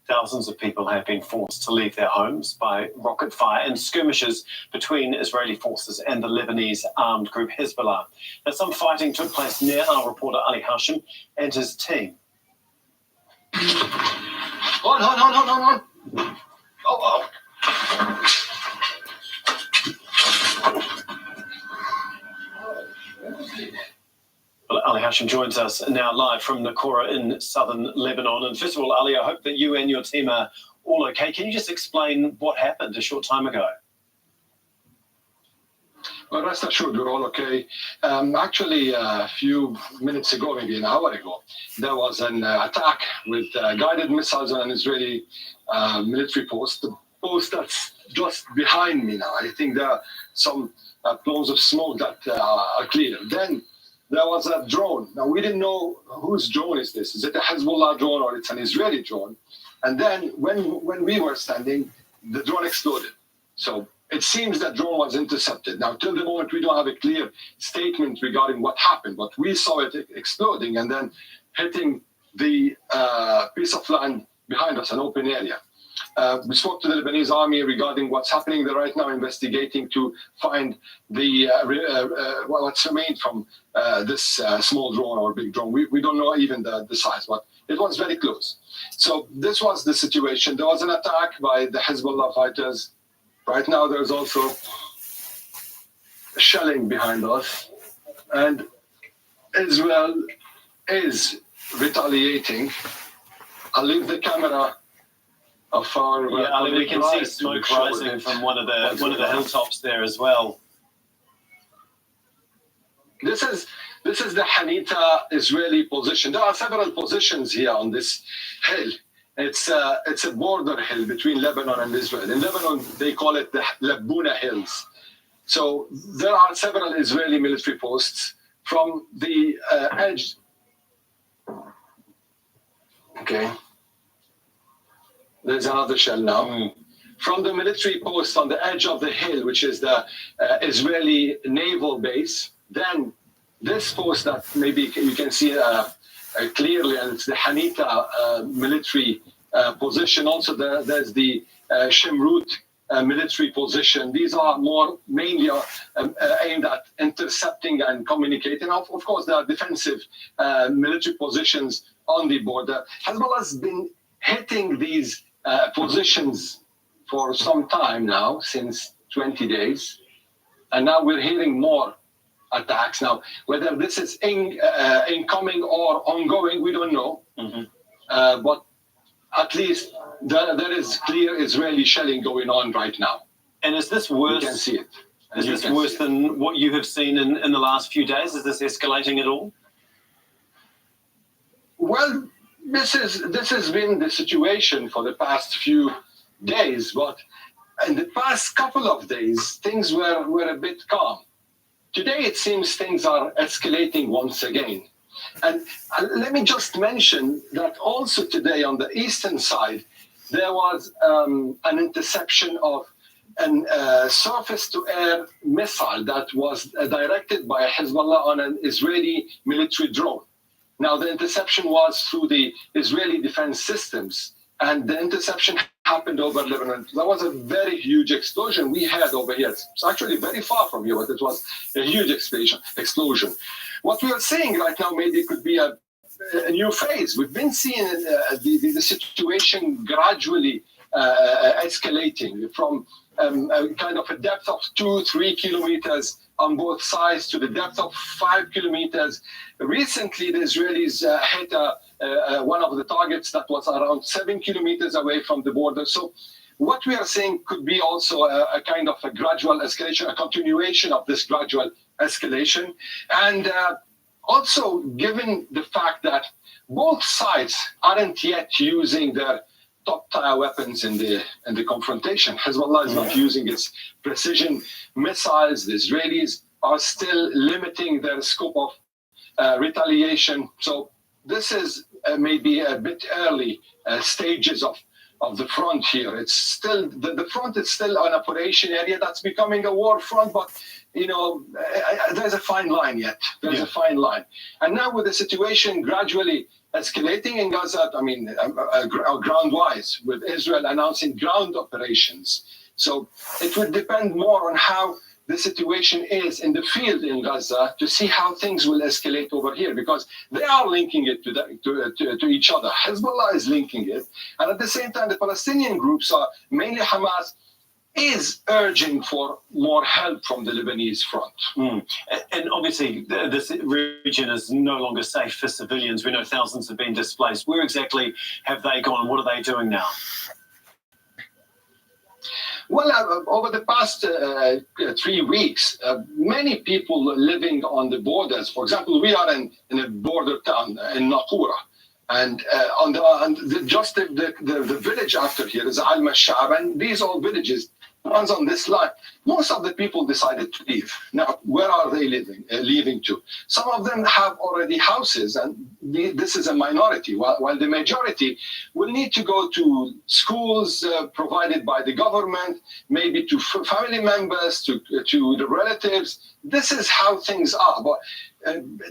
Thousands of people have been forced to leave their homes by rocket fire and skirmishes between Israeli forces and the Lebanese armed group Hezbollah. Now, some fighting took place near our reporter Ali Hashim and his team.
On. Oh.
Well, Ali Hashim joins us now live from Nakora in southern Lebanon. And first of all, Ali, I hope that you and your team are all okay. Can you just explain what happened a short time ago?
Well, rest assured, we're all okay. Actually, a few minutes ago, maybe an hour ago, there was an attack with guided missiles on an Israeli military post. The post that's just behind me now. I think there are some plumes of smoke that are clear. Then there was a drone. Now, we didn't know whose drone is this. Is it a Hezbollah drone or it's an Israeli drone? And then when we were standing, the drone exploded. So it seems that drone was intercepted. Now, till the moment, we don't have a clear statement regarding what happened, but we saw it exploding and then hitting the piece of land behind us, an open area. We spoke to the Lebanese army regarding what's happening. They're right now investigating to find the what's remained from this small drone or big drone. We don't know even the size, but it was very close. So this was the situation. There was an attack by the Hezbollah fighters. Right now, there's also shelling behind us, and Israel is retaliating. I'll leave the camera of our.
Yeah, Ali, we can see smoke rising from one of the hilltops there as well.
This is the Hanita Israeli position. There are several positions here on this hill. It's a border hill between Lebanon and Israel. In Lebanon, they call it the Labuna Hills. So there are several Israeli military posts from the edge. Okay. There's another shell now. From the military post on the edge of the hill, which is the Israeli naval base, then this post that maybe you can see clearly, and it's the Hanita military position. Also, there's the Shemrut military position. These are mainly aimed at intercepting and communicating. Of course, there are defensive military positions on the border. Hezbollah has been hitting these positions for some time now, since 20 days. And now we're hearing more attacks. Now, whether this is incoming or ongoing, we don't know. But at least there is clear Israeli shelling going on right now.
And is this worse?
You can see it.
Is this worse than what you have seen in the last few days? Is this escalating at all?
Well, this has been the situation for the past few days, but in the past couple of days, things were a bit calm. Today, it seems things are escalating once again. And let me just mention that also today on the eastern side, there was an interception of a surface-to-air missile that was directed by Hezbollah on an Israeli military drone. Now, the interception was through the Israeli defense systems, and the interception happened over Lebanon. That was a very huge explosion we had over here. It's actually very far from here, but it was a huge explosion. What we are seeing right now maybe could be a new phase. We've been seeing the situation gradually escalating from a kind of a depth of 2-3 kilometers on both sides to the depth of 5 kilometers. Recently, the Israelis hit one of the targets that was around 7 kilometers away from the border. So what we are seeing could be also a kind of a gradual escalation, a continuation of this gradual escalation. And also, given the fact that both sides aren't yet using their top-tier weapons in the confrontation. Hezbollah is not using its precision missiles. The Israelis are still limiting their scope of retaliation. So this is maybe a bit early stages of the front here. It's still the front is still an operation area that's becoming a war front, but you know, there's a fine line yet. There's a fine line. And now with the situation gradually
escalating in Gaza, I mean, ground-wise, with Israel announcing ground operations. So it would depend more on how the situation is in the field in Gaza to see how things will escalate over here, because they are linking it to each other. Hezbollah is linking it, and at the same time, the Palestinian groups are mainly Hamas is urging for more help from the Lebanese front.
And obviously, this region is no longer safe for civilians. We know thousands have been displaced. Where exactly have they gone? What are they doing now?
Well, over the past 3 weeks, many people living on the borders, for example, we are in a border town in Naqoura, and just the village after here is Al Mashab, and these all villages, ones on this line, most of the people decided to leave. Now, where are they leaving to? Some of them have already houses, and this is a minority, while the majority will need to go to schools provided by the government, maybe to family members, to the relatives. This is how things are. But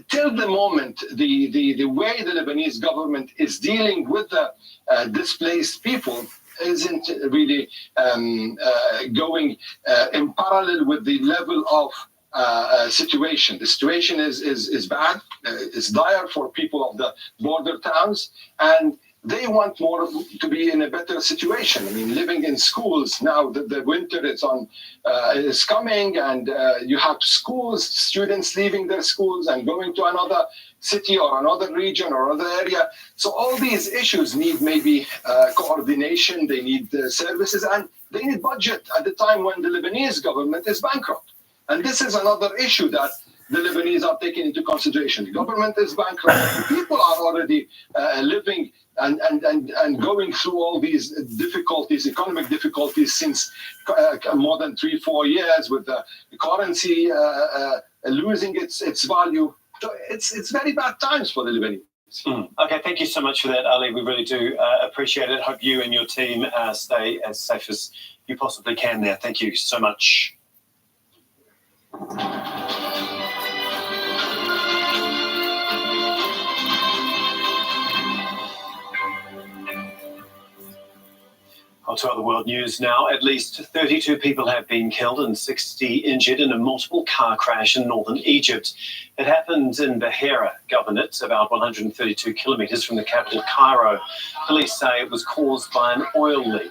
till the moment, the way the Lebanese government is dealing with the displaced people isn't really going in parallel with the level of situation. The situation is bad. It's dire for people of the border towns, and they want more to be in a better situation. I mean, living in schools now, the winter is coming, and you have students leaving their schools and going to another city or another region or another area. So all these issues need maybe coordination, they need services, and they need budget at the time when the Lebanese government is bankrupt. And this is another issue that the Lebanese are taking into consideration. The government is bankrupt. People are already living and going through all these difficulties, economic difficulties, since more than 3-4 years, with the currency losing its value. So it's very bad times for the Lebanese.
Okay, thank you so much for that, Ali. We really do appreciate it. Hope you and your team stay as safe as you possibly can there. Thank you so much. On to other world news now. At least 32 people have been killed and 60 injured in a multiple car crash in northern Egypt. It happened in Beira Governorate, about 132 kilometres from the capital, Cairo. Police say it was caused by an oil leak.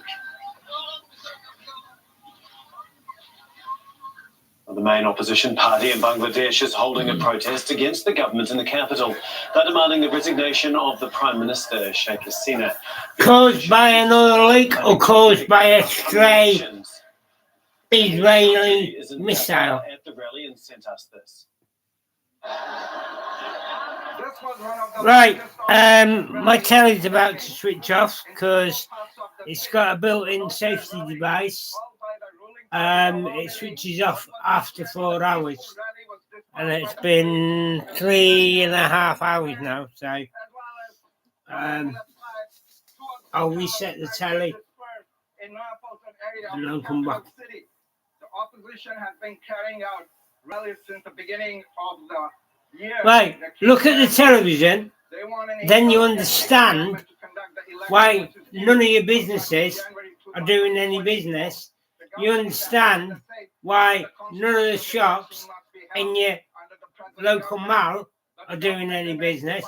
The main opposition party in Bangladesh is holding a protest against the government in the capital. They're demanding the resignation of the Prime Minister, Sheikh Hasina.
Caused by an oil leak or caused by a stray Israeli missile?
At the rally and sent us this.
Right, my telly's about to switch off because it's got a built-in safety device. It switches off after 4 hours, and it's been 3.5 hours now, so I'll reset the telly and I'll come back.
The opposition has been carrying out rallies since the beginning of the year.
Right, look at the television, then you understand why none of your businesses are doing any business. You understand why none of the shops in your local mall are doing any business,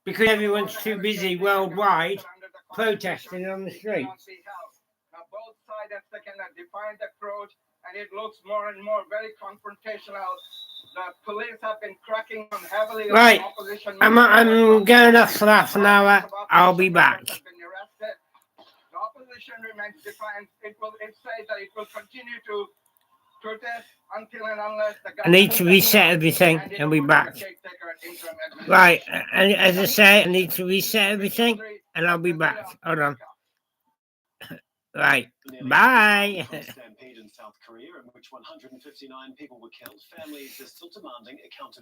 because everyone's too busy worldwide protesting on the streets.
Now both sides have taken a defiant approach, and it looks more and more very confrontational. The police have been cracking on heavily on
Right,
opposition.
I'm going off for half an hour. I'll be back.
The opposition remains defiant. It says that it will continue to protest until and unless the
I need to reset everything and be back. Right, and as I say, I need to reset everything and I'll be back. Hold on. Right, bye.
Stampede in South Korea, in which 159 people were killed. Families are still demanding accountability.